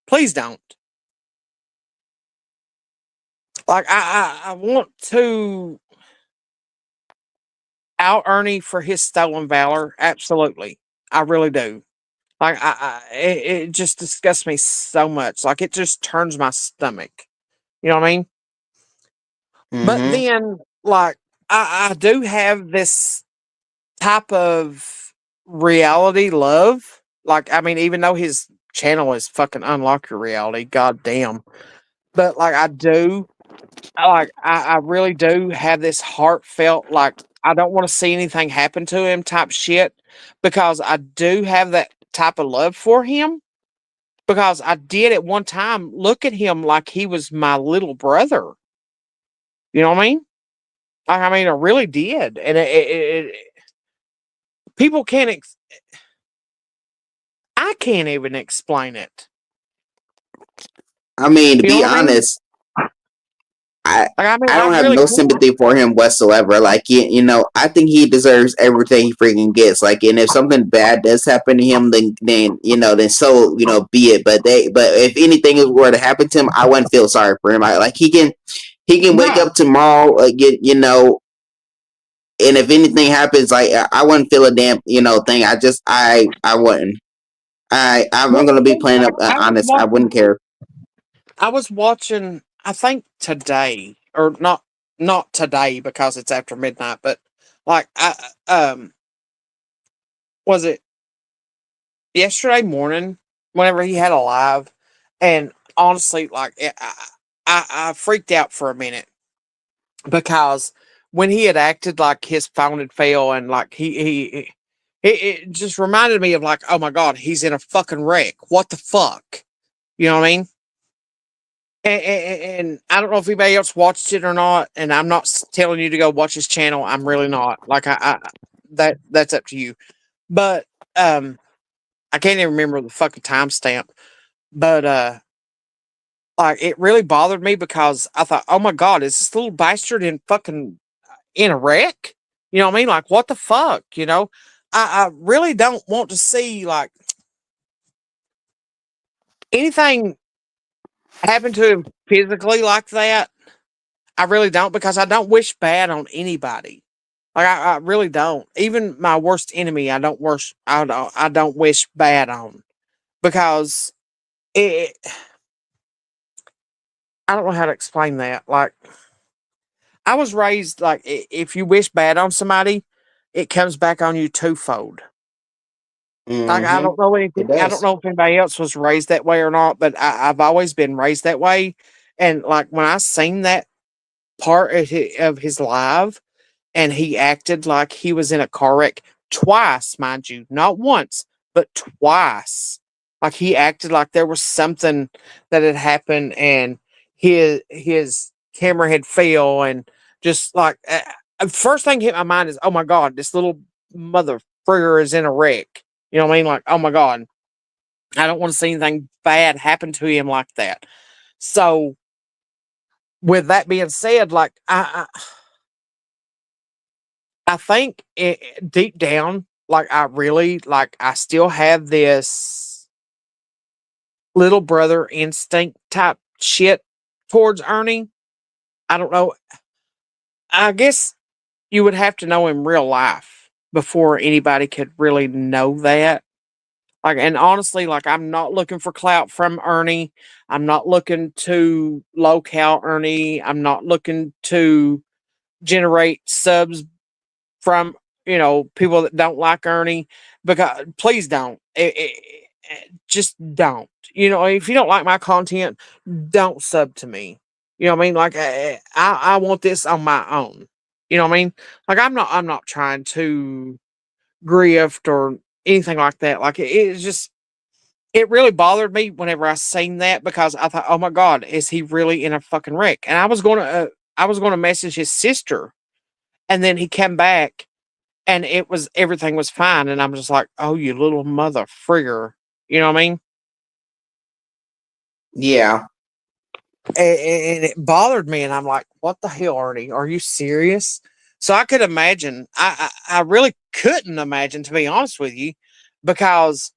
Please don't. Like I want to out Ernie for his stolen valor. Absolutely. I really do. Like it just disgusts me so much. Like it just turns my stomach. You know what I mean? But Hmm. then, like I do have this type of reality love. Like I mean, even though his channel is fucking unlock your reality, goddamn. But like I really do have this heartfelt, like I don't want to see anything happen to him type shit, because I do have that type of love for him, because I did at one time look at him like he was my little brother. You know what I mean? I mean, I really did, and people can't. I can't even explain it. I mean, to You know be what I mean? honest, I Like I mean, I I don't have really no can't. sympathy for him whatsoever. Like I think he deserves everything he freaking gets. Like, and if something bad does happen to him, then so be it. But if anything were to happen to him, I wouldn't feel sorry for him. Like he can wake Right. up tomorrow, and if anything happens, like I wouldn't feel a damn thing. I wouldn't. I'm Well, gonna be see, plain up like I was honest. I watching. wouldn't care. I was watching. I think today, or not today because it's after midnight, but like was it yesterday morning whenever he had a live, and honestly, like I freaked out for a minute because when he had acted like his phone had failed, and like it just reminded me of like, oh my god, he's in a fucking wreck. What the fuck? You know what I mean? And I don't know if anybody else watched it or not. And I'm not telling you to go watch his channel. I'm really not. Like that's up to you. But um, I can't even remember the fucking timestamp. But like it really bothered me because I thought, oh my god, is this little bastard in fucking in a wreck? You know what I mean? Like, what the fuck? You know, I really don't want to see like anything happen to him physically like that. I really don't, because I don't wish bad on anybody. Like I really don't. Even my worst enemy, I don't wish bad on, because it. I don't know how to explain that. Like, I was raised like, if you wish bad on somebody, it comes back on you twofold. Like, I Mm-hmm. don't know It anything. I don't does. know if anybody else was raised that way or not, but I've always been raised that way. And like when I seen that part of his live, and he acted like he was in a car wreck twice, mind you, not once, but twice. Like he acted like there was something that had happened, and his camera had failed, and just like first thing hit my mind is, oh my god, this little mother frigger is in a wreck. You know what I mean? Like, oh my god, I don't want to see anything bad happen to him like that. So, with that being said, like I think deep down, like I really like, I still have this little brother instinct type shit towards Ernie. I don't know. I guess you would have to know him real life before anybody could really know that. Like, and honestly, like I'm not looking for clout from Ernie. I'm not looking to low cal Ernie. I'm not looking to generate subs from, people that don't like Ernie, because please don't. Just don't. If you don't like my content, don't sub to me. You know what I mean? Like I want this on my own. You know what I mean? Like I'm not trying to grift or anything like that. Like it's just, it really bothered me whenever I seen that, because I thought, oh my god, is he really in a fucking wreck? And I was gonna message his sister, and then he came back, and everything was fine, and I'm just like, oh, you little mother frigger. You know what I mean? Yeah. And it bothered me, and I'm like, what the hell, Artie? Are you serious? So I could imagine. I really couldn't imagine, to be honest with you, because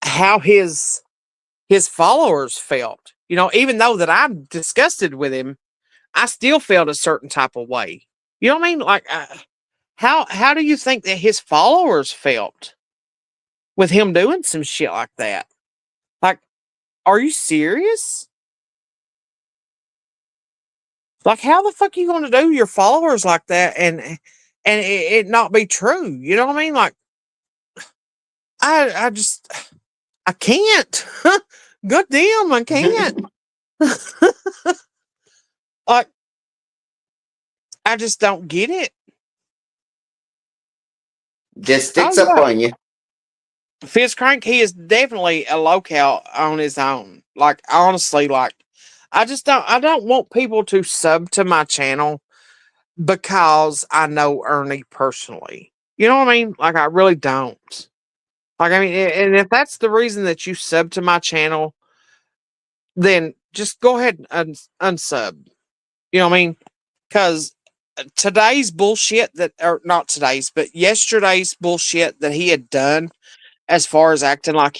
how his followers felt. Even though that I'm disgusted with him, I still felt a certain type of way. You know what I mean? Like, how do you think that his followers felt with him doing some shit like that? Like, are you serious? Like, how the fuck are you going to do your followers like that, and it not be true? You know what I mean? Like, I just, I can't. Good damn, I can't. Like, I just don't get it. Just Oh sticks up yeah, on you. Fizz Crank, he is definitely a locale on his own. Like, honestly, like, I don't want people to sub to my channel because I know Ernie personally. You know what I mean? Like, I really don't. Like, I mean, and if that's the reason that you sub to my channel, then just go ahead and unsub. You know what I mean? Because today's bullshit or not today's, but yesterday's bullshit that he had done, as far as acting like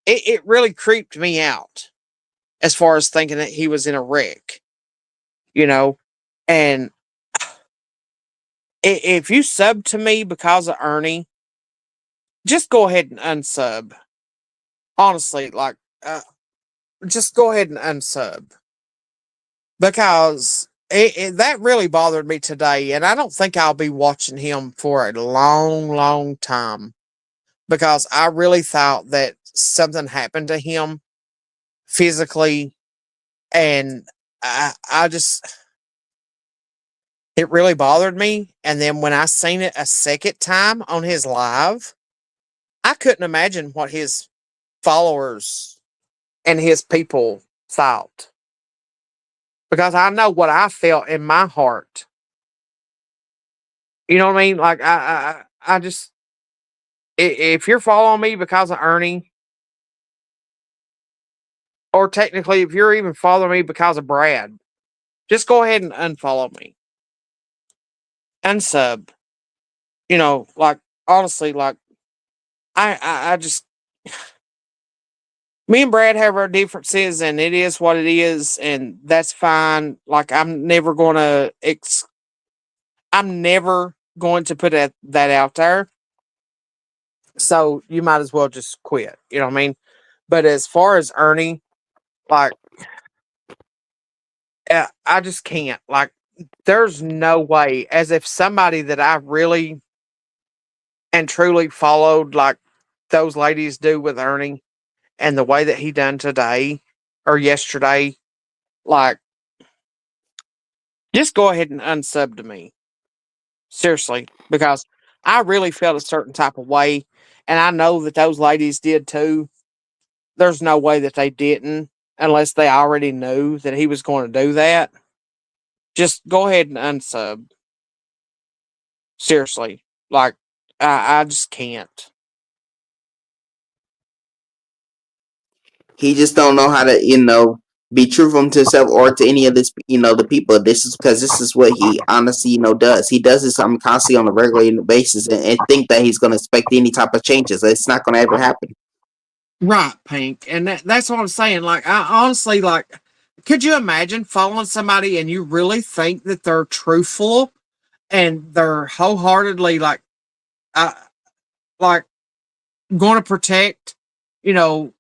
it really creeped me out, as far as thinking that he was in a wreck, you know? And if you sub to me because of Ernie, just go ahead and unsub. Honestly, like, just go ahead and unsub, because that really bothered me today. And I don't think I'll be watching him for a long, long time, because I really thought that something happened to him physically. And I just, it really bothered me. And then when I seen it a second time on his live, I couldn't imagine what his followers and his people thought, because I know what I felt in my heart. You know what I mean? Like, I just, if you're following me because of Ernie, or technically if you're even following me because of Brad, just go ahead and unfollow me. unsub. You know, like honestly, like I just me and Brad have our differences, and it is what it is, and that's fine. Like I'm never going to put that out there. So you might as well just quit. You know what I mean? But as far as Ernie, like I just can't. Like there's no way. As if somebody that I really and truly followed, like those ladies do with Ernie, and the way that he done today or yesterday, like just go ahead and unsub to me. Seriously, because I really felt a certain type of way, and I know that those ladies did too. There's no way that they didn't, unless they already knew that he was going to do that. Just go ahead and unsub. Seriously, like I just can't. He just don't know how to, be truthful to himself or to any of this, the people. This is because this is what he honestly, does. He does this constantly on a regular basis, and think that he's going to expect any type of changes. It's not going to ever happen. Right, Pink, and that's what I'm saying. Like I honestly like. Could you imagine following somebody and you really think that they're truthful and they're wholeheartedly uh, like going to protect, you know,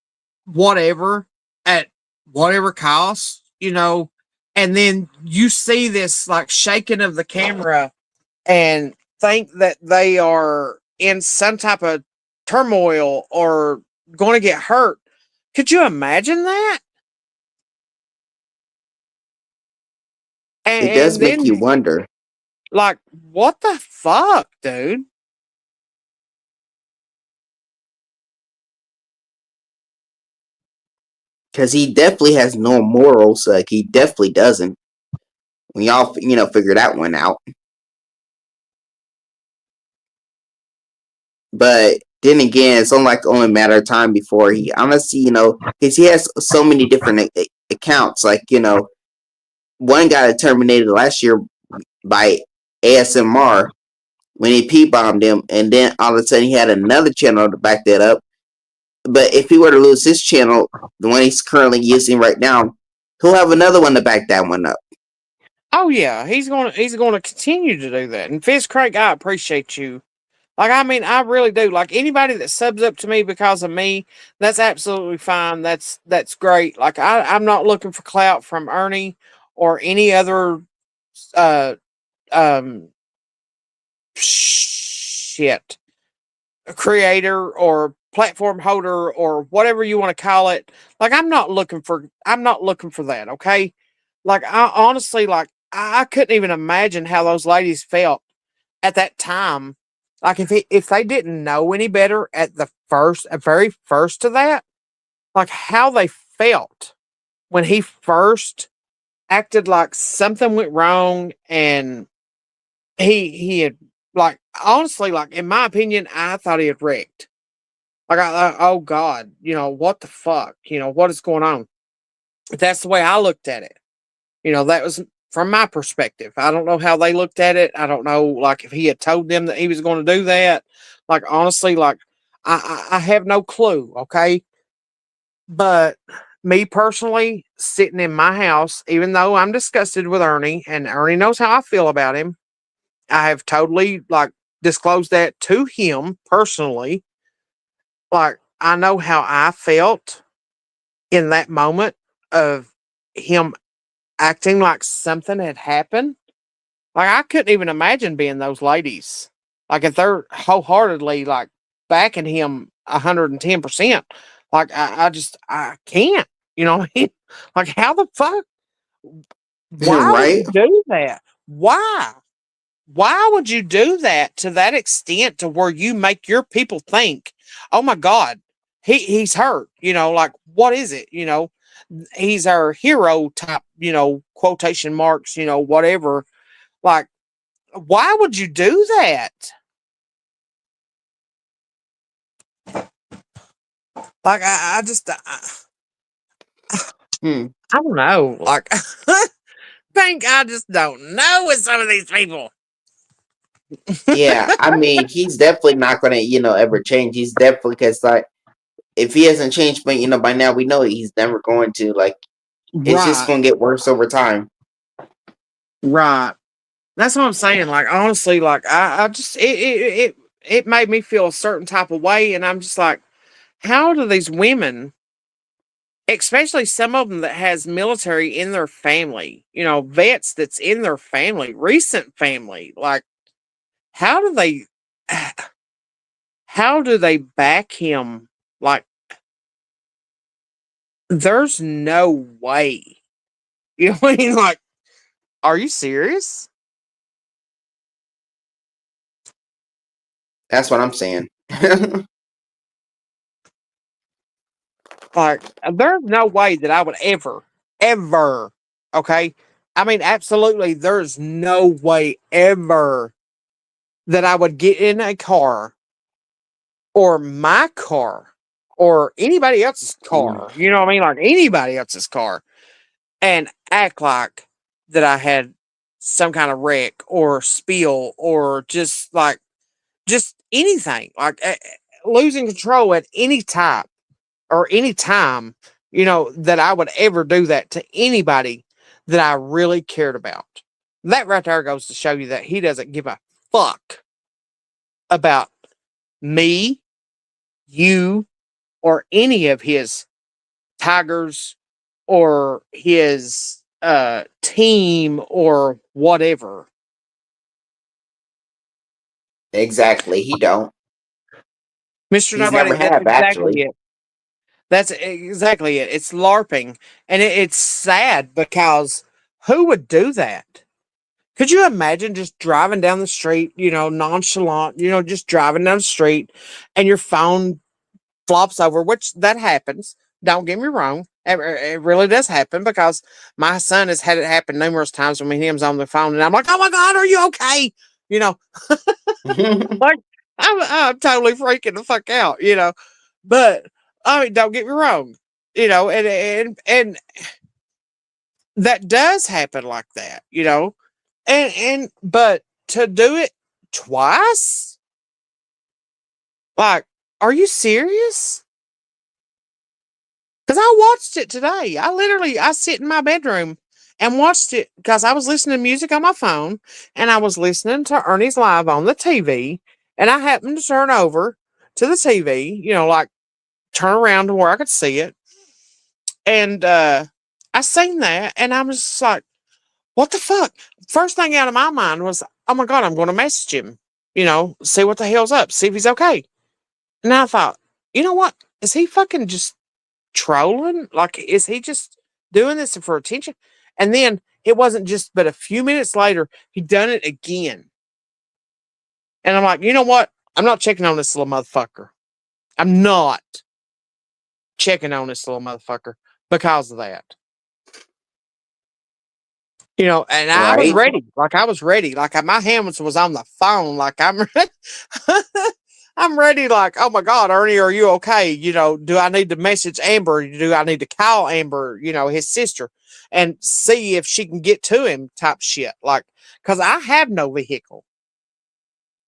whatever at whatever cost, and then you see this like shaking of the camera and think that they are in some type of turmoil or going to get hurt. Could you imagine that? It does And make you then, wonder. like, what the fuck, dude? Because he definitely has no morals. Like, he definitely doesn't. We all, figure that one out. But then again, it's only a matter of time before he honestly, because he has so many different accounts. Like, one got terminated last year by ASMR when he P bombed him, and then all of a sudden he had another channel to back that up. But if he were to lose his channel, the one he's currently using right now, he'll have another one to back that one up. Oh yeah, he's gonna continue to do that. And Fizz Crank, I appreciate you. Like, I mean, I really do. Like anybody that subs up to me because of me, that's absolutely fine. That's great. Like I'm not looking for clout from Ernie or any other uh um shit creator or platform holder or whatever you want to call it. Like I'm not looking for that, okay? Like I honestly like I couldn't even imagine how those ladies felt at that time. Like if they didn't know any better at very first of that, like how they felt when he first acted like something went wrong and he had like honestly like in my opinion I thought he had wrecked. Like oh god, what the fuck, what is going on? That's the way I looked at it. That was from my perspective. I don't know how they looked at it. I don't know, like, if he had told them that he was going to do that. Like, honestly, like, I have no clue, okay? But me personally, sitting in my house, even though I'm disgusted with Ernie, and Ernie knows how I feel about him, I have totally, like, disclosed that to him personally. Like, I know how I felt in that moment of him acting like something had happened. Like I couldn't even imagine being those ladies. Like if they're wholeheartedly like backing him 110%. Like I can't. You know what I mean? Like how the fuck? Why would Right? you do that? Why? Why would you do that to that extent to where you make your people think, oh my God, he's hurt? Like what is it? He's our hero type, quotation marks, whatever. Like why would you do that? Like, I just, Hmm. I don't know. Like, think I just don't know with some of these people. Yeah, I mean, he's definitely not gonna, ever change. He's definitely because like if he hasn't changed, but by now we know he's never going to. Like, it's just Right, gonna get worse over time. right. That's what I'm saying. Like honestly, like I just it made me feel a certain type of way, and I'm just like, how do these women, especially some of them that has military in their family, vets that's in their family, recent family, like how do they how do they back him? Like there's no way. You know what I mean? Like, are you serious? That's what I'm saying. Like, there's no way that I would ever, okay? I mean, absolutely, there's no way ever that I would get in a car or my car or anybody else's car. You know what I mean? Like anybody else's car and act like that I had some kind of wreck or spill or just anything like losing control at any time or any time, that I would ever do that to anybody that I really cared about. That right there goes to show you that he doesn't give a fuck about me, you, or any of his tigers or his team or whatever. Exactly. He don't. Mr. He's Nobody, never that's have exactly actually. it. That's exactly it. It's LARPing. And it's sad because who would do that? Could you imagine just driving down the street, nonchalant, just driving down the street and your phone flops over, which that happens. Don't get me wrong. It really does happen because my son has had it happen numerous times when him's on the phone and I'm like, oh my God, are you okay? You know, like I'm totally freaking the fuck out, But I mean, don't get me wrong, and that does happen like that, and but to do it twice, like, are you serious? Because I watched it today. I sit in my bedroom and watched it because I was listening to music on my phone and I was listening to Ernie's Live on the TV. And I happened to turn over to the TV, like turn around to where I could see it. And I seen that and I was just like, what the fuck? First thing out of my mind was, oh my God, I'm going to message him, see what the hell's up, see if he's okay. And I thought, you know what? Is he fucking just trolling? Like, is he just doing this for attention? And then it wasn't just but a few minutes later, he done it again. And I'm like, you know what? I'm not checking on this little motherfucker. I'm not checking on this little motherfucker because of that. And I was Right? ready. Like I was ready. Like my hand was on the phone. Like I'm ready. I'm ready. Like, oh my God, Ernie, are you okay? Do I need to message Amber? Do I need to call Amber? His sister, and see if she can get to him. Type shit. Like, because I have no vehicle,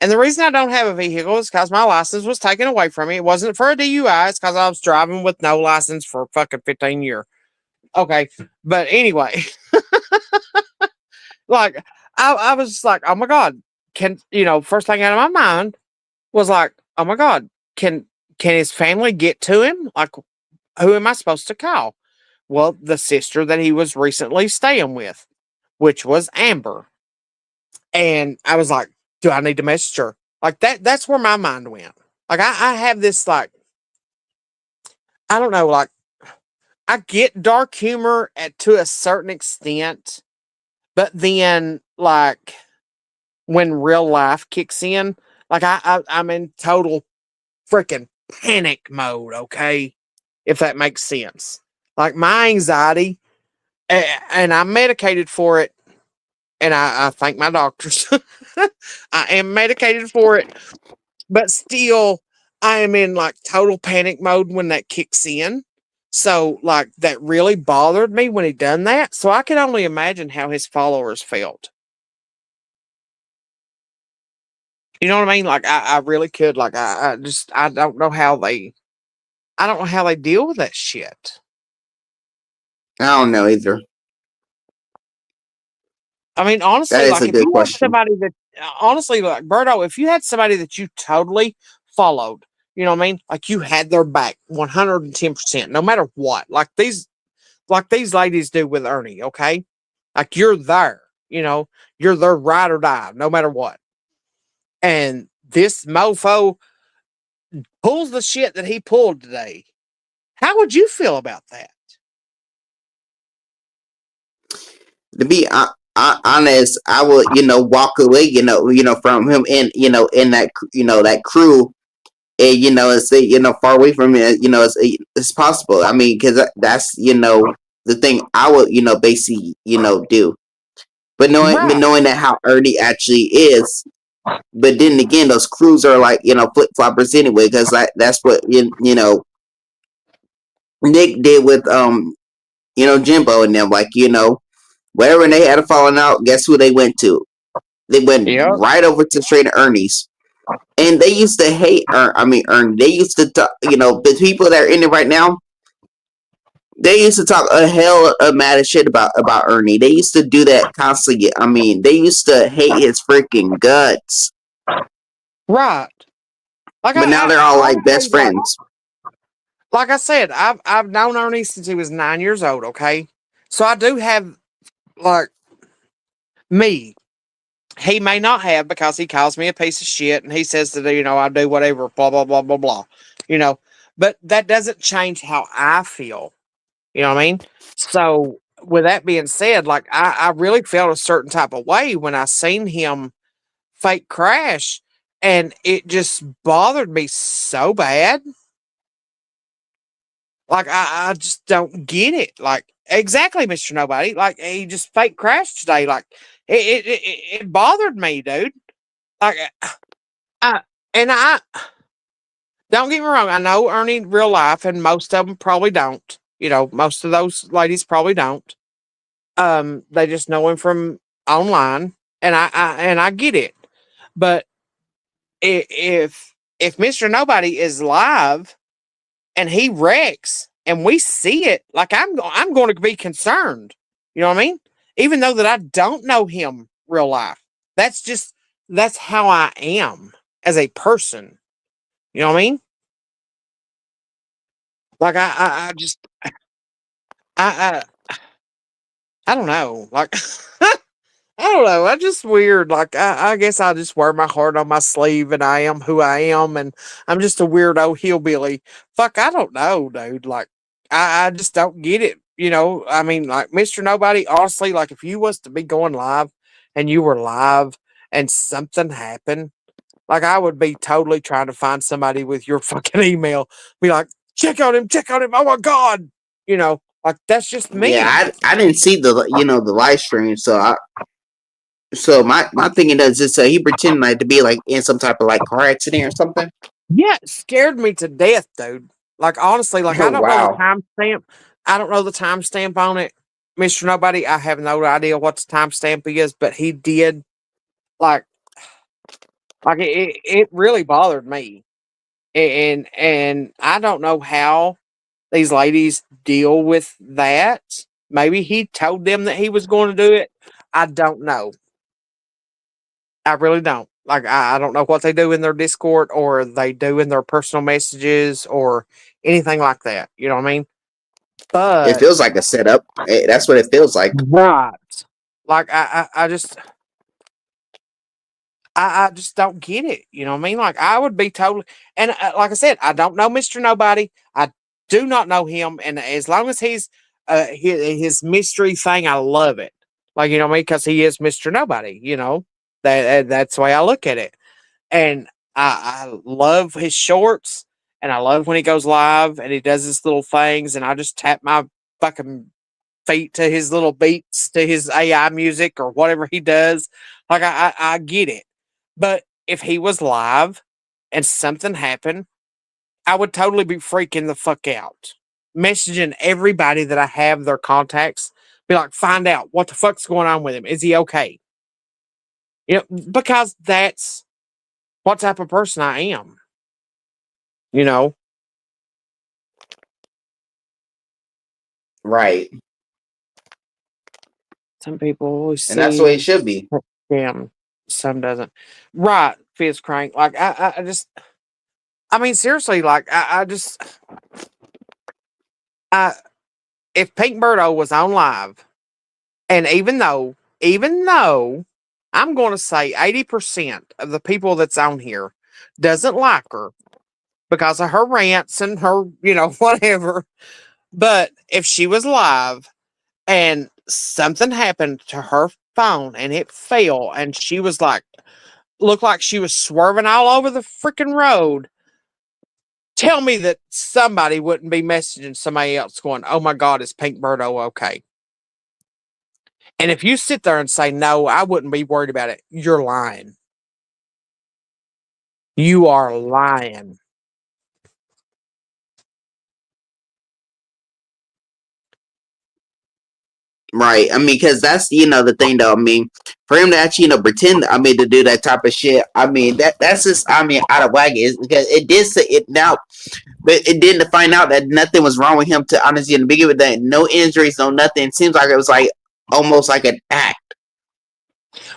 and the reason I don't have a vehicle is because my license was taken away from me. It wasn't for a DUI. It's because I was driving with no license for fucking 15 years. Okay, but anyway. Like I was just like, oh my God, first thing out of my mind was like, oh my God, can his family get to him? Like, who am I supposed to call? Well, the sister that he was recently staying with, which was Amber. And I was like, do I need to message her? Like that's where my mind went. Like I have this like, I don't know, like I get dark humor to a certain extent, but then like when real life kicks in, like I'm in total freaking panic mode, okay? If that makes sense. Like my anxiety, and I'm medicated for it, and I thank my doctors. I am medicated for it, but still, I am in like total panic mode when that kicks in. So, like, that really bothered me when he done that. So I can only imagine how his followers felt. You know what I mean? Like I really could. Like I don't know how I don't know how they deal with that shit. I don't know either. I mean, That honestly, is like a if good you had question. somebody that honestly, like Berto, if you had somebody that you totally followed, you know what I mean? Like you had their back 110%, no matter what. Like these ladies do with Ernie, okay? Like you're there, you know, you're their ride or die, no matter what. And this mofo pulls the shit that he pulled today. How would you feel about that? To be honest, I would, walk away, from him, and in that, that crew, and and stay, far away from it, as possible. I mean, because that's, the thing I would, basically, do. But Right. knowing that how Ernie actually is, but then again, those crews are like, flip floppers anyway, because that's what Nick did with Jimbo and them, like, wherever they had a falling out, guess who they went to? They went Yep. right over to straight Ernie's. And they used to hate Ernie. They used to talk, the people that are in it right now, they used to talk a hell of mad shit about Ernie. They used to do that constantly. I mean, they used to hate his freaking guts. Right. Like But now they're I all like honestly best friends. like I said, I've known Ernie since he was 9 years old, okay? So I do have like me. He may not have because he calls me a piece of shit and he says that, I do whatever, blah, blah, blah, blah, blah. You know. But that doesn't change how I feel. You know what I mean? So with that being said, like I really felt a certain type of way when I seen him fake crash and it just bothered me so bad. Like I just don't get it. Like exactly, Mr. Nobody. Like he just fake crashed today. Like it bothered me, dude. Like I and I don't get me wrong. I know Ernie in real life, and most of them probably don't. Most of those ladies probably don't. They just know him from online, and I get it. But if Mr. Nobody is live and he wrecks and we see it, like I'm going to be concerned. You know what I mean? Even though that I don't know him real life. That's just that's how I am as a person. You know what I mean? Like I just I I don't know. Like I don't know. I just weird. Like I guess I just wear my heart on my sleeve, and I am who I am, and I'm just a weirdo hillbilly. Fuck, I don't know, dude. Like I just don't get it. I mean, like Mr. Nobody. Honestly, like if you was to be going live, and you were live, and something happened, like I would be totally trying to find somebody with your fucking email. Be like, check on him, check on him. Oh my god, like that's just Yeah, me. I didn't see the live stream, so my thinking is just he pretended like to be like in some type of like car accident or something. Yeah, it scared me to death, dude. Like honestly, like I Oh don't know the wow. timestamp. I don't know the timestamp on it, Mister Nobody. I have no idea what the timestamp is, but he did like it really bothered me, and I don't know how these ladies deal with that. Maybe he told them that he was going to do it. I don't know. I really don't. Like I don't know what they do in their Discord or they do in their personal messages or anything like that. You know what I mean? It But feels like a setup. That's what it feels like. right. Like I just don't get it. You know what I mean? Like I would be totally and like I said, I don't know Mr. Nobody. I do not know him, and as long as he's his mystery thing, I love it. Like you know what I mean? Because he is Mr. Nobody. That's the way I look at it. And I love his shorts, and I love when he goes live and he does his little things, and I just tap my fucking feet to his little beats to his AI music or whatever he does. Like I get it, but if he was live and something happened, I would totally be freaking the fuck out, messaging everybody that I have their contacts, be like, find out what the fuck's going on with him. Is he okay? Because that's what type of person I am. You know, Right. some people always And that's the way it see should be. damn, some doesn't. Right, fist crank. Like I just, I mean, seriously, like I just, I if Pink Birdo was on live, and even though I'm going to say 80% of the people that's on here doesn't like her because of her rants and her, whatever. But if she was live and something happened to her phone and it fell and she was like, looked like she was swerving all over the freaking road, tell me that somebody wouldn't be messaging somebody else going, oh my God, is Pink Birdo okay? And if you sit there and say, no, I wouldn't be worried about it, you're lying. You are lying. Right. I mean, because that's the thing though. I mean, for him to actually pretend. I mean, to do that type of shit. I mean, that's just out of whack. Is because it did say it now, but it didn't find out that nothing was wrong with him. To honestly, in the beginning, with that, no injuries, no nothing. It seems like it was like almost like an act.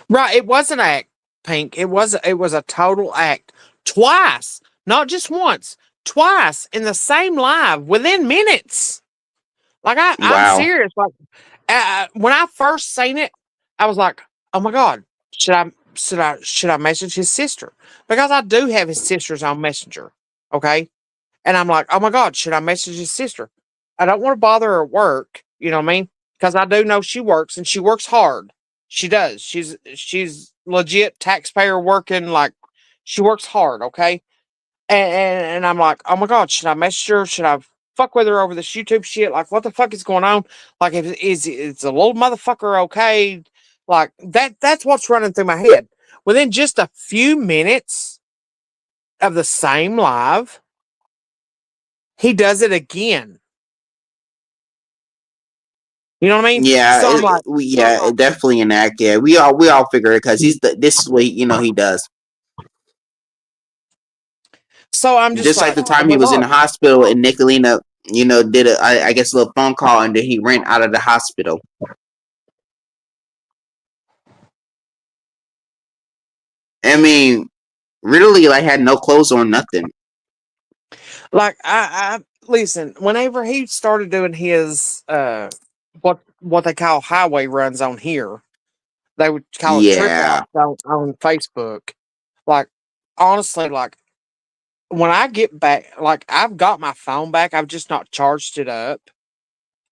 Right. It was an act, Pink. It was a total act. Twice. Not just once. Twice in the same live within minutes. Like I'm Wow. serious. Like when I first seen it, I was like, "Oh my God, should I message his sister?" Because I do have his sister's on Messenger. Okay, and I'm like, "Oh my God, should I message his sister?" I don't want to bother her at work. You know what I mean? Because I do know she works and she works hard. She does. She's legit taxpayer working. Like she works hard. Okay, and I'm like, oh my God, should I message her? Should I fuck with her over this YouTube shit? Like, what the fuck is going on? Like, is the little motherfucker okay? Like that's what's running through my head. Within just a few minutes of the same live, he does it again. You know what I mean? Yeah. So I'm like, It definitely an act. Yeah. We all figure it because this is what he does. so I'm just Just like like, the oh time he my was in God. the hospital and Nicolina, did I guess a little phone call and then he ran out of the hospital. I mean, really, like had no clothes on, nothing. Like I listen, whenever he started doing his what they call highway runs on here, they would call it trip Yeah. outs on Facebook. Like, honestly, like when I get back, like I've got my phone back, I've just not charged it up.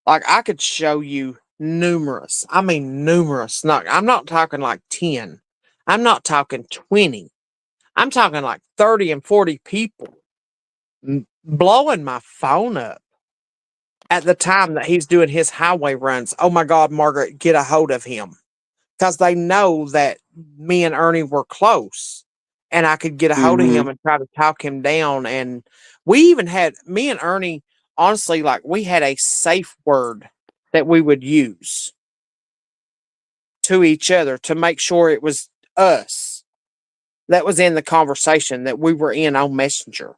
Like I could show you numerous, I mean numerous, I'm not talking like 10. I'm not talking 20. I'm talking like 30 and 40 people blowing my phone up at the time that he's doing his highway runs. Oh my God, Margaret, get a hold of him. Because they know that me and Ernie were close and I could get a hold of Mm-hmm. him and try to talk him down. And we even had, me and Ernie, honestly, like we had a safe word that we would use to each other to make sure it was us that was in the conversation that we were in on Messenger.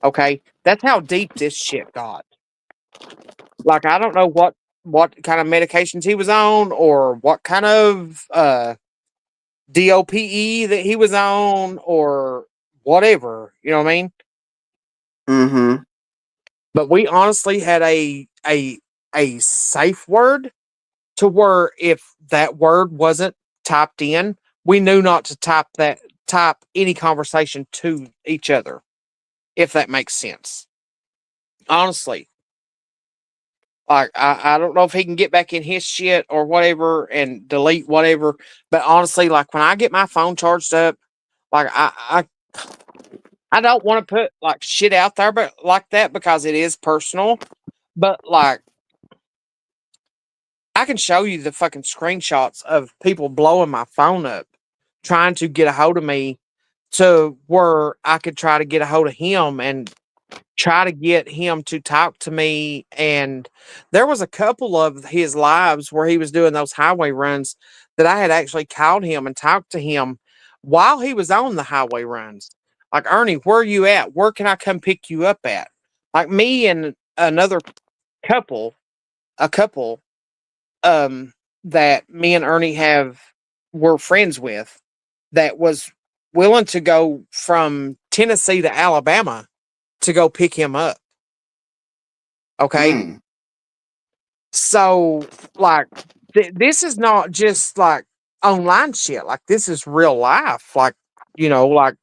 Okay. That's how deep this shit got. Like, I don't know what kind of medications he was on or what kind of DOPE that he was on or whatever, you know what I mean? Mm-hmm. But we honestly had a safe word to where if that word wasn't typed in, we knew not to type any conversation to each other, if that makes sense. Honestly. Like I don't know if he can get back in his shit or whatever and delete whatever. But honestly, like when I get my phone charged up, like I don't want to put like shit out there, but like that because it is personal. But like I can show you the fucking screenshots of people blowing my phone up, trying to get a hold of me to where I could try to get a hold of him and try to get him to talk to me. And there was a couple of his lives where he was doing those highway runs that I had actually called him and talked to him while he was on the highway runs. Like, Ernie, where are you at? Where can I come pick you up at? Like, me and another couple, a couple, that me and Ernie were friends with, that was willing to go from Tennessee to Alabama to go pick him up. Okay. Mm. So, like, this is not just like online shit. Like, this is real life. Like, like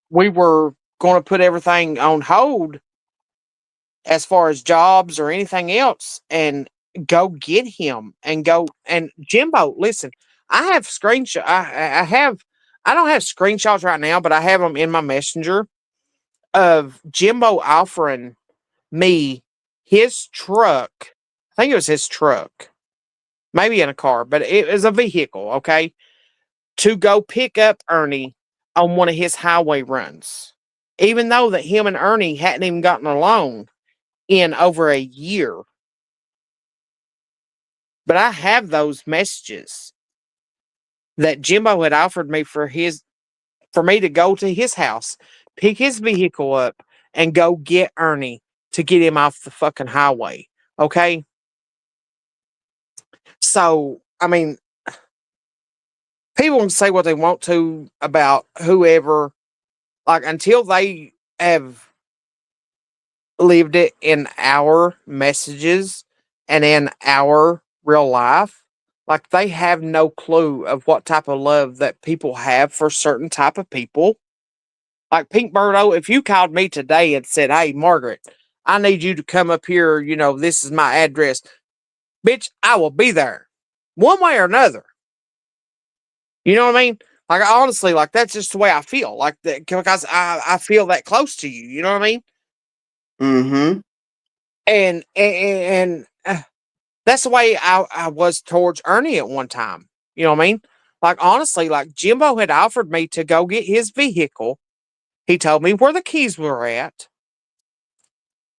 we were going to put everything on hold as far as jobs or anything else and go get him and go. And Jimbo, listen, I have screenshot. I don't have screenshots right now, but I have them in my messenger of Jimbo offering me his truck. I think it was his truck, maybe in a car, but it was a vehicle, okay, to go pick up Ernie on one of his highway runs. Even though that him and Ernie hadn't even gotten along in over a year. But I have those messages that Jimbo had offered me for me to go to his house, pick his vehicle up, and go get Ernie to get him off the fucking highway. Okay? So, I mean, people can say what they want to about whoever, like, until they have lived it in our messages and in our real life, like, they have no clue of what type of love that people have for certain type of people. Like, Pink Birdo, if you called me today and said, "Hey, Margaret, I need you to come up here, this is my address," bitch, I will be there one way or another. You know what I mean? Like, honestly, like, that's just the way I feel. Like, that, because I feel that close to you. You know what I mean? Mm-hmm. And that's the way I was towards Ernie at one time. You know what I mean? Like, honestly, like, Jimbo had offered me to go get his vehicle. He told me where the keys were at.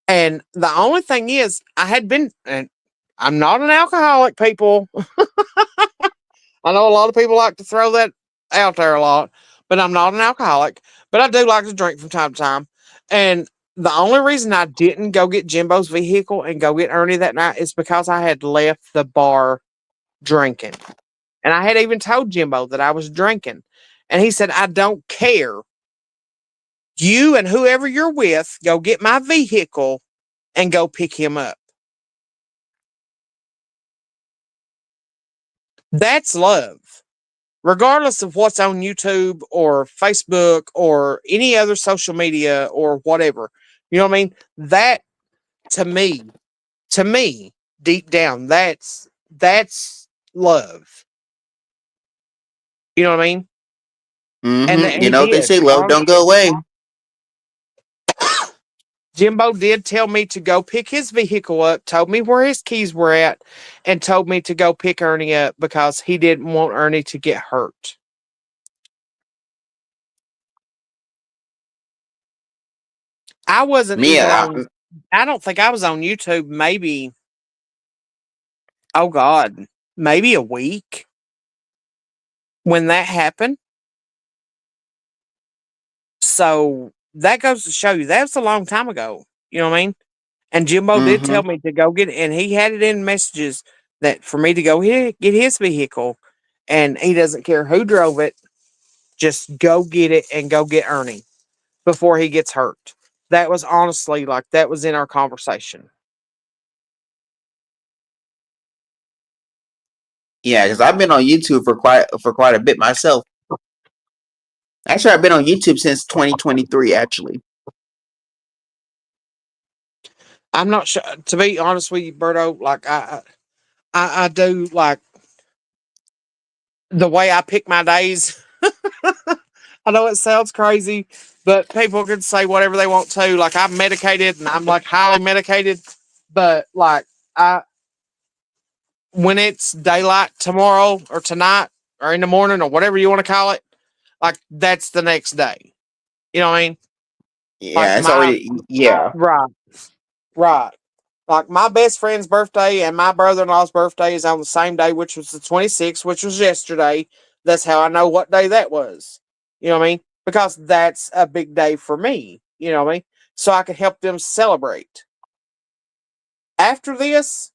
And the only thing is, and I'm not an alcoholic, people. I know a lot of people like to throw that out there a lot, but I'm not an alcoholic. But I do like to drink from time to time. And the only reason I didn't go get Jimbo's vehicle and go get Ernie that night is because I had left the bar drinking. And I had even told Jimbo that I was drinking. And he said, "I don't care. You and whoever you're with, go get my vehicle and go pick him up." That's love. Regardless of what's on YouTube or Facebook or any other social media or whatever. You know what I mean? That, to me, deep down, that's love. You know what I mean? And Mm-hmm. You he know, they did. say love don't go away. Jimbo did tell me to go pick his vehicle up, told me where his keys were at, and told me to go pick Ernie up because he didn't want Ernie to get hurt. I wasn't Me, even on, I don't think I was on YouTube maybe, oh God, maybe a week when that happened. So that goes to show you that was a long time ago. You know what I mean? And Jimbo did mm-hmm. tell me to go get it, and he had it in messages that for me to go get his vehicle, and he doesn't care who drove it, just go get it and go get Ernie before he gets hurt. That was honestly, like, that was in our conversation. Yeah, because I've been on YouTube for quite a bit myself. Actually, I've been on YouTube since 2023. Actually, I'm not sure, to be honest with you, Berto. Like, I do like the way I pick my days. I know it sounds crazy, but people can say whatever they want to. Like, I'm medicated and I'm like highly medicated, but like, I when it's daylight tomorrow or tonight or in the morning or whatever you want to call it, like, that's the next day. You know what I mean? Like, yeah, it's already right, right. Like, my best friend's birthday and my brother-in-law's birthday is on the same day, which was the 26th, which was yesterday. That's how I know what day that was. You know what I mean? because that's a big day for me. You know what I mean? So I could help them celebrate. After this,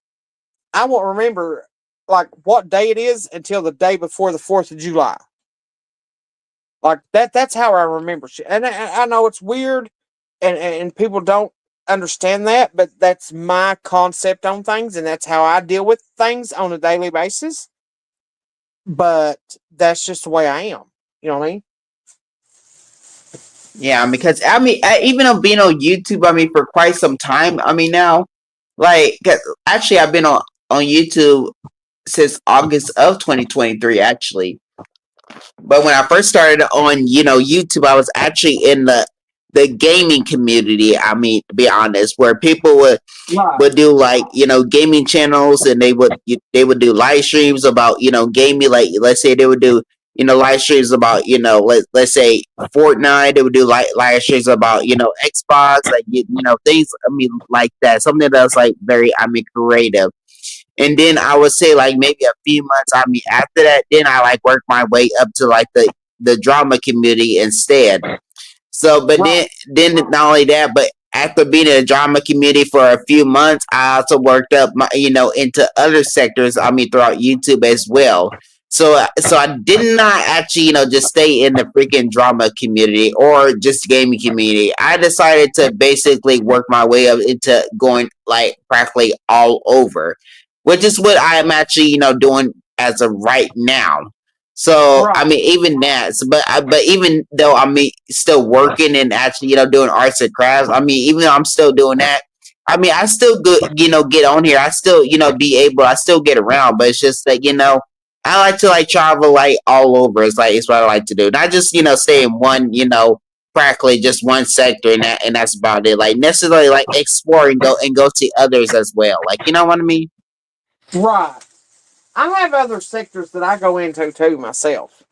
I won't remember like what day it is until the day before the 4th of July. Like that's how I remember shit. And I know it's weird and people don't understand that, but that's my concept on things and that's how I deal with things on a daily basis. But that's just the way I am. You know what I mean? Yeah, because even on being on YouTube, for quite some time. Now, like, 'cause actually, I've been on YouTube since August of 2023. Actually, but when I first started on, YouTube, I was actually in the gaming community. To be honest, where people Right. would do like gaming channels, and they would do live streams about gaming. Like, let's say they would do live streams about let's say Fortnite. They would do live streams about Xbox, like things. Like that, something that's like very creative. And then I would say like maybe a few months. After that, then I like work my way up to like the drama community instead. So, but Right. then not only that, but after being in the drama community for a few months, I also worked up my into other sectors. Throughout YouTube as well. So I did not actually just stay in the freaking drama community or just gaming community. I decided to basically work my way up into going like practically all over, which is what I am actually doing as of right now. So Right. even that, but even though still working and actually doing arts and crafts, even though I'm still doing that, I still good get on here. I still be able. I still get around, but it's just that I like to like travel like all over. It's what I like to do. Not just stay in one practically just one sector, and that's about it. Like necessarily like explore and go to others as well. Like, you know what I mean? Right. I have other sectors that I go into too myself.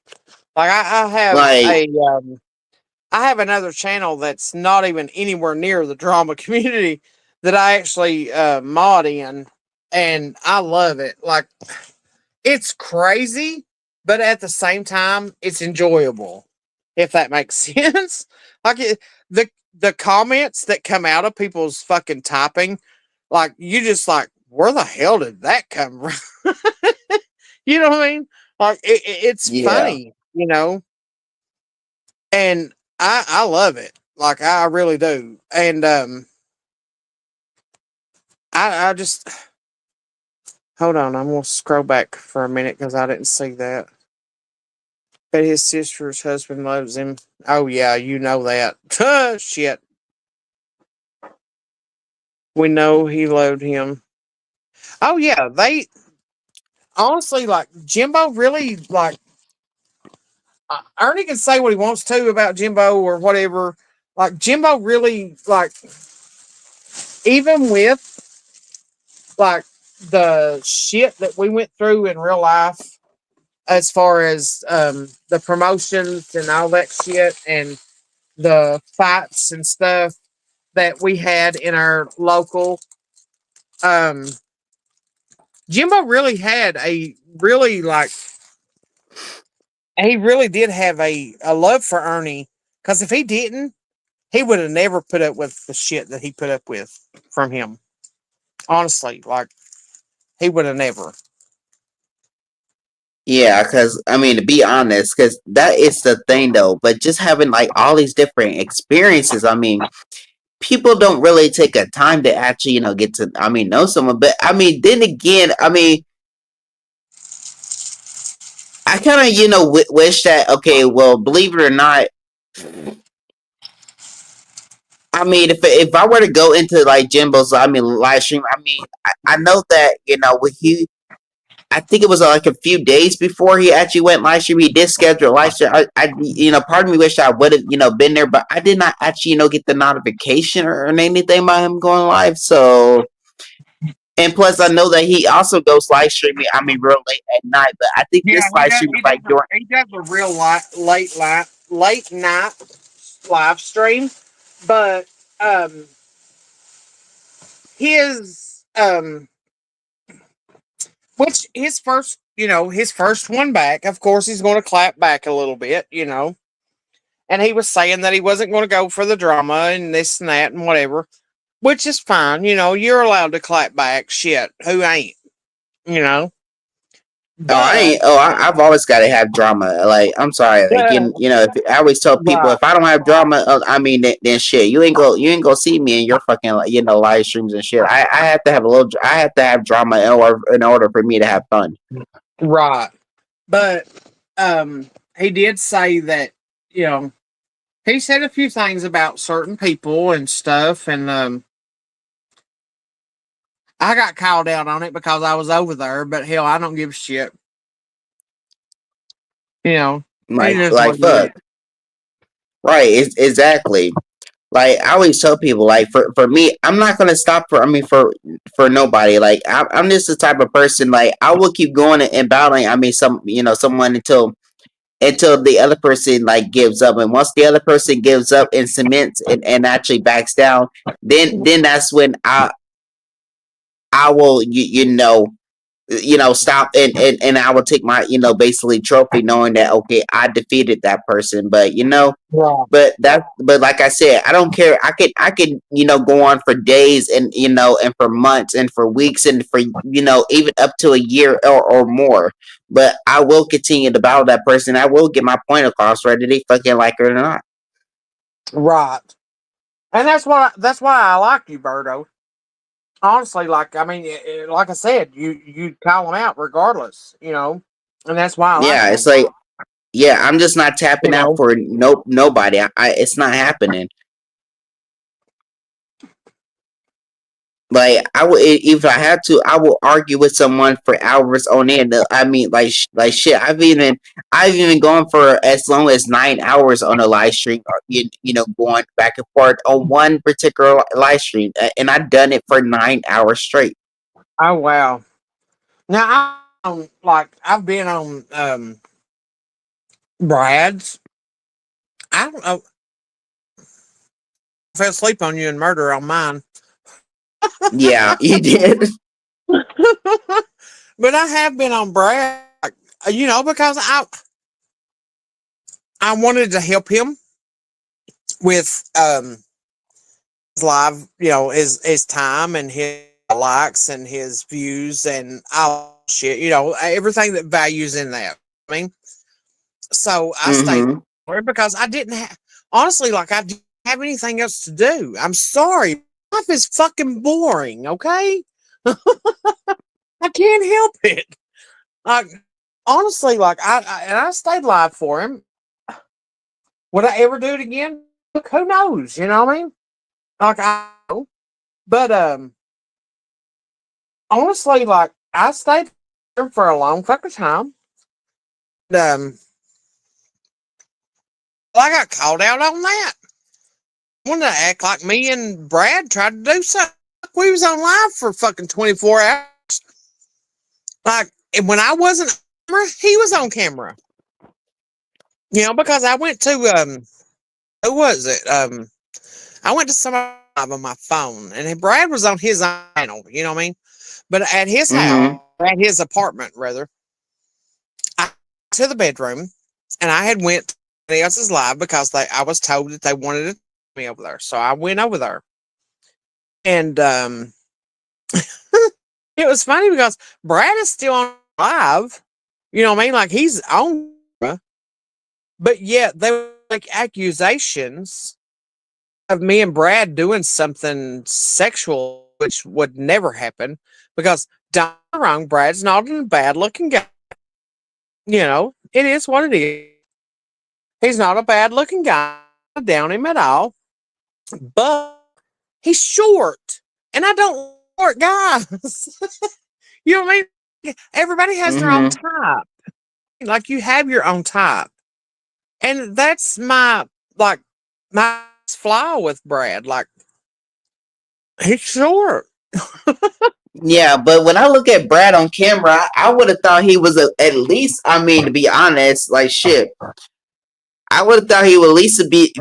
Like I have Like, I have another channel that's not even anywhere near the drama community that I actually mod in, and I love it. Like it's crazy, but at the same time, it's enjoyable. If that makes sense, like the comments that come out of people's fucking typing, like you just like, where the hell did that come from? You know what I mean? Like it's yeah. funny, and I love it. Like I really do. And I just hold on. I'm gonna scroll back for a minute because I didn't see that. But his sister's husband loves him. Oh yeah, you know that. Shit, we know he loved him. Oh yeah, they honestly like Jimbo. Really like Ernie can say what he wants to about Jimbo or whatever. Like Jimbo really like even with like the shit that we went through in real life as far as the promotions and all that shit and the fights and stuff that we had in our local um Jimbo really had a really like he really did have a love for Ernie because if he didn't he would have never put up with the shit that he put up with from him, honestly. Like he would have never. Yeah, because to be honest, because that is the thing though. But just having like all these different experiences, people don't really take a time to actually, get to, know someone. But then again, I kind of, wish that. Okay, well, believe it or not, if I were to go into like Jimbo's, live stream, I know that with you. I think it was like a few days before he actually went live stream. He did schedule a live stream. Part of me wish I would have, been there, but I did not actually, get the notification or anything about him going live. So, and plus, I know that he also goes live streaming. Real late at night. But I think Yeah, this live stream was like during. he does a real late night live stream, but his which his first his first one back, of course he's going to clap back a little bit, and he was saying that he wasn't going to go for the drama and this and that and whatever, which is fine. You're allowed to clap back. Shit, who ain't? You know, Oh, I but ain't. I've always got to have drama. Like, I'm sorry. Like, if I always tell people right, if I don't have drama, I mean, then shit, you ain't go see me in your fucking live streams and shit. I have to have I have to have drama in order for me to have fun. right. But he did say that you know he said a few things about certain people and stuff, and I got called out on it because I was over there. But hell, I don't give a shit. You know, it is Like what it is. fuck. Right. Exactly. Like I always tell people, like for me, I'm not gonna stop for nobody. Like I'm just the type of person. Like I will keep going and battling. I mean, someone until the other person like gives up, and once the other person gives up and cements and actually backs down, then that's when I will stop and I will take my basically trophy, knowing that okay, I defeated that person. But Right. but like I said, I don't care. I could go on for days and for months and for weeks and for even up to a year or more. But I will continue to battle that person. I will get my point across, whether they fucking like it or not. Right. And that's why I like you, Birdo. Honestly, like I mean, like I said, you call them out regardless, and that's why I like Yeah, you. it's like yeah, I'm just not You tapping out know, for nobody. It's not happening. Like I would, if I had to, I will argue with someone for hours on end. I mean, like shit. I've even gone for as long as 9 hours on a live stream, or going back and forth on one particular live stream, and I've done it for 9 hours straight. oh wow. Now I've been on Brad's. I don't know. I fell asleep on you and murder on mine. Yeah, you did. But I have been on Brad, because I wanted to help him with his live, his time and his likes and his views and all shit, everything that values in that. I mean, so I stayed Mm-hmm. for it because I didn't have, honestly, like I didn't have anything else to do. I'm sorry. Life is fucking boring, okay? I can't help it. Like, honestly, like and I stayed live for him. Would I ever do it again? Look, who knows? You know what I mean? Like I don't know. But honestly, like I stayed for a long fucking time. Um, I got called out on that. Wanted to act like me and Brad tried to do something. We was on live for fucking 24 hours. Like, and when I wasn't on camera, he was on camera. Because I went to who was it? I went to somebody on my phone, and Brad was on his channel. You know what I mean? But at his Mm-hmm. house, at his apartment, rather, I went to the bedroom, and I had went to somebody else's live because I was told that they wanted to take me over there, so I went over there, and it was funny because Brad is still on live. You know what I mean? Like he's on, but yet they were like accusations of me and Brad doing something sexual, which would never happen because don't get me wrong, Brad's not a bad looking guy. It is what it is. He's not a bad looking guy. I don't down him at all, but he's short, and I don't like short guys. You know what I mean? Everybody has their own Mm-hmm. type. Like you have your own type, and that's like my flaw with Brad. Like he's short. Yeah, but when I look at Brad on camera, I would have thought he was at least. I mean, to be honest, like shit, I would have thought he would at least be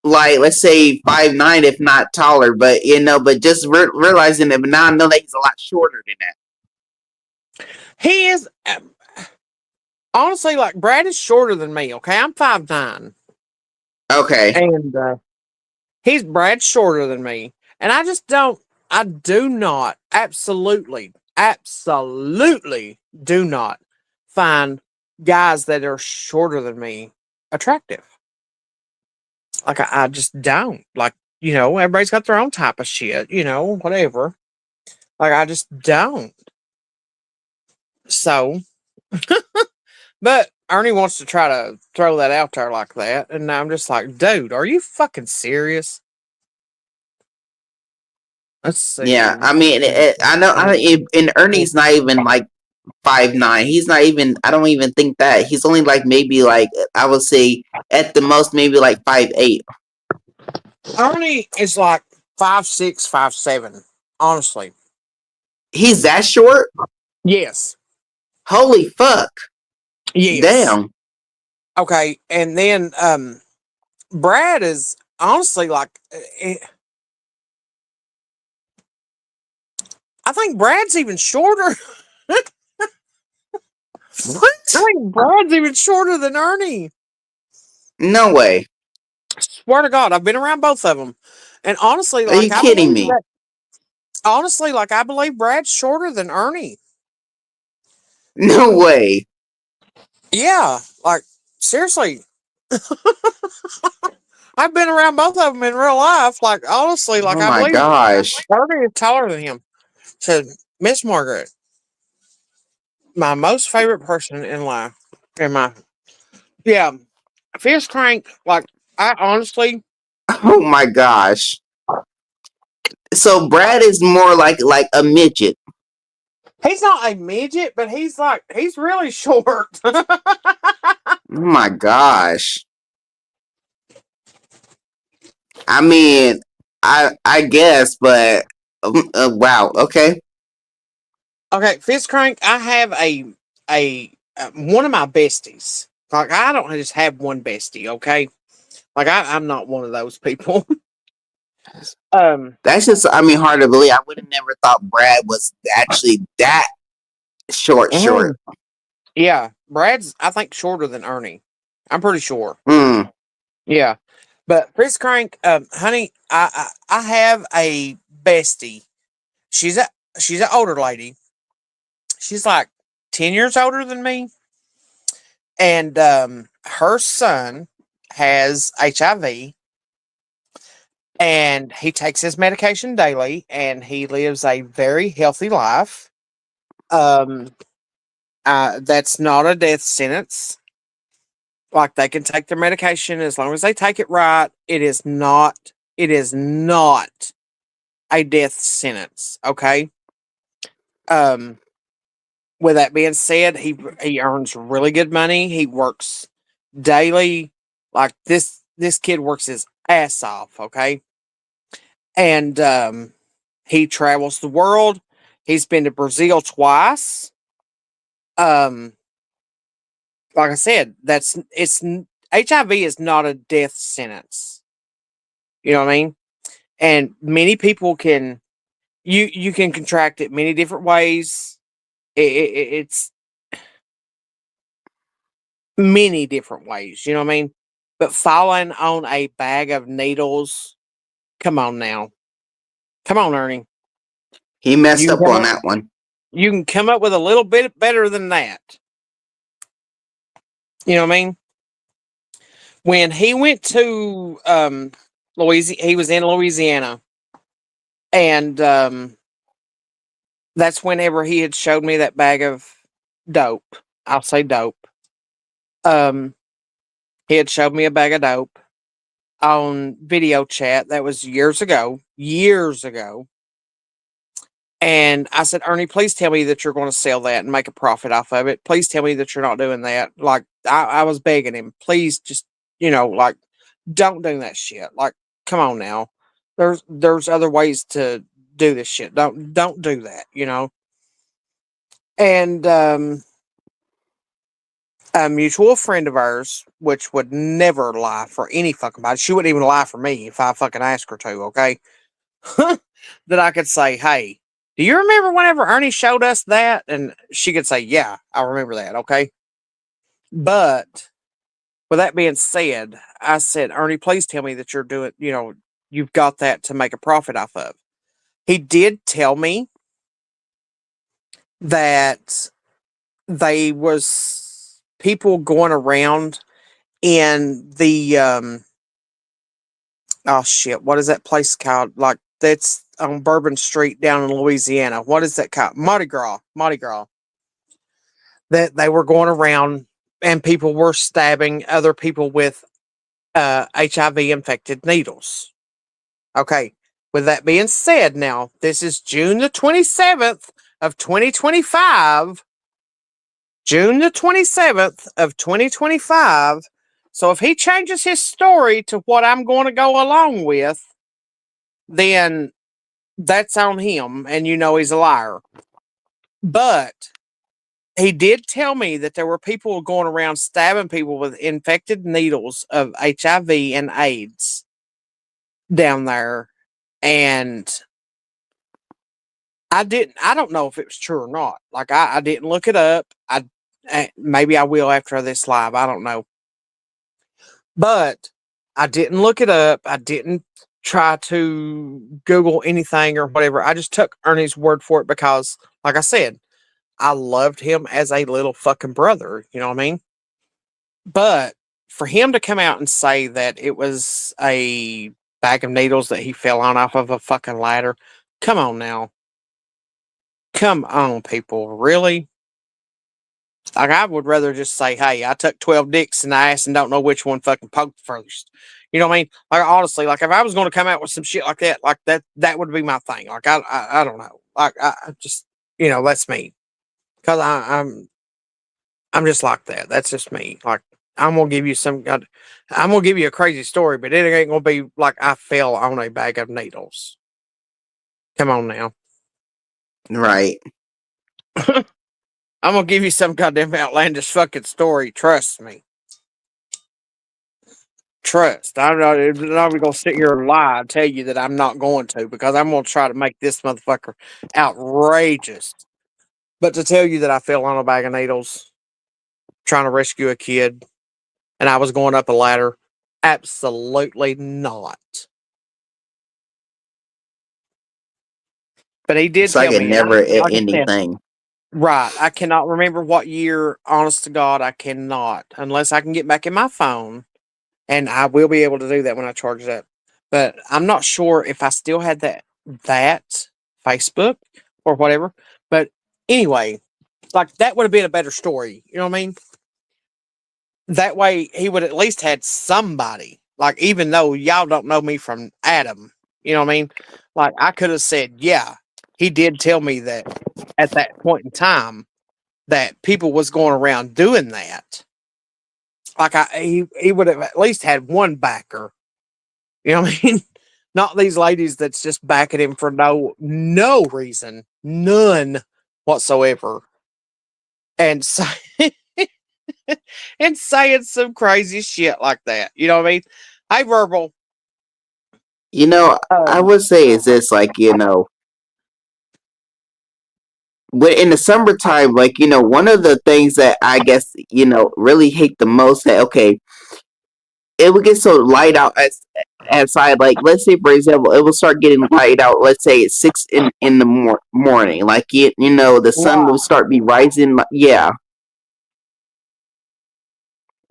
like, let's say 5'9", if not taller. But but just realizing that, but now I know that he's a lot shorter than that. He is. honestly, like Brad is shorter than me. Okay, I'm 5'9", Okay. and he's Brad's shorter than me, and I just don't. I do not absolutely do not find guys that are shorter than me attractive. Like I just don't. Like, everybody's got their own type of shit. Whatever. Like I just don't. So, but Ernie wants to try to throw that out there like that, and I'm just like, dude, are you fucking serious? Let's Yeah, see. I mean, I know. And Ernie's not even like 5'9". He's not even. I don't even think that he's only like maybe like I would say at the most maybe like 5'8". Ernie is like 5'6", 5'7". Honestly, He's that short? yes, Holy fuck! yes. Damn. Okay, and then Brad is honestly like, I think Brad's even shorter. What? I think Brad's even shorter than Ernie. No way. Swear to God, I've been around both of them, and honestly, Are you like I kidding believe me? that. Honestly, like I believe Brad's shorter than Ernie. No way. Yeah, like seriously, I've been around both of them in real life. Like honestly, like Oh I my believe gosh. Ernie is taller than him. So Miss Margaret, my most favorite person in life, in my yeah, Fish Crank. Like I honestly, Oh my gosh. So Brad is more like a midget. he's not a midget, but he's really short. Oh my gosh. I mean, I guess, but wow. Okay. Okay, Fist Crank, I have a one of my besties. Like I don't just have one bestie, okay? Like I'm not one of those people. um, That's just. I mean, hard to believe. I would have never thought Brad was actually that short. mhm, Short. yeah, Brad's I think shorter than Ernie. I'm pretty sure. Hmm. Yeah, but Fist Crank, honey, I have a bestie. She's a she's an older lady. She's like 10 years older than me, and her son has HIV, and he takes his medication daily, and he lives a very healthy life. Um, that's not a death sentence. Like they can take their medication as long as they take it right. It is not. It is not a death sentence. Okay. Um, with that being said, he earns really good money. He works daily. Like this kid works his ass off. Okay, and he travels the world. He's been to Brazil twice. Um, like I said, HIV is not a death sentence. You know what I mean? And many people can you can contract it many different ways. It's many different ways. You know what I mean? But falling on a bag of needles, come on now, come on, Ernie. He messed You can up come on up. that one. You can come up with a little bit better than that. You know what I mean? When he went to Louisiana, he was in Louisiana, and that's whenever he had showed me that bag of dope. I'll say dope. Um, he had showed me a bag of dope on video chat. That was years ago. Years ago. And I said, Ernie, please tell me that you're going to sell that and make a profit off of it. Please tell me that you're not doing that. Like I was begging him, please just, like don't do that shit. Like, come on now. There's other ways to do this shit. Don't do that, And a mutual friend of ours, which would never lie for any fucking body. She wouldn't even lie for me if I fucking asked her to, okay? That I could say, hey, do you remember whenever Ernie showed us that? And she could say, yeah, I remember that, okay? But with that being said, I said, Ernie, please tell me that you're doing, you've got that to make a profit off of. He did tell me that they was people going around in the oh shit, what is that place called? Like that's on Bourbon Street down in Louisiana. What is that called? Mardi Gras. Mardi Gras. That they were going around and people were stabbing other people with HIV infected needles. Okay. With that being said, now this is June the 27th of 2025. June the 27th of 2025. So if he changes his story to what I'm going to go along with, then that's on him, and he's a liar. But he did tell me that there were people going around stabbing people with infected needles of HIV and AIDS down there. And I don't know if it was true or not. Like I didn't look it up. Maybe I will after this live. I don't know. But I didn't look it up. I didn't try to Google anything or whatever. I just took Ernie's word for it because, like I said, I loved him as a little fucking brother. You know what I mean? But for him to come out and say that it was a bag of needles that he fell on off of a fucking ladder, come on now. Come on, people. Really? Like, I would rather just say, hey, I took 12 dicks in the ass and don't know which one fucking poked first. You know what I mean? Like, honestly, like, if I was going to come out with some shit like that would be my thing. Like, I don't know. Like, I just, that's me. Because I'm just like that. That's just me. Like, I'm going to give you I'm going to give you a crazy story, but it ain't going to be like I fell on a bag of needles. Come on now. Right. I'm going to give you some goddamn outlandish fucking story. Trust me. Trust. I'm not even going to sit here and lie and tell you that I'm not going to, because I'm going to try to make this motherfucker outrageous. But to tell you that I fell on a bag of needles trying to rescue a kid and I was going up a ladder, absolutely not. But he did It's like tell a me, and never like I ending said, thing. right, I cannot remember what year. Honest to God, I cannot, unless I can get back in my phone, and I will be able to do that when I charge it up. But I'm not sure if I still had that Facebook or whatever. But anyway, like, that would have been a better story. You know what I mean? That way he would at least had somebody. Like, even though y'all don't know me from Adam, you know what I mean? Like, I could have said, yeah, he did tell me that at that point in time that people was going around doing that. Like, he would have at least had one backer. You know what I mean? Not these ladies that's just backing him for no reason, none whatsoever. And so and saying some crazy shit like that. You know what I mean? Hey, Verbal. I would say is this, like, when in the summertime, like, one of the things that I guess, really hate the most, that, okay, it would get so light out outside. Like, let's say, for example, it will start getting light out, let's say at 6 in the morning. Like, the sun will Right. start be rising. Yeah.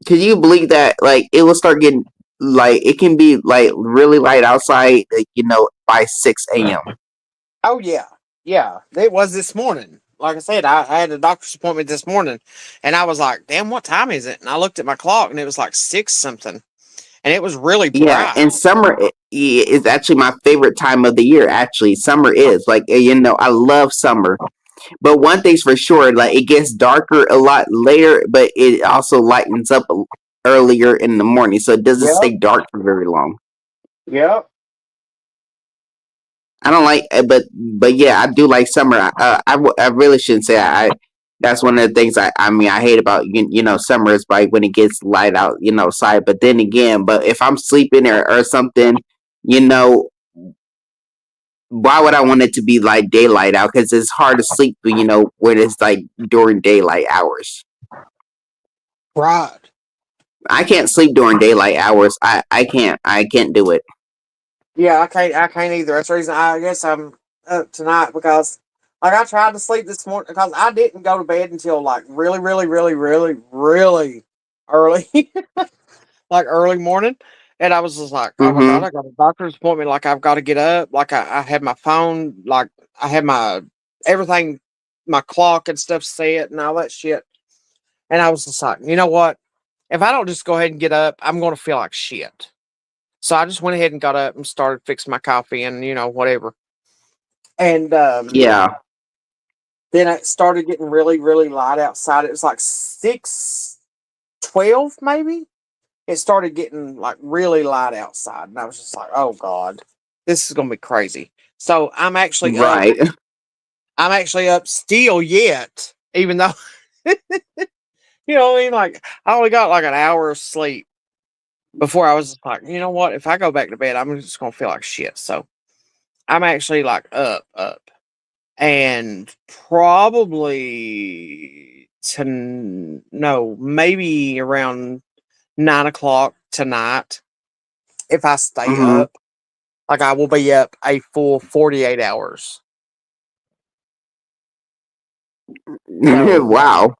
Can you believe that? Like, it will start getting, like, it can be like really light outside, like, by 6 a.m. Oh, yeah. Yeah. It was this morning. Like I said, I had a doctor's appointment this morning, and I was like, damn, what time is it? And I looked at my clock, and it was like 6 something. And it was really Yeah, bright. and summer is actually my favorite time of the year. Actually, summer is like, I love summer. But one thing's for sure, like, it gets darker a lot later, but it also lightens up earlier in the morning, so it doesn't Yep. stay dark for very long. Yep. I don't like, but yeah, I do like summer. I really shouldn't say I. That's one of the things I mean I hate about summer is like when it gets light out outside. But then again, but if I'm sleeping or something, you know, why would I want it to be like daylight out? Because it's hard to sleep when it's like during daylight hours. Right. I can't sleep during daylight hours. I can't do it. Yeah, I can't either. That's the reason I guess I'm up tonight because like I tried to sleep this morning because I didn't go to bed until like really early. Like early morning. And I was just like, oh my God, Mm-hmm. I got a doctor's appointment. Like I've got to get up. Like I had my phone, like I had my everything, my clock and stuff set and all that shit. And I was just like, you know what? If I don't just go ahead and get up, I'm going to feel like shit. So I just went ahead and got up and started fixing my coffee and, whatever. And Yeah. then it started getting really light outside. It was like 6:12 maybe. It started getting like really light outside. And I was just like, oh God, this is going to be crazy. So I'm actually up. Right. I'm actually up still yet, even though, what I mean? Like I only got like an hour of sleep before I was just like, you know what? If I go back to bed, I'm just going to feel like shit. So I'm actually like up. And probably no, maybe around 9 o'clock tonight, if I stay Mm-hmm. up, like I will be up a full 48 hours. So, Wow.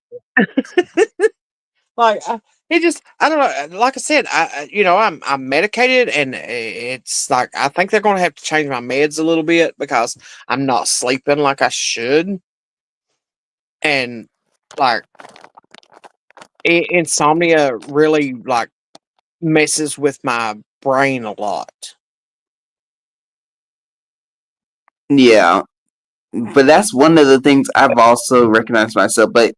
like, it just, I don't know. Like I said, I'm medicated, and it's like I think they're going to have to change my meds a little bit because I'm not sleeping like I should, and like insomnia really like messes with my brain a lot. Yeah. But that's one of the things I've also recognized myself. But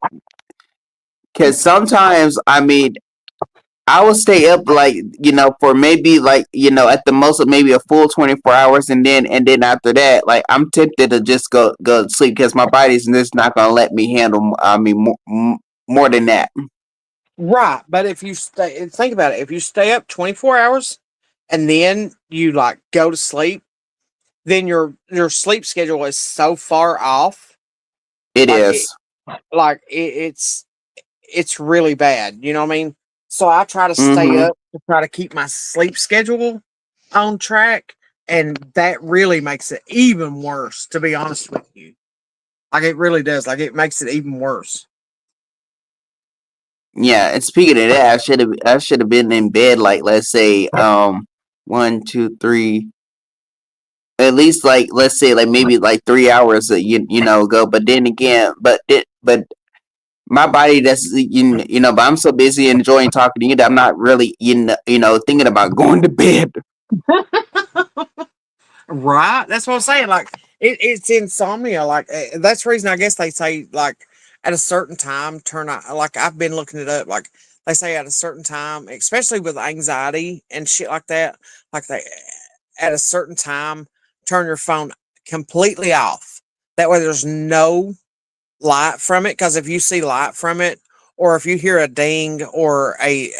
because sometimes, I mean, I will stay up like for maybe like at the most of maybe a full 24 hours, and then after that, like I'm tempted to just go to sleep because my body's just not gonna let me handle. I mean, more than that. Right, but if you stay, think about it. If you stay up 24 hours and then you like go to sleep, then your sleep schedule is so far off. It Like is. it's really bad. You know what I mean? So I try to stay Mm-hmm. up to try to keep my sleep schedule on track, and that really makes it even worse. To be honest with you, like it really does. Like it makes it even worse. Yeah, and speaking of that, I should have been in bed like let's say 1, 2, 3, at least like let's say like maybe like 3 hours ago. But then again, but my body that's but I'm so busy enjoying talking to you that I'm not really thinking about going to bed. Right. That's what I'm saying. Like it's insomnia. Like that's the reason I guess they say like at a certain time turn on. Like I've been looking it up. Like they say at a certain time, especially with anxiety and shit like that. Like they at a certain time turn your phone completely off. That way there's no light from it. Because if you see light from it, or if you hear a ding or a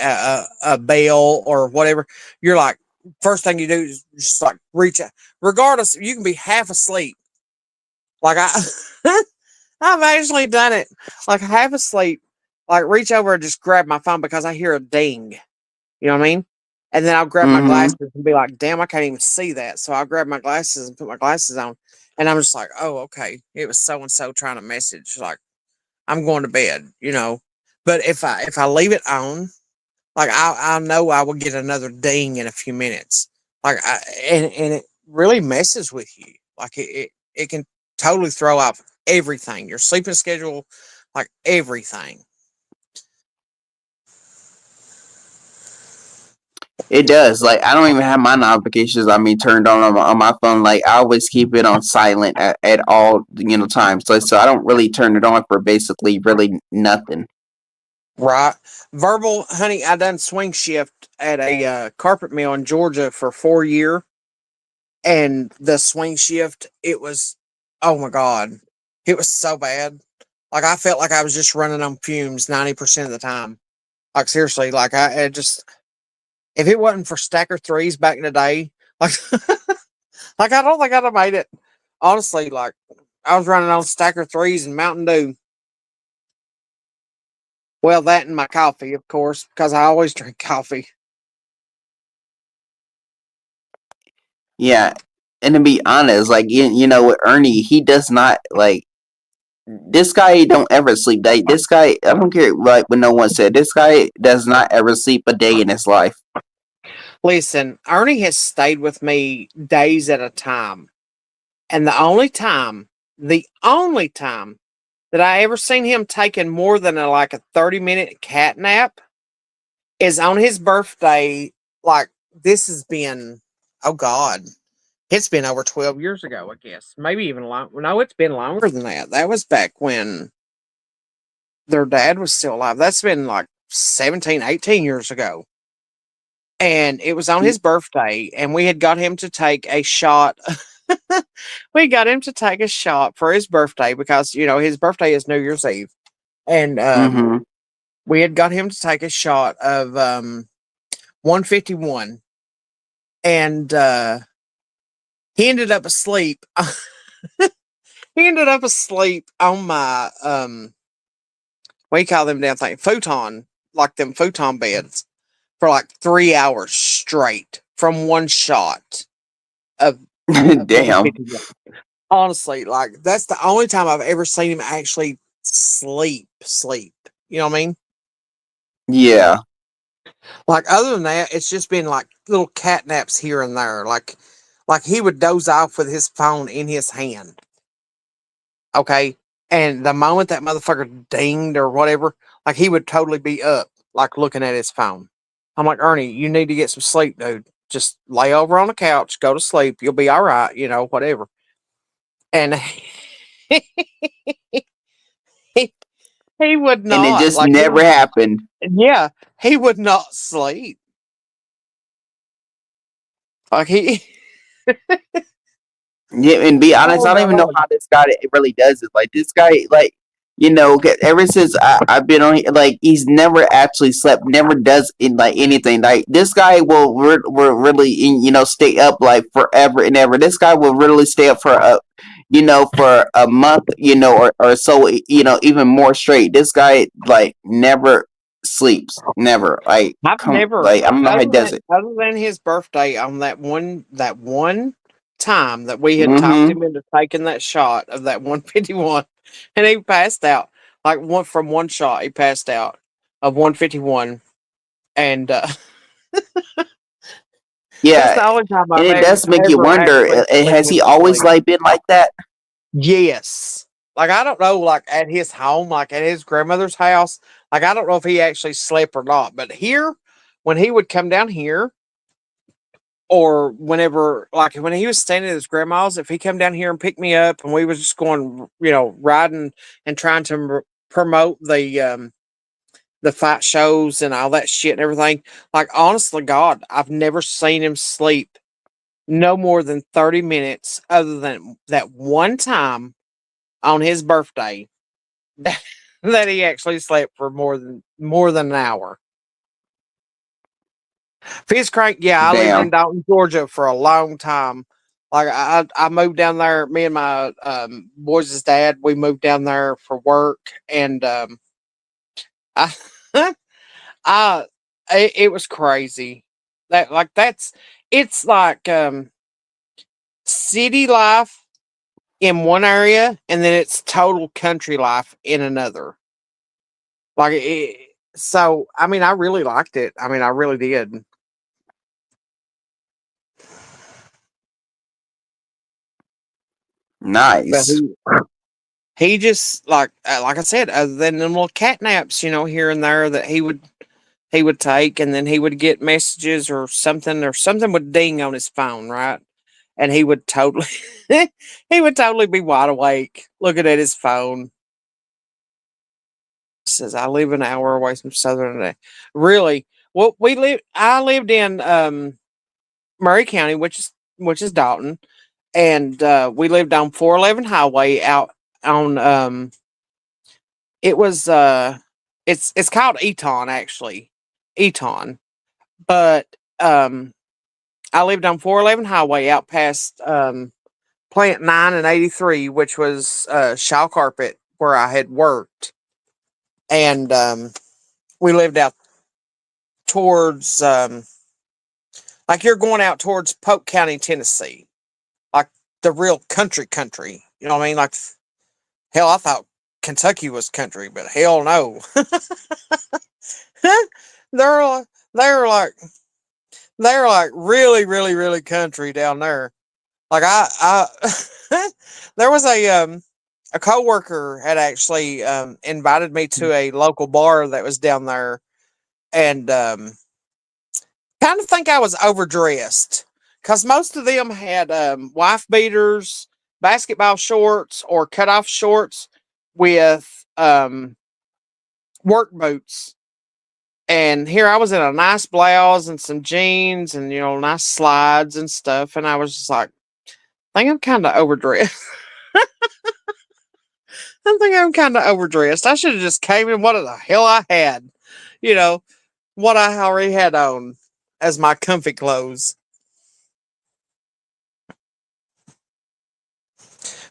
bell or whatever, you're like first thing you do is just like reach out. Regardless, you can be half asleep. Like I've actually done it. Like half asleep, like reach over and just grab my phone because I hear a ding. You know what I mean? And then I'll grab my Mm-hmm. glasses and be like, damn, I can't even see that. So I'll grab my glasses and put my glasses on. And I'm just like, oh, okay. It was so and so trying to message. Like, I'm going to bed. But if I leave it on, like I know I will get another ding in a few minutes. Like and it really messes with you. Like it can totally throw off everything. Your sleeping schedule, like everything. It does. Like I don't even have my notifications. I mean, turned on my phone. Like I always keep it on silent at all times. So I don't really turn it on for basically really nothing. Right. Verbal, honey, I done swing shift at a carpet mill in Georgia for 4 year. And the swing shift, it was, oh my God, it was so bad. Like I felt like I was just running on fumes 90% of the time. Like seriously, like I just, if it wasn't for stacker threes back in the day, like, like I don't think I'd have made it. Honestly, like I was running on stacker threes and Mountain Dew. Well, that and my coffee, of course, because I always drink coffee. Yeah, and to be honest, like you know, with Ernie, he does not like this guy. Don't ever sleep. Like this guy, I don't care like what no one said. This guy does not ever sleep a day in his life. Listen, Ernie has stayed with me days at a time. And the only time that I ever seen him taking more than like a 30-minute cat nap is on his birthday. Like, this has been, oh God, it's been over 12 years ago, I guess. Maybe even long. No, it's been longer than that. That was back when their dad was still alive. That's been like 17, 18 years ago. And it was on his birthday, and we had got him to take a shot. We got him to take a shot for his birthday because, his birthday is New Year's Eve. And Mm-hmm. we had got him to take a shot of 151. And he ended up asleep. He ended up asleep on my, what do you call them damn thing? Futon, like them futon beds, for like 3 hours straight from one shot of Damn. 151. Honestly, like that's the only time I've ever seen him actually sleep. You know what I mean? Yeah. Like other than that, it's just been like little cat naps here and there. Like he would doze off with his phone in his hand. Okay. And the moment that motherfucker dinged or whatever, like he would totally be up, like looking at his phone. I'm like, Ernie, you need to get some sleep, dude. Just lay over on the couch, go to sleep. You'll be all right, whatever. And he, he would And it not. just Like, never happened. yeah, he would not sleep. Like, he, Yeah, and be honest, oh I don't my even know Lord. how this guy it really does it. Like this guy, like ever since I've been on, like he's never actually slept, never does in like anything. Like this guy will really stay up like forever and ever. This guy will really stay up for for a month, or so, even more straight. This guy like never sleeps, never. Like I've come, never, like I don't know how he does it. other than his birthday on that one time that we had talked Mm-hmm. him into taking that shot of that 151, and he passed out. Like one shot, he passed out of 151, and that's Yeah, the only time and I've it ever does make you ever wonder. actually seen Has he him always sleep. like been like that? Yes. Like, I don't know, like, at his home, like, at his grandmother's house, like, I don't know if he actually slept or not, but here, when he would come down here, or whenever, like, when he was staying at his grandma's, if he come down here and pick me up, and we was just going, riding and trying to promote the fight shows and all that shit and everything, like, honestly, God, I've never seen him sleep no more than 30 minutes, other than that one time on his birthday that, that he actually slept for more than an hour. Fizz Crank, yeah, I lived in Damn. Dalton, Georgia for a long time. Like I moved down there. Me and my boys' dad, we moved down there for work, and I, I, it was crazy. It's like city life in one area, and then it's total country life in another. Like so, I mean, I really liked it. I mean, I really did. But Nice. he just like I said, other than them little cat naps, here and there that he would take, and then he would get messages or something would ding on his phone, right? And he would totally he would totally be wide awake looking at his phone. Says I live an hour away from Southern today. Really? Well, I lived in Murray County, which is Dalton, and we lived on 411 Highway out on it was it's called Eton, actually. Eton. But I lived on 411 Highway out past Plant 9 and 83, which was Shaw Carpet where I had worked. And we lived out towards like you're going out towards Polk County, Tennessee, like the real country. You know what I mean? Like hell, I thought Kentucky was country, but hell no. they're they're like they're like really country down there. Like there was a coworker had actually invited me to a local bar that was down there, and kind of think I was overdressed because most of them had wife beaters, basketball shorts, or cutoff shorts with work boots. And here I was in a nice blouse and some jeans and, nice slides and stuff. And I was just like, I think I'm kind of overdressed. I think I'm kind of overdressed. I should have just came in what the hell I had, you know, what I already had on as my comfy clothes.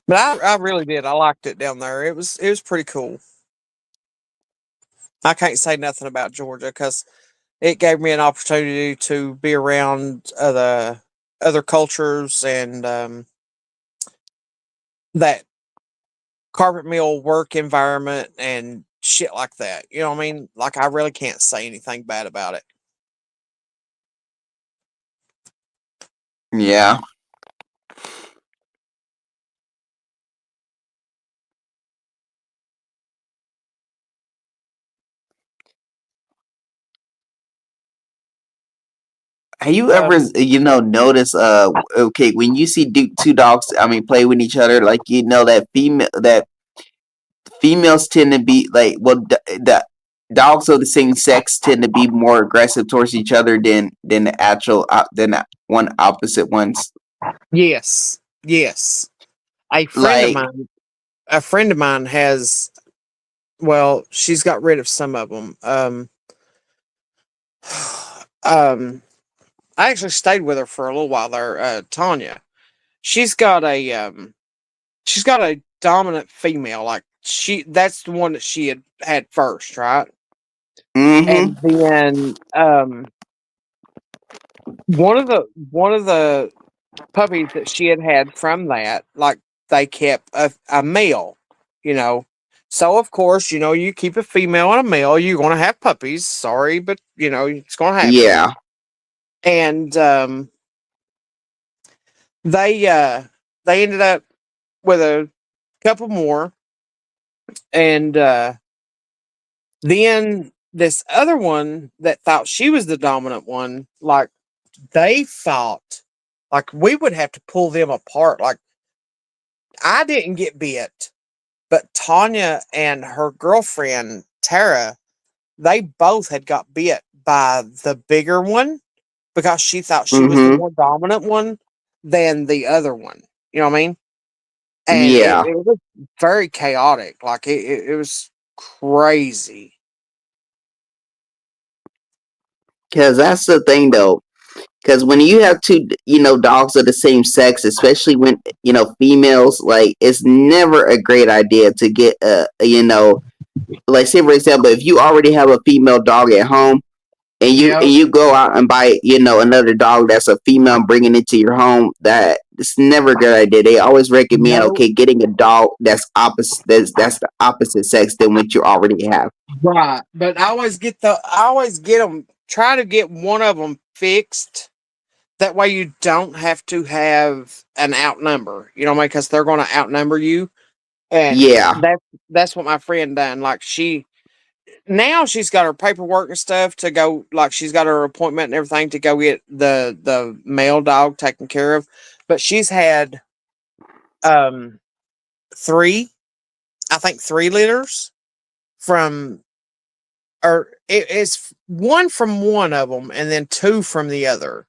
But I really did. I liked it down there. It was pretty cool. I can't say nothing about Georgia because it gave me an opportunity to be around other cultures and that carpet mill work environment and shit like that. You know what I mean? Like I really can't say anything bad about it. Yeah. Have you ever, Um, notice, okay, when you see two dogs, I mean, play with each other, like, that females tend to be like, well, the dogs of the same sex tend to be more aggressive towards each other than the actual, than the one opposite ones. yes, yes. A friend of Like, mine, a friend of mine has. Well, she's got rid of some of them. Um, I actually stayed with her for a little while there. Tanya, she's got she's got a dominant female. Like that's the one that she had first, right? mm-hmm, And then one of the puppies that she had from that, like they kept a male, you know. So of course, you keep a female and a male, you're gonna have puppies. Sorry, but it's gonna happen. yeah, And they they ended up with a couple more, and then this other one that thought she was the dominant one, like they fought, like we would have to pull them apart. Like I didn't get bit, but Tanya and her girlfriend Tara, they both had got bit by the bigger one because she thought she was the mm-hmm, more dominant one than the other one. You know what I mean? And yeah. it was very chaotic. Like it was crazy. Because that's the thing, though. Because when you have two, dogs of the same sex, especially when females, like it's never a great idea to get like say for example, if you already have a female dog at home and you Yep. and you go out and buy another dog that's a female and bring it into your home, that it's never a good idea. They always recommend, No. okay, getting a dog that's the opposite sex than what you already have. Right. But I always get them. Try to get one of them fixed. That way you don't have to have an outnumber. You know what I mean? Because they're going to outnumber you. And Yeah. that's what my friend done. Like now she's got her paperwork and stuff to go. Like she's got her appointment and everything to go get the male dog taken care of. But she's had um three, I think 3 litters from, or it's one from one of them and then two from the other.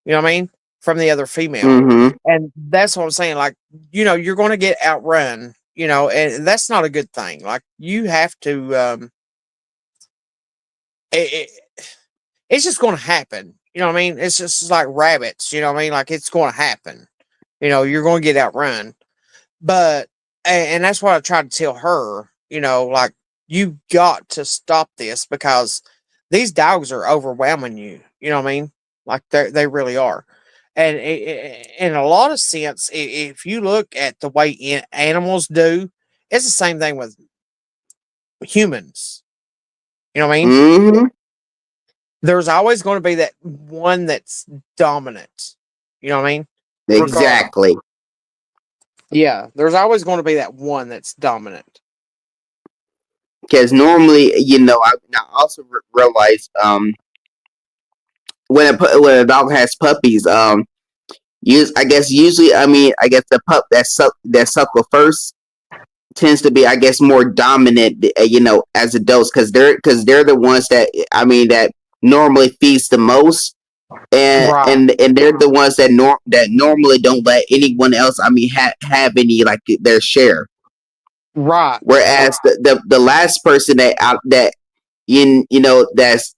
You know what I mean? From the other female. Mm-hmm. And that's what I'm saying. Like, you're going to get outrun, and that's not a good thing. Like, you have to, it, it's just going to happen. You know what I mean? It's just like rabbits. You know what I mean? Like, it's going to happen. You're going to get outrun. But, and that's what I tried to tell her, like, you got to stop this because these dogs are overwhelming you. You know what I mean? Like they really are. And in a lot of sense, if you look at the way animals do, it's the same thing with humans. You know what I mean? Mm-hmm. There's always going to be that one that's dominant. You know what I mean? Regardless. Exactly. Yeah, there's always going to be that one that's dominant. Because normally, I also realize when a dog has puppies, I guess usually, I guess the pup that suckle first tends to be, I guess, more dominant, as adults, because they're the ones that normally feeds the most, and Right. and they're the ones that normally don't let anyone else, have any, like, their share. Right. Whereas the last person that that's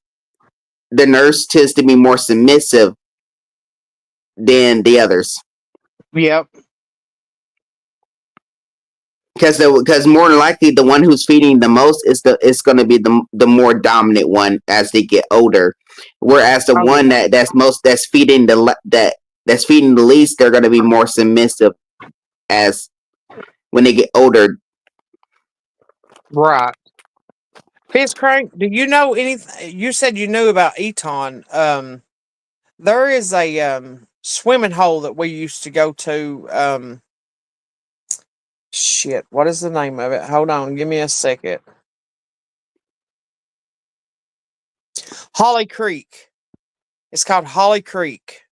the nurse tends to be more submissive than the others. Yep. Because more than likely the one who's feeding the most is going to be the more dominant one as they get older, whereas the Oh, one yeah. that's feeding that's feeding the least, they're going to be more submissive as when they get older. Right. Fizz Crank, do you know anything? You said you knew about Eton. There is a swimming hole that we used to go to. Shit, what is the name of it? Hold on, give me a second. Holly Creek. It's called Holly Creek.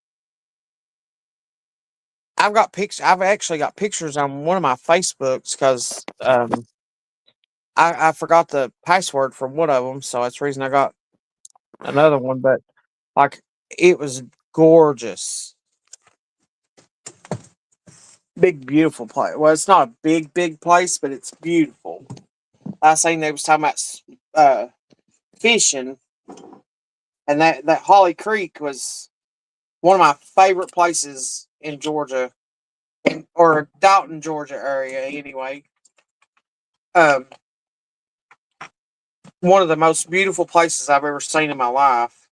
I've got pictures. I've actually got pictures on one of my Facebooks because I forgot the password for one of them, so that's the reason I got another one. But like, it was gorgeous, big, beautiful place. Well, it's not a big place, but it's beautiful. I seen they was talking about fishing, and that Holly Creek was one of my favorite places in Georgia, or Dalton, Georgia area anyway. Um, one of the most beautiful places I've ever seen in my life.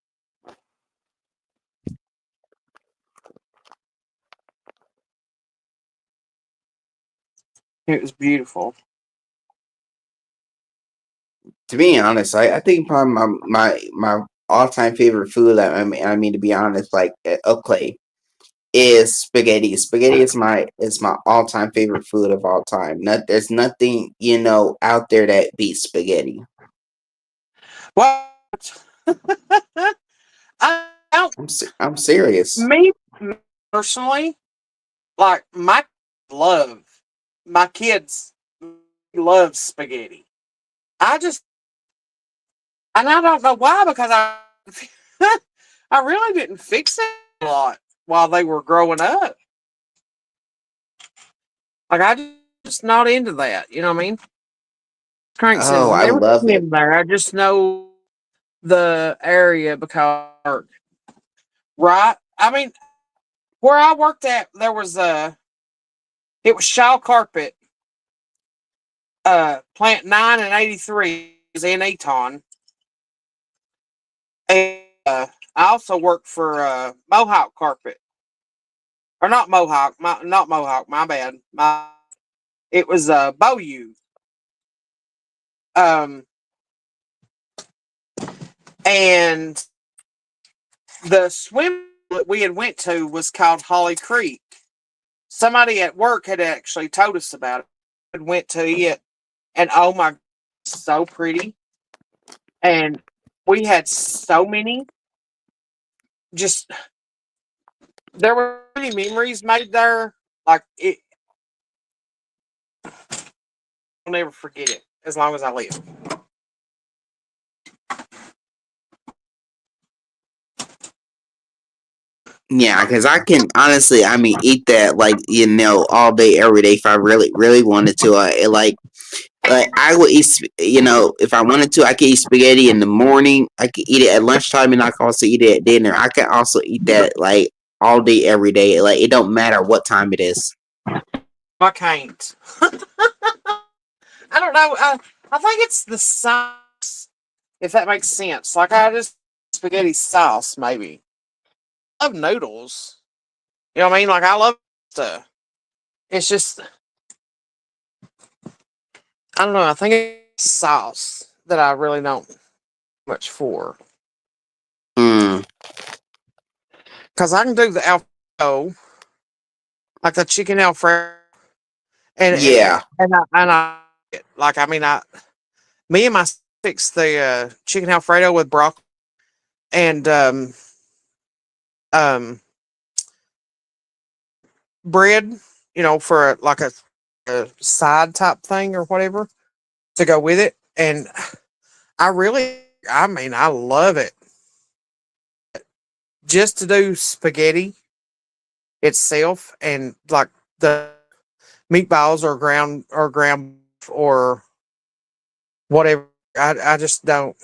It was beautiful. To be honest, I think probably my all time favorite food. To be honest, like, okay, is spaghetti. Spaghetti is my all time favorite food of all time. There's nothing out there that beats spaghetti. What? I don't. I'm serious. Me personally, like love my kids love spaghetti. I just, and I don't know why, because I really didn't fix it a lot while they were growing up. Like, I just not into that. You know what I mean? Crank says Oh, I never love it. been there. I just know the area because, right. I mean, where I worked at, there was it was Shaw Carpet, plant 9 and 83 is in Eton. And I also worked for Mohawk Carpet. Or not Mohawk, not Mohawk, my bad. It was Beaulieu. Um, and the swim that we had went to was called Holly Creek. Somebody at work had actually told us about it. And went to it, and oh my, so pretty. And we had so many. Just, there were many memories made there. Like, I'll never forget it as long as I live. Yeah, because I can honestly, eat that, like, all day, every day if I really, really wanted to. Like I would eat, if I wanted to, I could eat spaghetti in the morning. I could eat it at lunchtime, and I could also eat it at dinner. I can also eat that, like, all day, every day. Like, it don't matter what time it is. I can't. I don't know. I think it's the sauce, if that makes sense. Like I just spaghetti sauce, maybe. I love noodles. You know what I mean? Like I love stuff. It's just I don't know. I think it's sauce that I really don't much for Mm, because I can do the Alfredo, like the chicken Alfredo, yeah. and I like I mean I me and my fix the chicken Alfredo with broccoli and um bread, for a side type thing or whatever to go with it. And I mean, I love it. Just to do spaghetti itself and like the meatballs or ground or whatever. I just don't.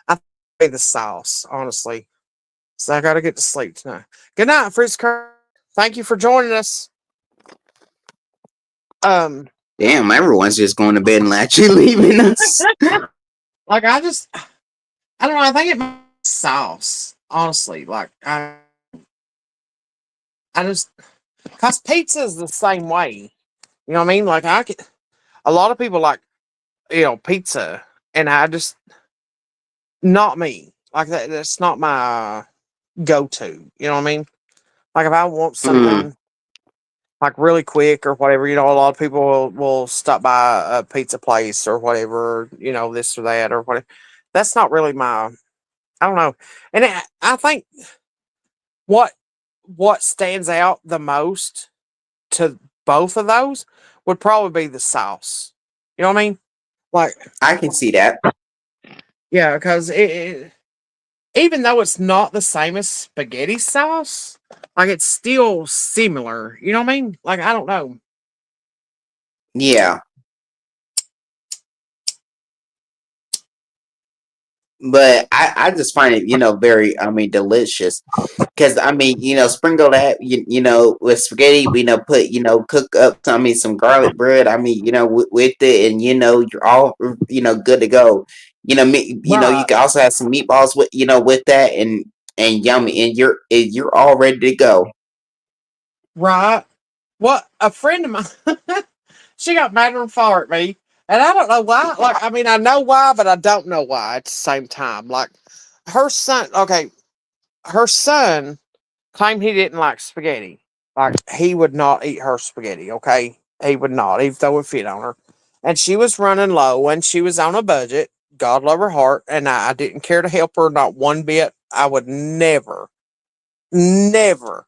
I think the sauce, honestly. So I got to get to sleep tonight. Good night, Fritz Kerr. Thank you for joining us. Um, Damn, everyone's just going to bed and actually leaving us. like I don't know. I think it might be sauce. Honestly, like I just cause pizza is the same way. You know what I mean? Like a lot of people like pizza, and I just not me. Like that's not my go to. You know what I mean? Like if I want Mm, something like really quick or whatever, a lot of people will stop by a pizza place or whatever. This or that or whatever. That's not really my. I don't know, and I think what what stands out the most to both of those would probably be the sauce. You know what I mean? Like, I can see that. yeah, because even though it's not the same as spaghetti sauce, like it's still similar. You know what I mean? Like, I don't know. Yeah. But I just find it, very, delicious. Because, sprinkle that, with spaghetti, put, cook up, some garlic bread, with it, and, you're all, good to go. You Right, can also have some meatballs with that, and yummy, and you're all ready to go. right. What a friend of mine, she got mad and far at me, and I don't know why. Like, I mean, I know why, but I don't know why at the same time. Like, her son. Okay, her son claimed he didn't like spaghetti. Like he would not eat her spaghetti, okay? He would not. He'd throw a fit on her. And she was running low and she was on a budget. God love her heart. And I didn't care to help her, not one bit. I would never, never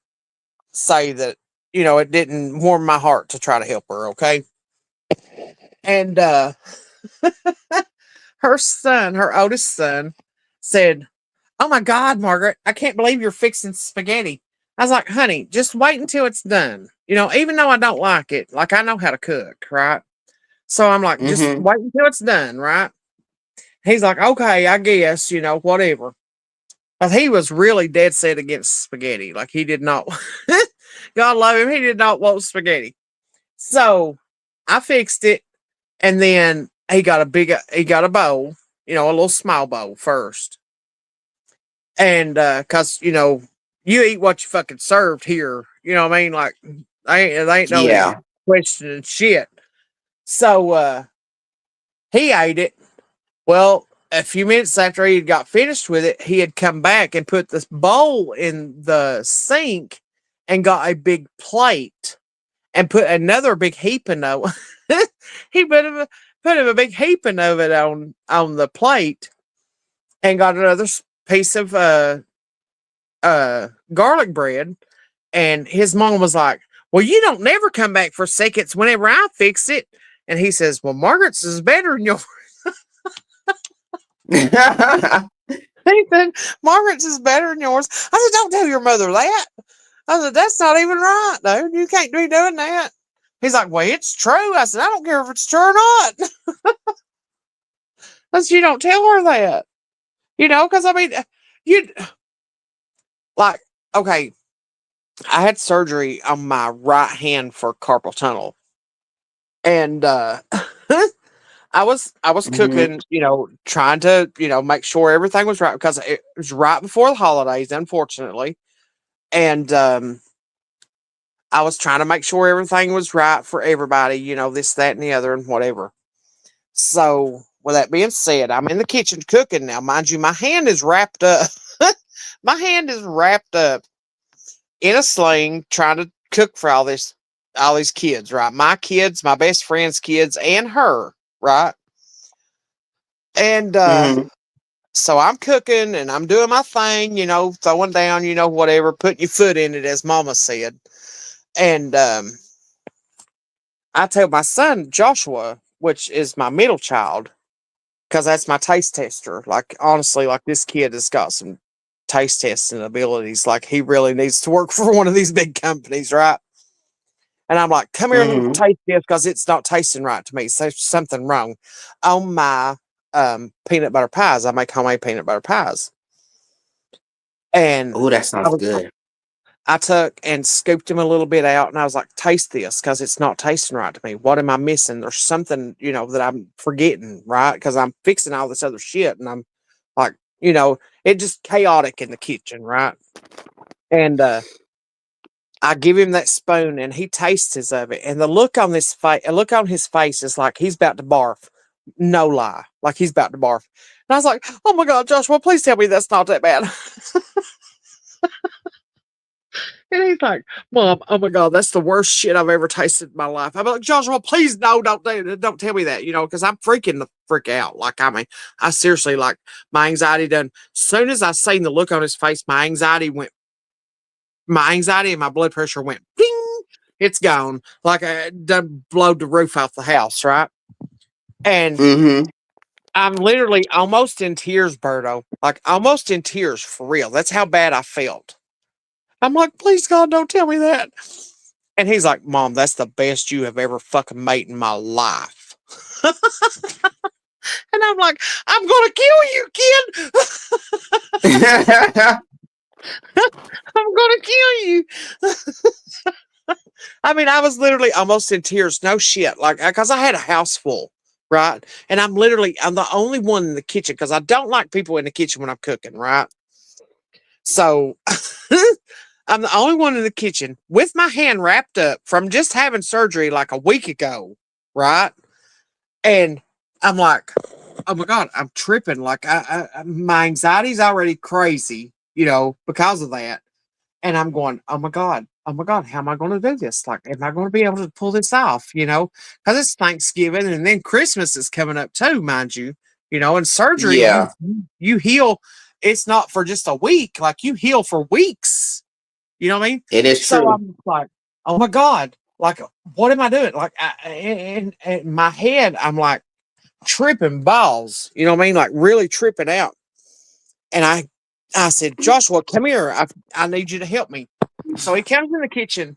say that, it didn't warm my heart to try to help her, okay? And her son, her oldest son, said, "Oh my God, Margaret, I can't believe you're fixing spaghetti." I was like, "Honey, just wait until it's done. Even though I don't like it, like I know how to cook, right?" So I'm like, "Just Mm-hmm. wait until it's done, right?" He's like, "Okay, I guess, whatever." But he was really dead set against spaghetti. Like he did not, God love him, he did not want spaghetti. So I fixed it, and then he got a bowl, a little small bowl first. And cause you eat what you fucking served here. You know what I mean? Like there ain't no Yeah. questioning shit. So he ate it. Well, a few minutes after he got finished with it, he had come back and put this bowl in the sink and got a big plate and put another big heaping of he put him a big heaping of it on the plate and got another piece of garlic bread. And his mom was like, "Well, you don't never come back for seconds whenever I fix it." And he says, "Well, Margaret's is better than yours." He said, "Margaret's is better than yours." I said, "Don't tell your mother that." I said, "That's not even right, dude. You can't be doing that." He's like, "Well, it's true." I said, "I don't care if it's true or not." I said, "You don't tell her that." Because I mean, you like, okay, I had surgery on my right hand for carpal tunnel. And I was cooking, trying to, make sure everything was right because it was right before the holidays, unfortunately. And I was trying to make sure everything was right for everybody, this, that, and the other, and whatever. So, with that being said, I'm in the kitchen cooking now. Mind you, my hand is wrapped up. My hand is wrapped up in a sling, trying to cook for all these kids, right? My kids, my best friend's kids, and her, right? And Mm-hmm. so I'm cooking and I'm doing my thing, throwing down, whatever, putting your foot in it, as Mama said. And I tell my son Joshua, which is my middle child, because that's my taste tester. Like, honestly, like, this kid has got some taste testing abilities. Like, he really needs to work for one of these big companies, right? And I'm like, come here and Mm-hmm. taste this because it's not tasting right to me. So there's something wrong. On my peanut butter pies, I make homemade peanut butter pies. And Oh, that I, sounds was, good. I took and scooped him a little bit out, and I was like, taste this because it's not tasting right to me. What am I missing? There's something, that I'm forgetting, right? Because I'm fixing all this other shit, and I'm like, it just chaotic in the kitchen, right? And I give him that spoon, and he tastes of it, and the look on his face is like he's about to barf. No lie, like he's about to barf. And I was like, "Oh my God, Joshua, please tell me that's not that bad." And he's like, "Mom, oh my God, that's the worst shit I've ever tasted in my life." I'm like, "Joshua, please, no, don't tell me that, because I'm freaking the frick out." Like, I mean, I seriously, like, my anxiety done. Soon as I seen the look on his face, my anxiety and my blood pressure went ding. It's gone. Like, I done blowed the roof off the house, right? And Mm-hmm. I'm literally almost in tears, Berto. Like, almost in tears for real. That's how bad I felt. I'm like, please, God, don't tell me that. And he's like, Mom, that's the best you have ever fucking made in my life. And I'm like, I'm gonna kill you, kid. I'm gonna kill you. I mean, I was literally almost in tears. No shit. Like, because I had a house full, right? And I'm the only one in the kitchen because I don't like people in the kitchen when I'm cooking, right? So I'm the only one in the kitchen with my hand wrapped up from just having surgery like a week ago, right? And I'm like, oh my God, I'm tripping. Like, my anxiety's already crazy, because of that. And I'm going, oh my God, how am I going to do this? Like, am I going to be able to pull this off? Because it's Thanksgiving and then Christmas is coming up too, mind you. And surgery, Yeah, you heal. It's not for just a week. Like, you heal for weeks. You know what I mean? it is So true. I'm just like, oh my God, like, what am I doing? Like, in my head, I'm like tripping balls. You know what I mean? Like, really tripping out. And I said, Joshua, come here. I need you to help me. So he comes in the kitchen,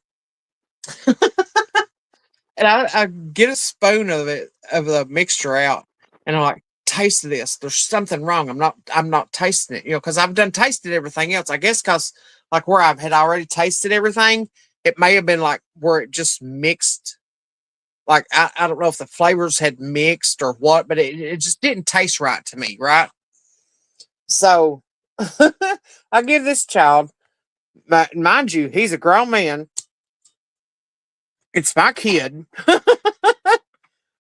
and I get a spoon of the mixture out, and I'm like, taste this. There's something wrong. I'm not tasting it, because I've done tasted everything else. I guess because, like, where I've had already tasted everything, it may have been like where it just mixed. Like, I don't know if the flavors had mixed or what, but it just didn't taste right to me, right? So I give this child, mind you, he's a grown man. It's my kid,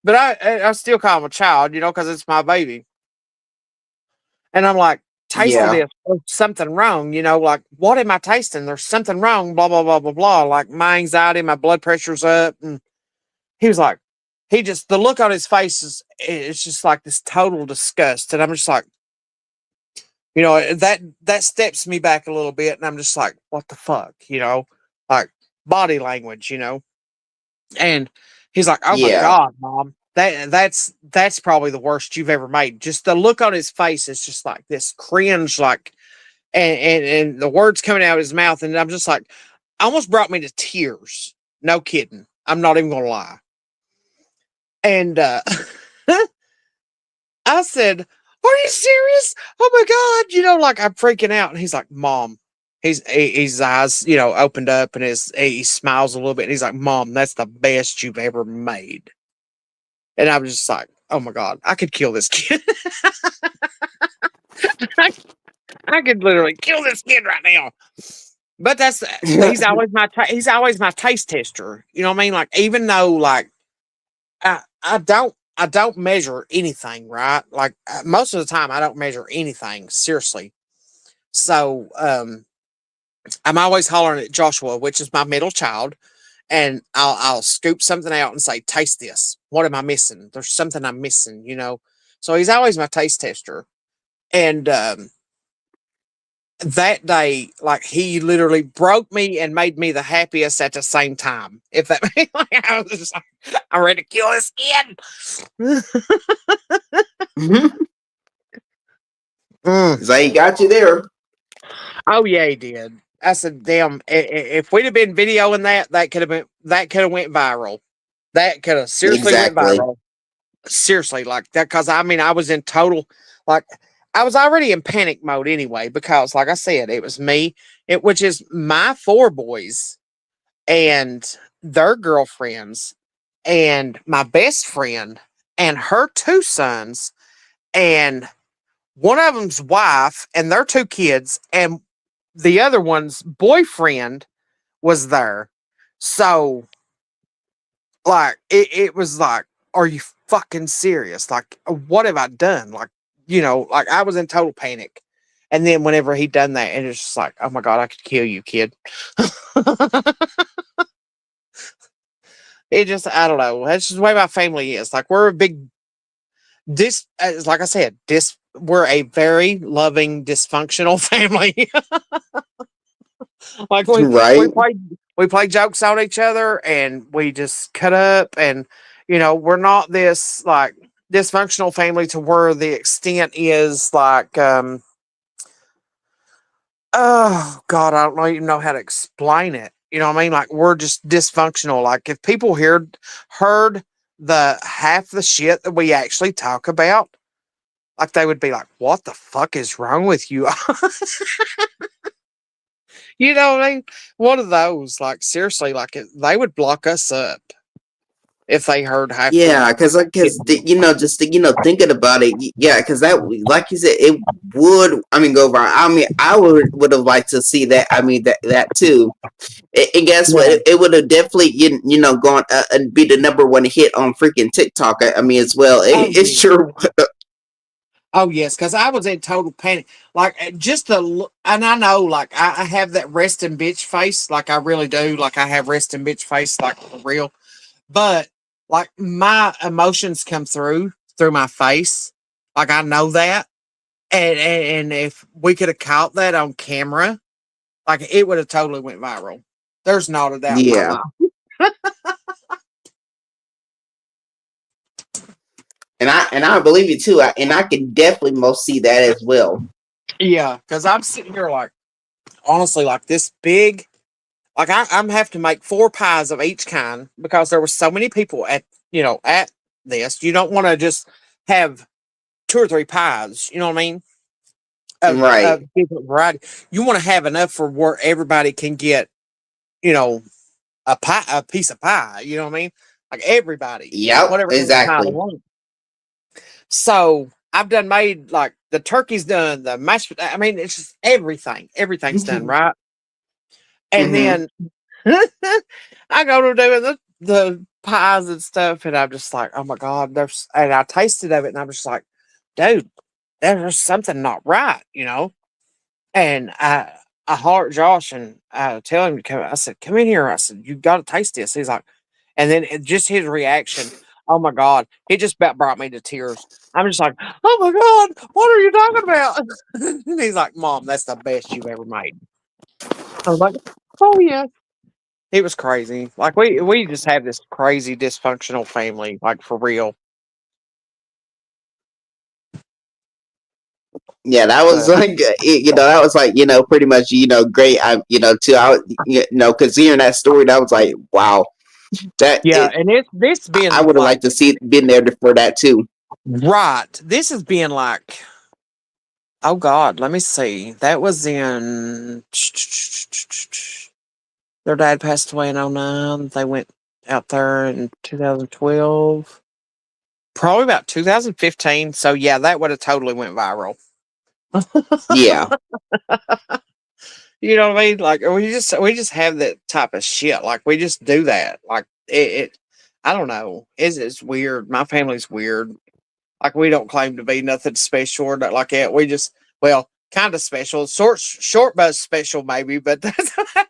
but I still call him a child, because it's my baby. And I'm like, taste of Yeah, this. There's something wrong, like, what am I tasting? There's something wrong, blah, blah, blah, blah, blah. Like, my anxiety, my blood pressure's up. And he was like, the look on his face it's just like this total disgust. And I'm just like, that steps me back a little bit. And I'm just like, what the fuck, like, body language, And he's like, "Oh my yeah, God, Mom, that's probably the worst you've ever made." Just the look on his face is just like this cringe, like, and the words coming out of his mouth, and I'm just like, almost brought me to tears. No kidding. I'm not even gonna lie. And I said, "Are you serious? Oh my God!" Like, I'm freaking out, and he's like, "Mom." His eyes, opened up, and he smiles a little bit, and he's like, "Mom, that's the best you've ever made." And I'm just like, oh my God, I could kill this kid. I could literally kill this kid right now. But that's he's always he's always my taste tester. You know what I mean? Like even though like I don't measure anything, right? Like most of the time I don't measure anything seriously. So I'm always hollering at Joshua, which is my middle child, and I'll scoop something out and say, "Taste this. What am I missing? There's something I'm missing." You know. So he's always my taste tester, and that day, like he literally broke me and made me the happiest at the same time. If that means like I was just like, I'm ready to kill this kid. So he got you there. Oh yeah, he did. I said, damn, if we'd have been videoing that, that could have went viral. That could have seriously went Exactly. viral. Seriously, like that, because I mean, I was in total, like, I was already in panic mode anyway, because like I said, it was me, which is my 4 boys and their girlfriends and my best friend and her 2 sons and one of them's wife and their 2 kids and the other one's boyfriend was there. So like it was like, are you fucking serious? Like, what have I done? Like, you know, like I was in total panic. And then whenever he done that, and it's just like, oh my God, I could kill you, kid. It just, I don't know. That's just the way my family is. Like, we're a big, like I said, we're a very loving, dysfunctional family. Like Right. we play jokes on each other and we just cut up and you know, we're not this like dysfunctional family to where the extent is like oh God, I don't even know how to explain it. You know what I mean? Like we're just dysfunctional. Like if people heard the half the shit that we actually talk about, like they would be like, what the fuck is wrong with you? You know what I mean? One of those, like seriously, like they would block us up if they heard half the. Yeah, because you know, just you know, thinking about it, yeah, because that, like you said, it would. I mean, go viral. I mean, I would have liked to see that. I mean, that too. And guess what? Yeah. It would have definitely, you know, gone and be the #1 hit on freaking TikTok. I mean, as well. Oh It yeah. sure. Oh yes, because I was in total panic. Like just the and I know, like I have that resting bitch face, like I really do. Like I have resting bitch face, like for real. But like my emotions come through my face, like I know that. And if we could have caught that on camera, like it would have totally went viral. There's not a doubt in my Yeah, mind. and I believe you too. And I can definitely most see that as well. Yeah, because I'm sitting here like honestly, like this big, like I'm have to make 4 pies of each kind because there were so many people at at this. You don't want to just have 2 or 3 pies. You know what I mean? Right. Of different variety. You want to have enough for where everybody can get you know a piece of pie. You know what I mean? Like everybody, Yep. whatever kind of pie they Exactly. want. So I've done made like the turkey's done, the mashed. I mean, it's just everything. Everything's done right. And Mm-hmm. then I go to doing the pies and stuff, and I'm just like, oh my God, and I tasted of it, and I'm just like, dude, there's something not right, you know. And I hollered at Josh and I tell him to come. I said, come in here. I said, you got to taste this. He's like, and then just his reaction. Oh my God, it just about brought me to tears. I'm just like, oh my God, what are you talking about? And he's like, Mom, that's the best you've ever made. I was like, oh yeah. It was crazy. Like we just have this crazy dysfunctional family, like for real. Yeah, that was But like you know, that was like, you know, pretty much, you know, great. I, you know, too. You know, because hearing that story, that was like, wow. That yeah, it. and it's this I being would have like liked to see been there for that too. right. This is being like oh God, let me see. That was in their dad passed away in '09. They went out there in 2012. probably about 2015. So yeah, that would have totally went viral. Yeah. You know what I mean? Like we just have that type of shit. Like we just do that. Like it I don't know. It's weird. My family's weird. Like we don't claim to be nothing special or nothing like that. We just well, kind of special, short but special maybe, but that's about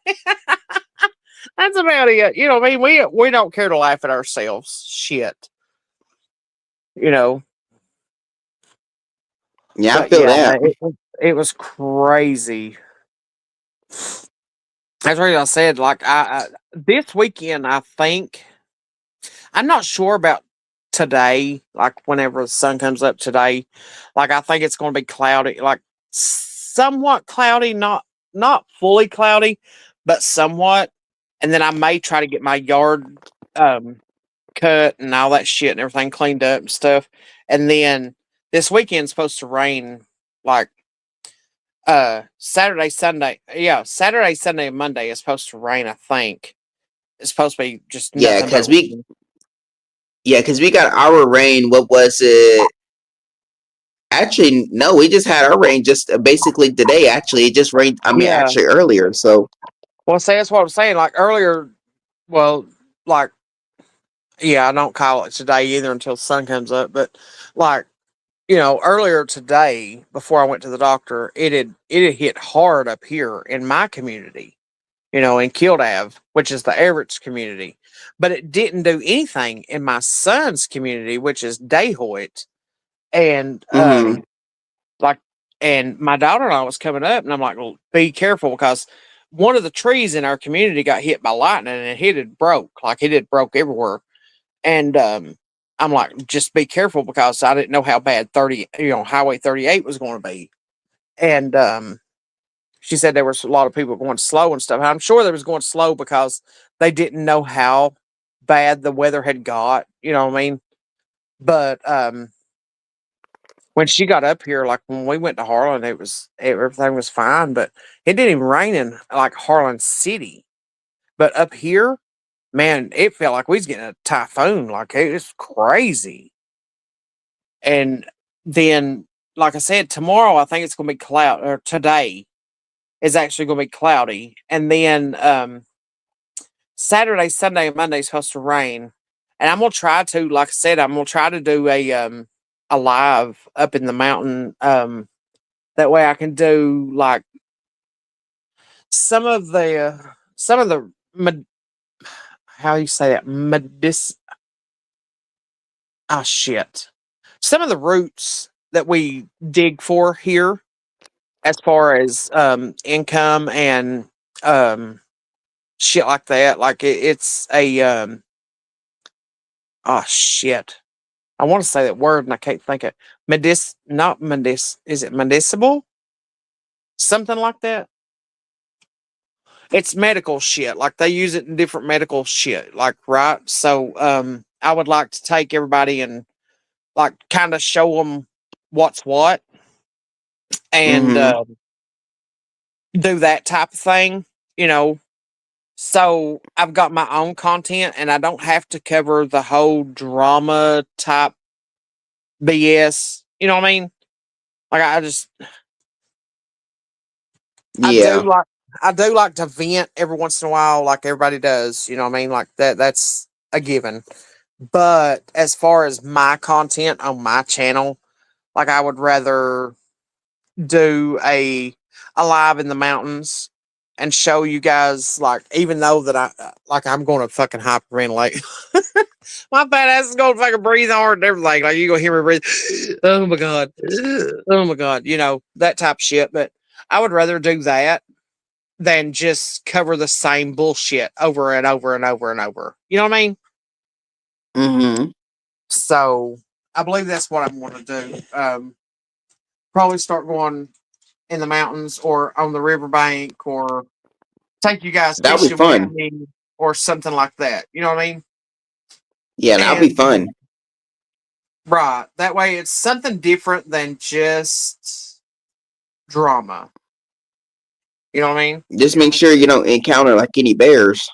it. You know what I mean? We don't care to laugh at ourselves. Shit. You know. Yeah, I But feel yeah, that. it was crazy. That's what I said. Like I this weekend, I think I'm not sure about today. Like whenever the sun comes up today, like I think it's going to be cloudy, like somewhat cloudy, not fully cloudy, but somewhat. And then I may try to get my yard um, cut and all that shit and everything cleaned up and stuff. And then this weekend's supposed to rain like Saturday, Sunday. Yeah, Saturday, Sunday, and Monday is supposed to rain, I think. It's supposed to be just Yeah, nothing but because we rain. yeah, because we got our rain. What was it? Actually, no, we just had our rain just basically today. Actually, it just rained. I mean, Yeah. actually earlier. So Well, see, that's what I'm saying. Like earlier, well, like, yeah, I don't call it today either until the sun comes up. But like, earlier today, before I went to the doctor, it had hit hard up here in my community, in Kildav, which is the Everett's community. But it didn't do anything in my son's community, which is Dayhoyt. And hmm like, and my daughter-in-law was coming up, and I'm like, well, be careful because one of the trees in our community got hit by lightning and it had broke. Like it had broke everywhere. And I'm like, just be careful because I didn't know how bad Highway 38 was going to be. And she said there was a lot of people going slow and stuff. And I'm sure they was going slow because they didn't know how bad the weather had got. You know what I mean? But when she got up here, like when we went to Harlan, everything was fine, but it didn't even rain in like Harlan City. But up here, man, it felt like we was getting a typhoon. Like it was crazy. And then, like I said, tomorrow I think it's gonna be cloud or today is actually gonna be cloudy. And then Saturday, Sunday, and Monday is supposed to rain. And I'm gonna try to, like I said, I'm gonna try to do a live up in the mountain. That way I can do like some of the how you say that shit. Some of the roots that we dig for here as far as income and shit like that. Like it's a oh shit. I want to say that word and I can't think of not is it medicinal? Something like that. It's medical shit. Like they use it in different medical shit. Like right. So I would like to take everybody and like kind of show them what's what and hmm do that type of thing, you know. So I've got my own content and I don't have to cover the whole drama type BS. You know what I mean? Like I do yeah, like I do like to vent every once in a while, like everybody does. You know what I mean? Like that's a given. But as far as my content on my channel, like I would rather do a live in the mountains and show you guys, like, even though that I'm going to fucking hyperventilate. My fat ass is going to fucking breathe hard and everything. Like you gonna hear me breathe. Oh my god. Oh my god. That type of shit. But I would rather do that than just cover the same bullshit over and over and over and over. You know what I mean? hmm So I believe that's what I'm going to do. Probably start going in the mountains or on the riverbank or take you guys that'll be fishing with fun. me or something like that. You know what I mean? Yeah, that'll be And fun. right, that way it's something different than just drama. You know what I mean? Just make sure you don't encounter like any bears.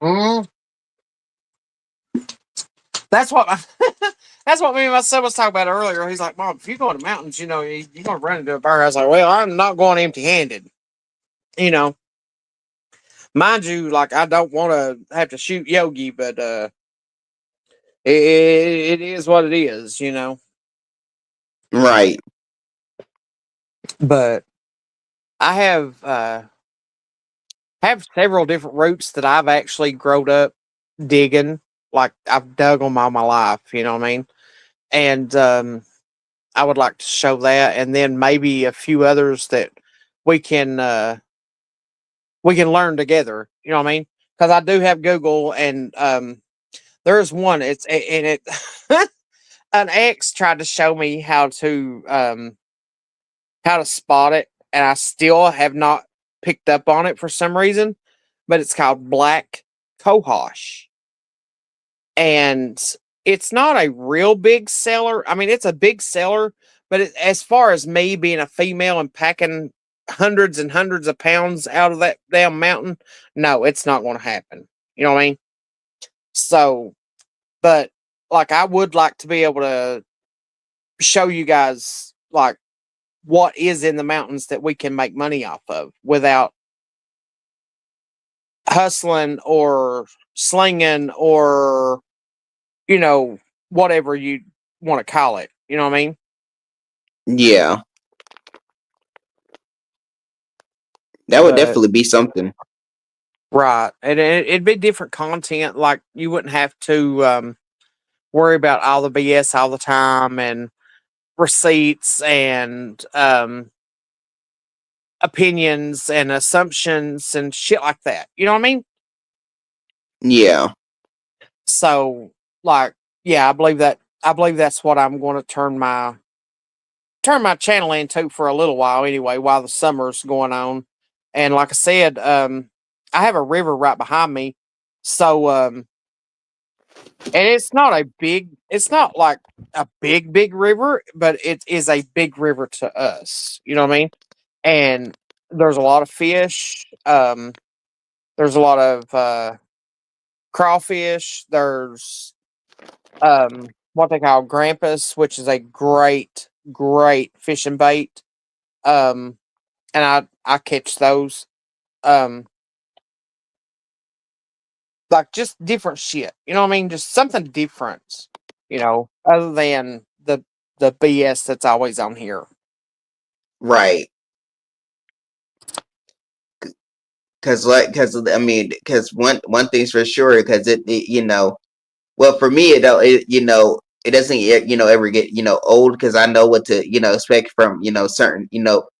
Mm, that's what That's what me and my son was talking about earlier. He's like, Mom, if you go to the mountains, you're going to run into a bear. I was like, well, I'm not going empty handed. You know, mind you, like, I don't want to have to shoot Yogi, but it is what it is, you know. Right. But I have several different roots that I've actually growed up digging. Like, I've dug them all my life, you know what I mean? And I would like to show that, and then maybe a few others that we can learn together. You know what I mean? Because I do have Google, and there's one. And it an ex tried to show me how to spot it, and I still have not picked up on it for some reason. But it's called black cohosh, and it's not a real big seller. I mean, it's a big seller, but as far as me being a female and packing hundreds and hundreds of pounds out of that damn mountain, no, it's not going to happen. You know what I mean? So, but like, I would like to be able to show you guys like what is in the mountains that we can make money off of without hustling or slinging or, you know, whatever you want to call it. You know what I mean? Yeah. That would But definitely be something. right, and it'd be different content. Like, you wouldn't have to worry about all the BS all the time and receipts and opinions and assumptions and shit like that. You know what I mean? Yeah. So, like, yeah, I believe that. I believe that's what I'm going to turn my channel into for a little while anyway, while the summer's going on. And like I said, I have a river right behind me, so and it's not like a big river, but it is a big river to us. You know what I mean? And there's a lot of fish. There's a lot of crawfish. There's what they call grampus, which is a great fishing bait. Um, and I catch those. Um, like, just different shit. You know what I mean? Just something different. You know, other than the BS that's always on here. Right. Because I mean, because one thing's for sure, because you know, well, for me, it doesn't ever get old, because I know what to expect from certain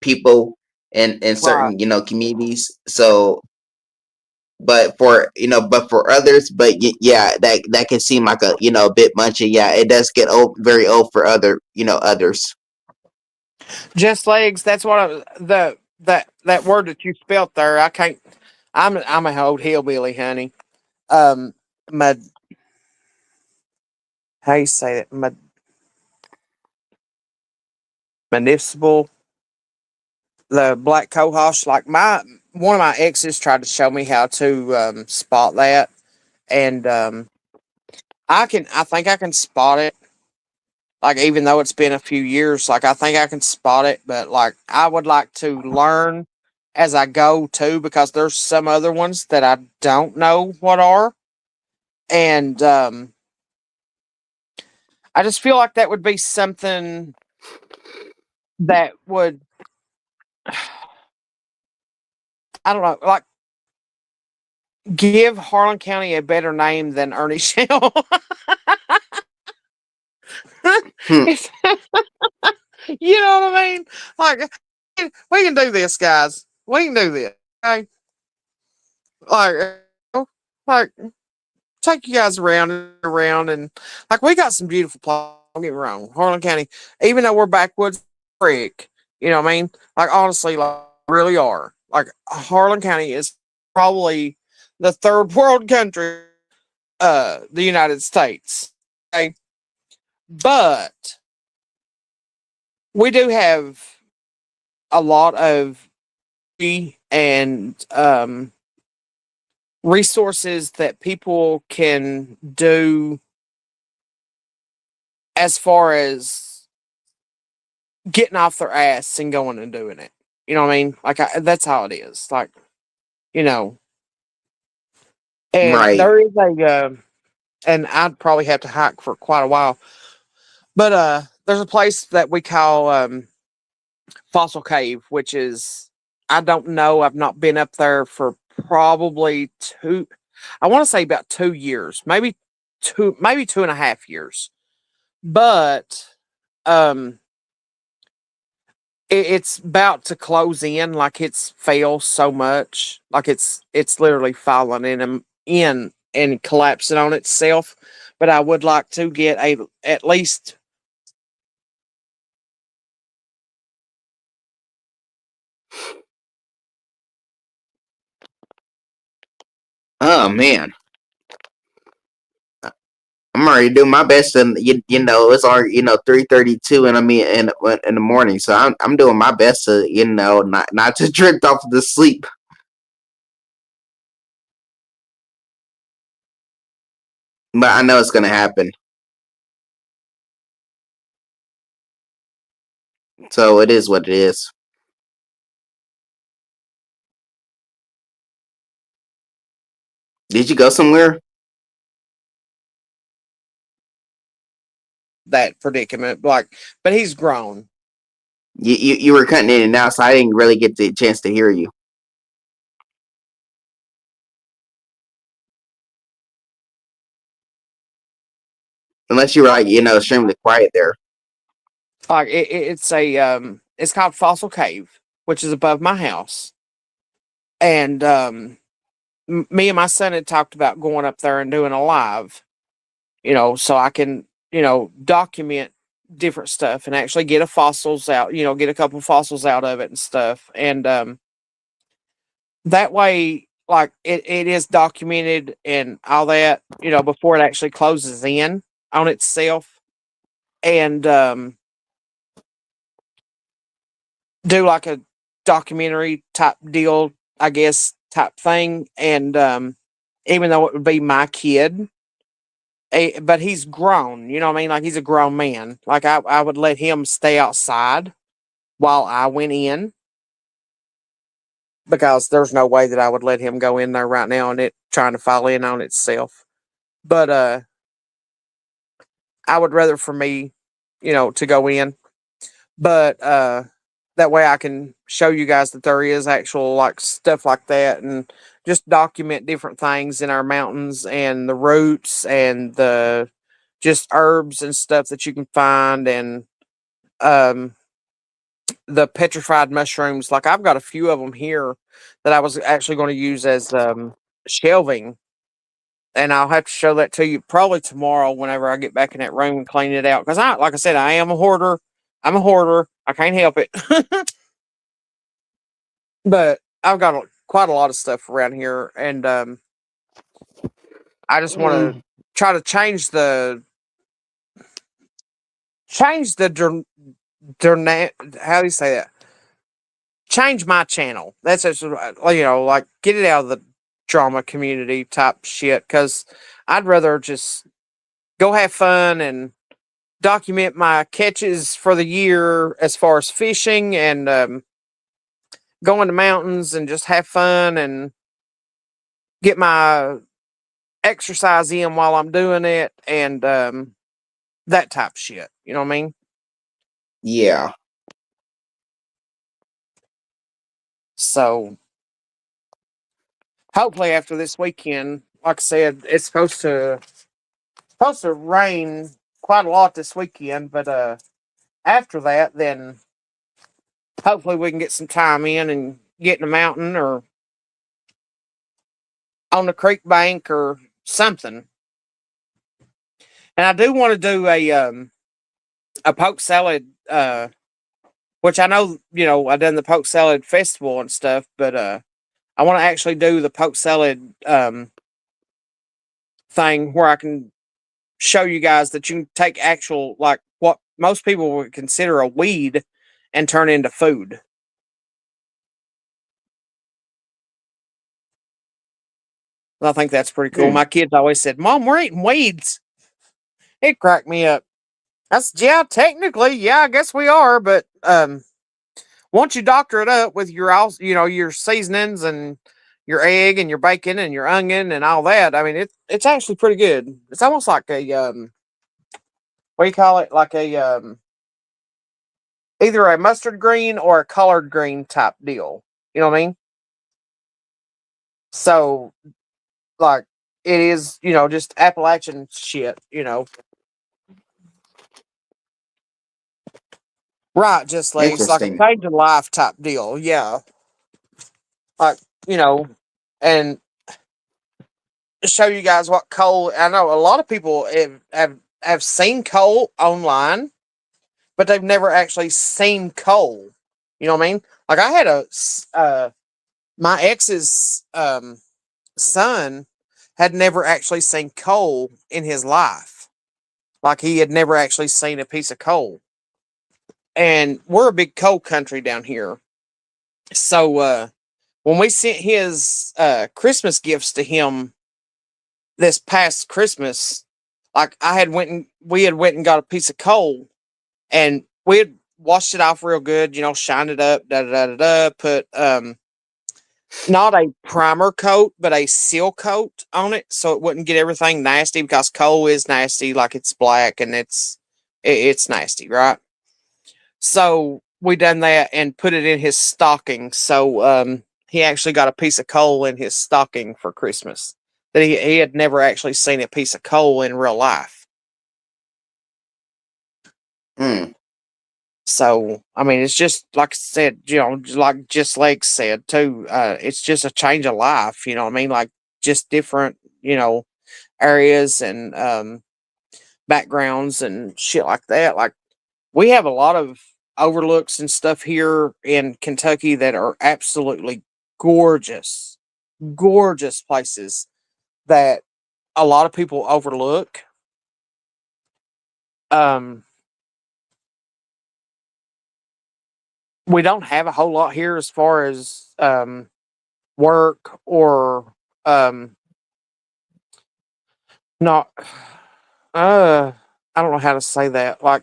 people in Right. certain communities. So, but for others, yeah, that can seem like a bit much, and yeah, it does get old, very old for others. Just legs. That's what that word that you spelt there. I can't. I'm a old hillbilly, honey. Um, my how you say that? Municipal. The black cohosh. Like, my one of my exes tried to show me how to spot that, and I think I can spot it. Like, even though it's been a few years, like, I think I can spot it, but like, I would like to learn as I go too, because there's some other ones that I don't know what are. And I just feel like that would be something that would, I don't know, like, give Harlan County a better name than Ernie Shell. Hmm. You know what I mean? Like, we can do this, guys. We can do this. Okay? Like, like, take you guys around and around, and like, we got some beautiful places. Don't get me wrong, Harlan County. Even though we're backwoods, freak. You know what I mean? Like, honestly, like, really are. Like, Harlan County is probably the third world country, the United States. Okay, but we do have a lot of and resources that people can do as far as getting off their ass and going and doing it. You know what I mean? Like that's how it is. Like, you know, and Right. there is and I'd probably have to hike for quite a while. But there's a place that we call Fossil Cave, which is, I don't know. I've not been up there for probably I want to say about 2 years, maybe 2.5 years. But um, it's about to close in. Like it's failed so much, like it's literally falling in and collapsing on itself. But I would like to get at least. Oh man, I'm already doing my best, and it's already 3:32, and I mean in the morning, so I'm doing my best to not to drift off to sleep. But I know it's gonna happen, so it is what it is. Did you go somewhere? That predicament. Like, but he's grown. You were cutting in and out, so I didn't really get the chance to hear you. Unless you were like, extremely quiet there. Like it's called Fossil Cave, which is above my house. And me and my son had talked about going up there and doing a live, so I can, document different stuff and actually get get a couple fossils out of it and stuff. And that way, like it is documented and all that, before it actually closes in on itself. And do like a documentary type deal, I guess, type thing. And even though it would be my kid, but he's grown, you know what I mean? Like he's a grown man. Like I would let him stay outside while I went in, because there's no way that I would let him go in there right now and it trying to fall in on itself. But I would rather for me, to go in. But that way I can show you guys that there is actual like stuff like that, and just document different things in our mountains and the roots and the just herbs and stuff that you can find, and um the petrified mushrooms. Like I've got a few of them here that I was actually going to use as shelving, and I'll have to show that to you probably tomorrow whenever I get back in that room and clean it out. Because like I said, I am a hoarder. I'm a hoarder. I can't help it. But I've got quite a lot of stuff around here, and I just want to try to change the how do you say that? Change my channel. That's just, like get it out of the drama community type shit. Because I'd rather just go have fun and document my catches for the year as far as fishing, and go in the mountains and just have fun and get my exercise in while I'm doing it, and that type of shit. You know what I mean? Yeah. So hopefully after this weekend, like I said, it's supposed to rain quite a lot this weekend, but after that, then hopefully we can get some time in and get in the mountain or on the creek bank or something. And I do want to do a poke salad, which I know, I done the poke salad festival and stuff, but I want to actually do the poke salad thing where I can show you guys that you can take actual, like what most people would consider a weed, and turn into food. I think that's pretty cool. My kids always said, "Mom, we're eating weeds." It cracked me up. That's yeah, technically, yeah, I guess we are, but once you doctor it up with your your seasonings and your egg and your bacon and your onion and all that, I mean it's actually pretty good. It's almost like a what do you call it? Like a either a mustard green or a collard green type deal. You know what I mean? So like it is, just Appalachian shit, Right, just legs like a Interesting. change of life type deal. Yeah. Like, you know, and show you guys what coal. I know a lot of people have seen coal online, but they've never actually seen coal. You know what I mean? Like I had my ex's son had never actually seen coal in his life. Like he had never actually seen a piece of coal. And we're a big coal country down here. So when we sent his Christmas gifts to him this past Christmas, like we had went and got a piece of coal, and we had washed it off real good, shined it up, da da da da, put not a primer coat, but a seal coat on it, so it wouldn't get everything nasty because coal is nasty, like it's black and it's nasty, right? So we done that and put it in his stocking. So he actually got a piece of coal in his stocking for Christmas. That he had never actually seen a piece of coal in real life. Mm. So I mean, it's just like I said, like just Legs said too. It's just a change of life. You know what I mean? Like just different, areas and backgrounds and shit like that. Like we have a lot of overlooks and stuff here in Kentucky that are absolutely gorgeous, gorgeous places that a lot of people overlook. Um, we don't have a whole lot here as far as work or not. I don't know how to say that. Like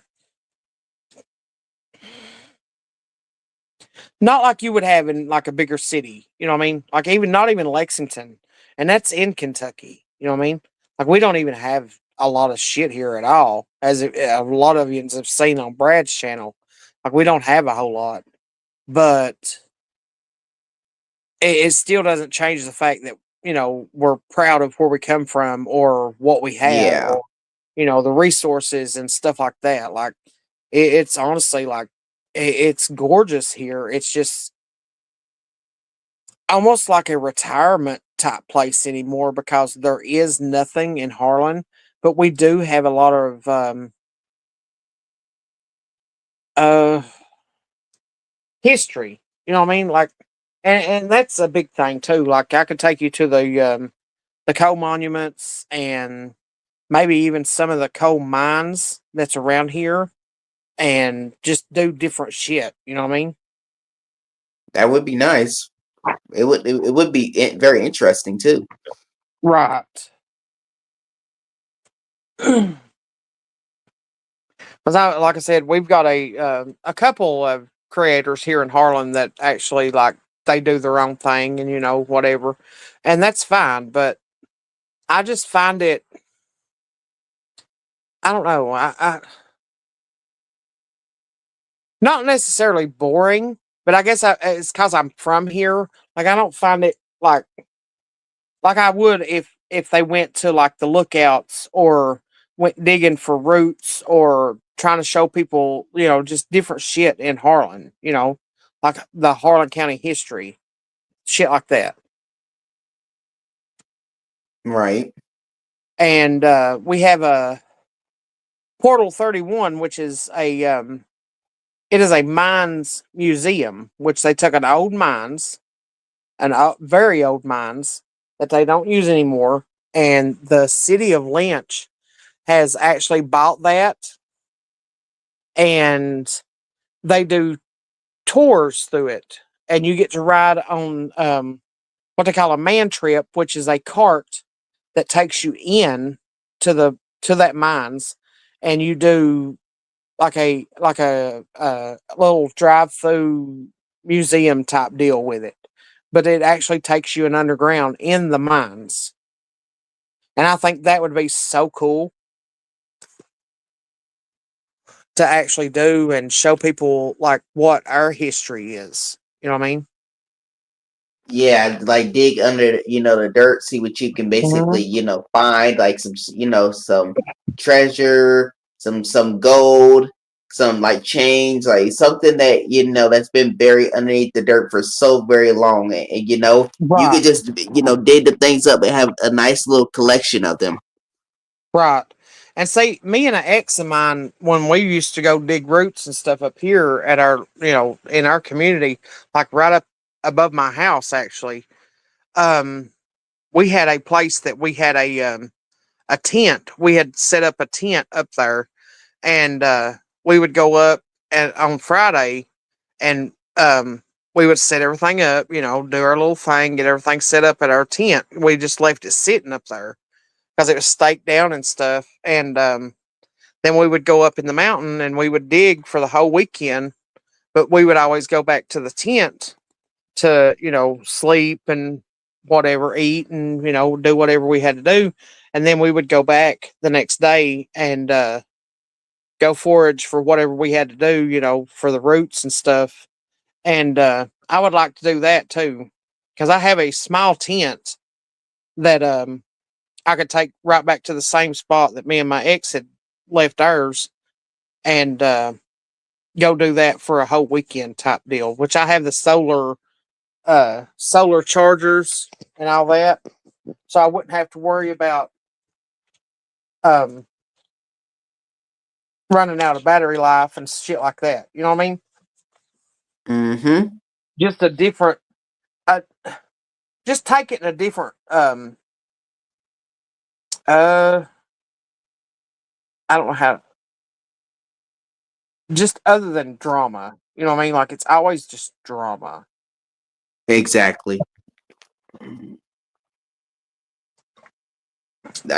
not like you would have in like a bigger city. You know what I mean? Like even not even Lexington, and that's in Kentucky. You know what I mean? Like we don't even have a lot of shit here at all, as a lot of you have seen on Brad's channel. Like we don't have a whole lot, but it still doesn't change the fact that we're proud of where we come from or what we have, Yeah. or the resources and stuff like that. Like it's honestly like it's gorgeous here. It's just almost like a retirement type place anymore because there is nothing in Harlan, but we do have a lot of uh history. You know what I mean? Like and that's a big thing too. Like I could take you to the coal monuments and maybe even some of the coal mines that's around here and just do different shit. You know what I mean? That would be nice. It would be very interesting too. Right. Because like I said, we've got a couple of creators here in Harlan that actually like they do their own thing and whatever, and that's fine. But I just find it, I don't know, I not necessarily boring, but I guess it's because I'm from here. Like I don't find it like I would if they went to like the lookouts or went digging for roots or trying to show people, just different shit in Harlan, like the Harlan County history, shit like that. Right. And we have a Portal 31, which is it is a mines museum, which they took an old mines, very old mines that they don't use anymore, and the city of Lynch has actually bought that, and they do tours through it, and you get to ride on what they call a man trip, which is a cart that takes you in to that mines, and you do like a little drive-through museum type deal with it, but it actually takes you an underground in the mines, and I think that would be so cool to actually do and show people like what our history is. You know what I mean? Yeah, like dig under, the dirt, see what you can basically, Mhm. find, like some, some treasure, some gold, some like chains, like something that that's been buried underneath the dirt for so very long, and you Right, could just dig the things up and have a nice little collection of them. right. And see, me and an ex of mine, when we used to go dig roots and stuff up here at our, in our community, like right up above my house, actually, um, we had a place that we had a tent. We had set up a tent up there, and we would go up and on Friday, and we would set everything up, do our little thing, get everything set up at our tent. We just left it sitting up there because it was staked down and stuff. And then we would go up in the mountain and we would dig for the whole weekend, but we would always go back to the tent to, sleep and whatever, eat and, do whatever we had to do. And then we would go back the next day and go forage for whatever we had to do, for the roots and stuff. And I would like to do that too, because I have a small tent that I could take right back to the same spot that me and my ex had left ours, and go do that for a whole weekend type deal. Which I have the solar chargers and all that, so I wouldn't have to worry about um running out of battery life and shit like that. You know what I mean? Mm-hmm. Just a different, uh, just take it in a different uh I don't know how, just other than drama. You know what I mean? Like it's always just drama. Exactly. I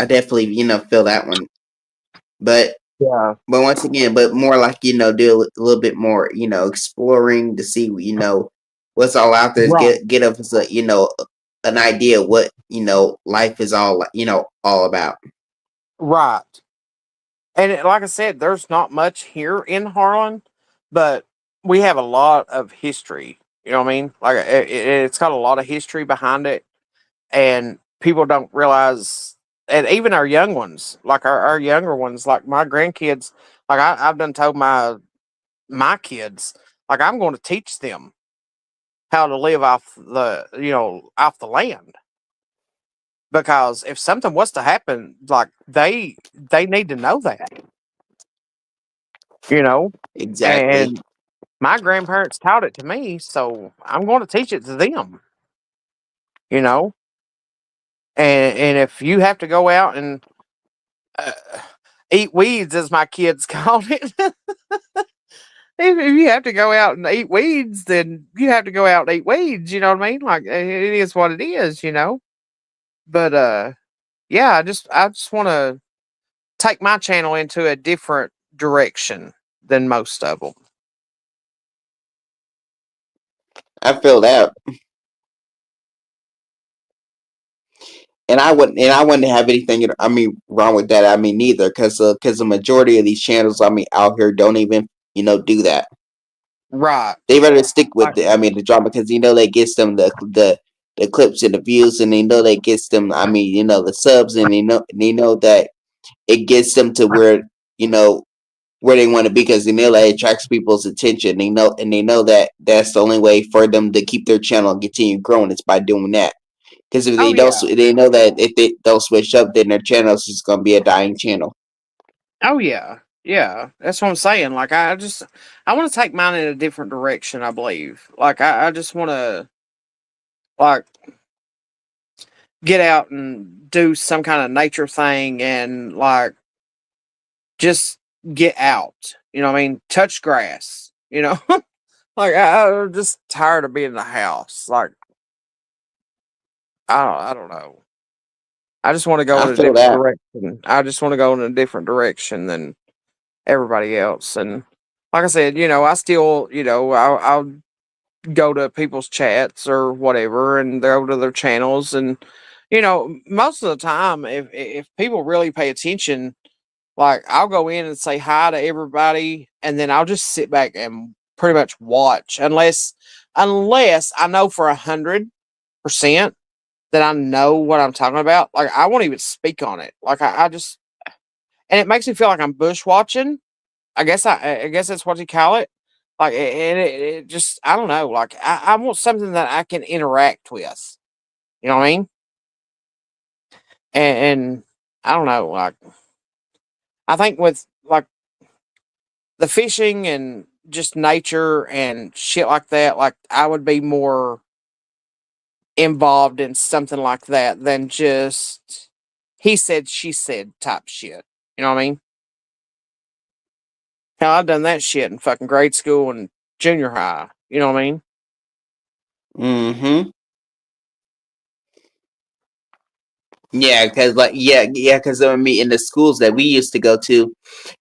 definitely feel that one, but Yeah. once again, but more like do a little bit more exploring to see what's all out there. Right. Get us a an idea what life is all all about. Right. And like I said, there's not much here in Harlan, but we have a lot of history. You know what I mean? Like it's got a lot of history behind it, and people don't realize. And even our young ones, like our younger ones, like my grandkids, like I've done told my kids, like I'm going to teach them how to live off off the land, because if something was to happen, like they need to know that, you know. Exactly. And my grandparents taught it to me, so I'm going to teach it to them, you know. And if you have to go out and uh, eat weeds, as my kids called it, if you have to go out and eat weeds, then you have to go out and eat weeds. You know what I mean? Like it is what it is, you know. But yeah, I just want to take my channel into a different direction than most of them. I feel that, and I wouldn't have anything. I mean, wrong with that. I mean, neither, because the majority of these channels, I mean, out here don't even do that. Right. They rather stick with Like, the drama, because that gets them the clips and the views, and they know that gets them, I mean, the subs, and they know that it gets them to where you know where they want to be, because they know that it attracts people's attention. They know that that's the only way for them to keep their channel and continue growing is by doing that. Because if oh they don't, yeah. they know that if they don't switch up, then their channel is just gonna be a dying channel. Oh yeah. Yeah. That's what I'm saying. Like I want to take mine in a different direction, I believe. Like I just want to like get out and do some kind of nature thing and like just get out. You know what I mean? Touch grass, you know? Like I'm just tired of being in the house. Like I don't know. I just want to go I in a feel different that. direction. I just want to go in a different direction than everybody else. And like I said, I still, I'll go to people's chats or whatever and go to their channels. And, most of the time, if people really pay attention, like I'll go in and say hi to everybody, and then I'll just sit back and pretty much watch, unless I know for 100% that I know what I'm talking about. Like I won't even speak on it. Like I just, and it makes me feel like I'm bush watching. I guess that's what you call it. Like, and it just, I don't know. Like I want something that I can interact with. You know what I mean? And I don't know. Like I think with like the fishing and just nature and shit like that, like I would be more involved in something like that than just he said, she said type shit. You know what I mean? Hell, I've done that shit in fucking grade school and junior high. You know what I mean? Mm-hmm. Yeah, because because I mean, in the schools that we used to go to,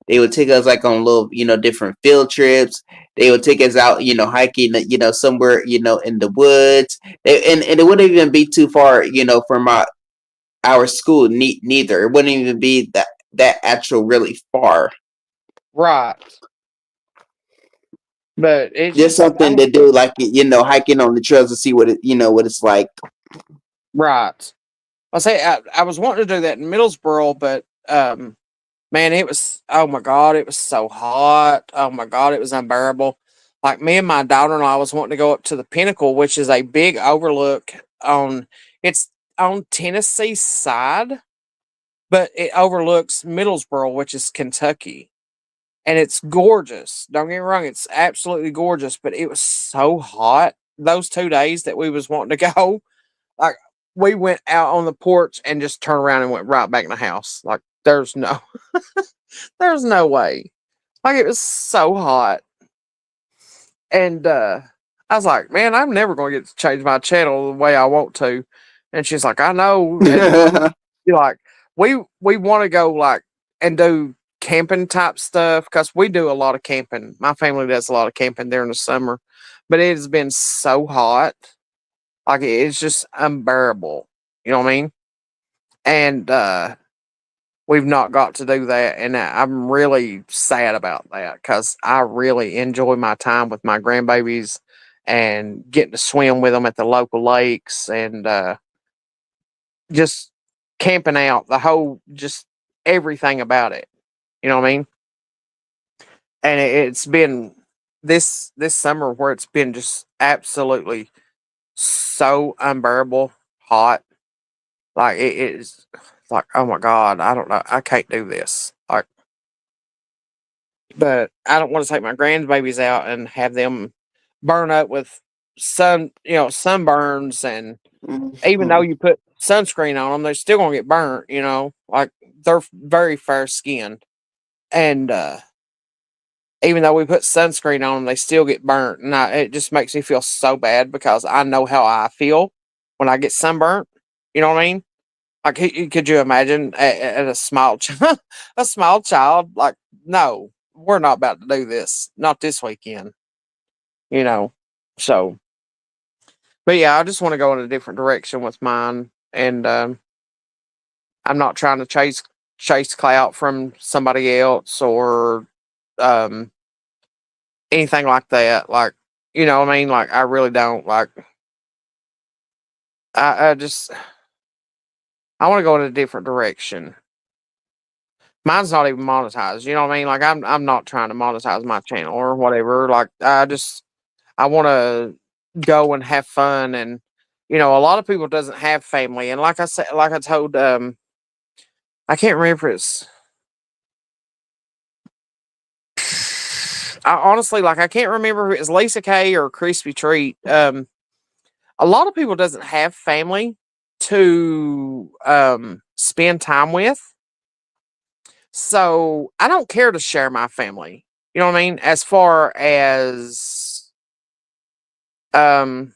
they would take us like on little, different field trips. They would take us out, hiking, somewhere, in the woods. And it wouldn't even be too far, from our school. Neither. It wouldn't even be that actual really far. Right. But it's Just just like, I something don't, to do, like hiking on the trails to see what what it's like. right. I say I was wanting to do that in Middlesboro, but man, it was, oh my God, it was so hot. Oh my God, it was unbearable. Like me and my daughter-in-law was wanting to go up to the Pinnacle, which is a big overlook it's on Tennessee side, but it overlooks Middlesboro, which is Kentucky. And it's gorgeous. Don't get me wrong, it's absolutely gorgeous, but it was so hot those 2 days that we was wanting to go. Like we went out on the porch and just turned around and went right back in the house. Like there's no way. Like it was so hot. And I was like, man, I'm never gonna get to change my channel the way I want to. And she's like, I know. And you're like, we want to go like and do camping type stuff because we do a lot of camping. My family does a lot of camping during the summer, but it has been so hot, like it's just unbearable. You know what I mean? And we've not got to do that, and I'm really sad about that because I really enjoy my time with my grandbabies and getting to swim with them at the local lakes and just camping out, the whole, just everything about it. You know what I mean? And it's been this summer where it's been just absolutely so unbearable hot. Like it is like, oh my God, I don't know. I can't do this. Like, but I don't want to take my grandbabies out and have them burn up with sunburns. And even though you put sunscreen on them, they're still gonna get burnt. Like they're very fair skinned, and even though we put sunscreen on them, they still get burnt. And it just makes me feel so bad because I know how I feel when I get sunburnt. You know what I mean? Like, could you imagine at a small a small child? Like, no, we're not about to do this. Not this weekend. You know. So, but yeah, I just want to go in a different direction with mine, and I'm not trying to chase clout from somebody else or um anything like that. Like, you know what I mean? Like, I really don't. Like, I just, I want to go in a different direction. Mine's not even monetized. You know what I mean? Like, I'm not trying to monetize my channel or whatever. Like, I want to go and have fun. And a lot of people doesn't have family. And like I said, like I told, I can't remember if it's. I honestly, like, I can't remember if it's Lisa K or Crispy Treat. A lot of people doesn't have family to spend time with. So I don't care to share my family. You know what I mean? As far as um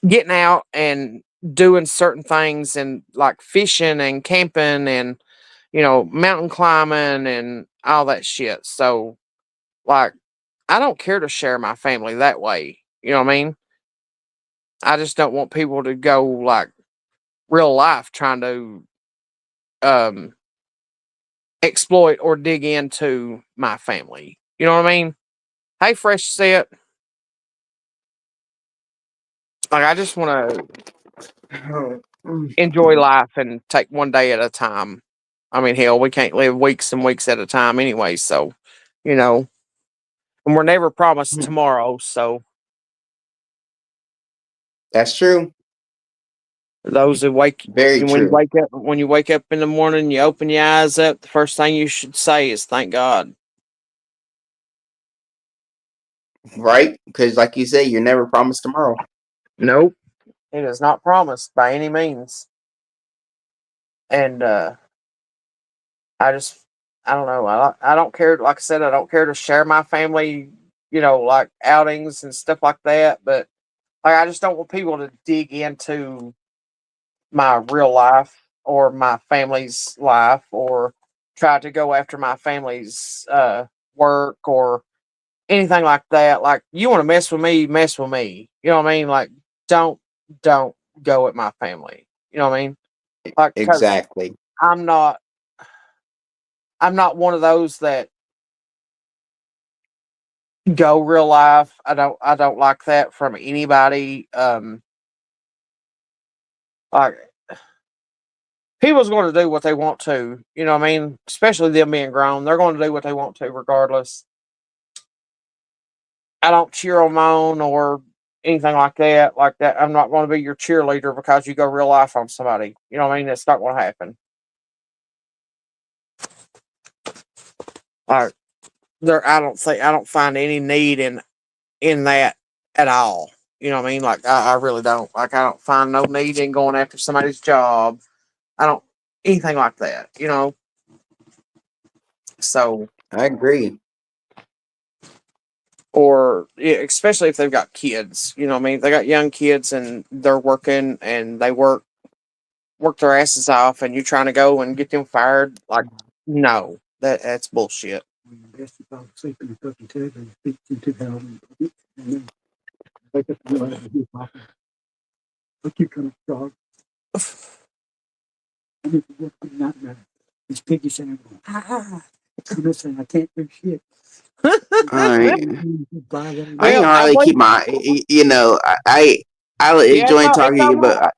getting out and doing certain things and like fishing and camping and mountain climbing and all that shit. So, like, I don't care to share my family that way. You know what I mean? I just don't want people to go like real life trying to um exploit or dig into my family. You know what I mean? Hey, fresh set. Like, I just want to enjoy life and take one day at a time. I mean, hell, we can't live weeks and weeks at a time anyway. So, you know, and we're never promised tomorrow. So, That's true. those who Very true. when you wake up in the morning, you open your eyes up. The first thing you should say is "Thank God." Right? Because, like you say, you're never promised tomorrow. Nope, it is not promised by any means. And I just, I don't know. I don't care. Like I said, I don't care to share my family. Like outings and stuff like that. But like, I just don't want people to dig into my real life or my family's life or try to go after my family's work or anything like that. Like, you want to mess with me, mess with me. You know what I mean? Like, don't don't go at my family. You know what I mean? Like, because Exactly. I'm not I'm not one of those that go real life. I don't like that from anybody. Like, people's going to do what they want to. You know what I mean? Especially them being grown, they're going to do what they want to regardless. I don't cheer them on or anything like that. Like that, I'm not going to be your cheerleader because you go real life on somebody. You know what I mean? That's not going to happen. Like, I don't find any need in that at all. You know what I mean? Like, I really don't. Like, I don't find no need in going after somebody's job. I don't anything like that. So, I agree. or yeah, especially if they've got kids. You know what I mean? They got young kids and they're working and they work their asses off, and you trying to go and get them fired. Like, no, that's bullshit. Best if I was sleeping in fucking tub and feet into the and then wake up and realize he's popping. Look, you kind of dog. I need to work with nightmare. This piggy saying, I'm saying I can't do shit. I I can Well, I hardly keep believe, my. I yeah, enjoy talking to you, but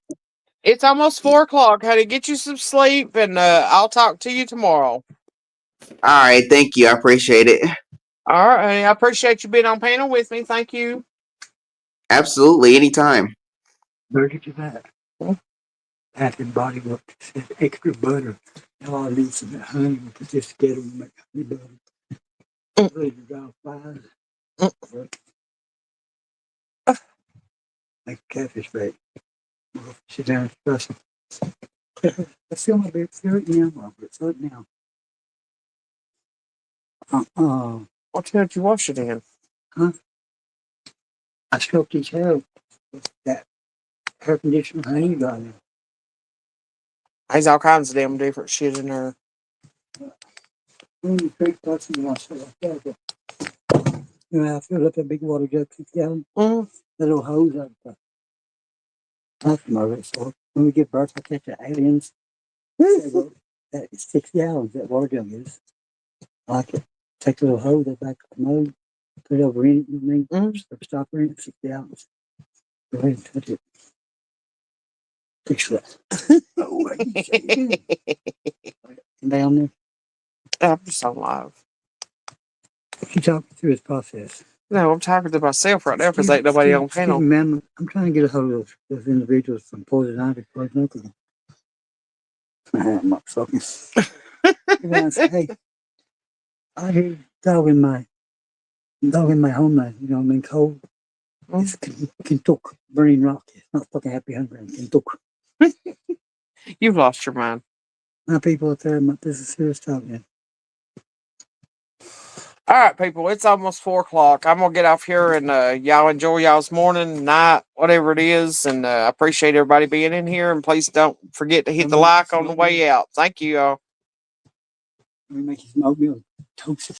it's almost 4 o'clock. Honey, get you some sleep, and I'll talk to you tomorrow. all right. Thank you. I appreciate it. All right, honey, I appreciate you being on panel with me. Thank you. Absolutely. Anytime. Better get you that. Half your body work. Extra butter. Now I need some of that honey with just get them make honey butter. Ready to drive flies. Make catfish bait. Sit down and discuss it. I feel my bed. Feel it now, Robert. Feel it now. What did you wash it in? Huh? I stroked his hair with that air conditioner honey you got in. There's all kinds of damn different shit in there. Big pots and wash it like that. I filled up a big water jug, 6 gallons. Mm. That little hose out the bathroom of it. So when we give birth, I catch the aliens. That is 6 gallons, that water jug is. I like it. Take the little hose that back of the commode, put it over in it, and then stopper in it, 6 gallons. Go ahead and touch it. Fix that. Oh, down there. I'm just on live. She talking through his process. No, I'm talking to myself right now because ain't nobody on panel. Man, I'm trying to get a hold of those individuals from Poison Ivy, Poison Oklahoma. I'm not fucking. Hey, I hear dog in my homeland, you know what I mean? Cold. It's Kentucky, burning rock. It's not fucking happy hungry in Kentucky. You've lost your mind. My people up there, this is serious talk, man. All right, people, it's almost 4 o'clock. I'm gonna get off here and y'all enjoy y'all's morning, night, whatever it is. And I appreciate everybody being in here. And please don't forget to hit the like on the way out. Thank you, y'all. Let me make you some oatmeal toast.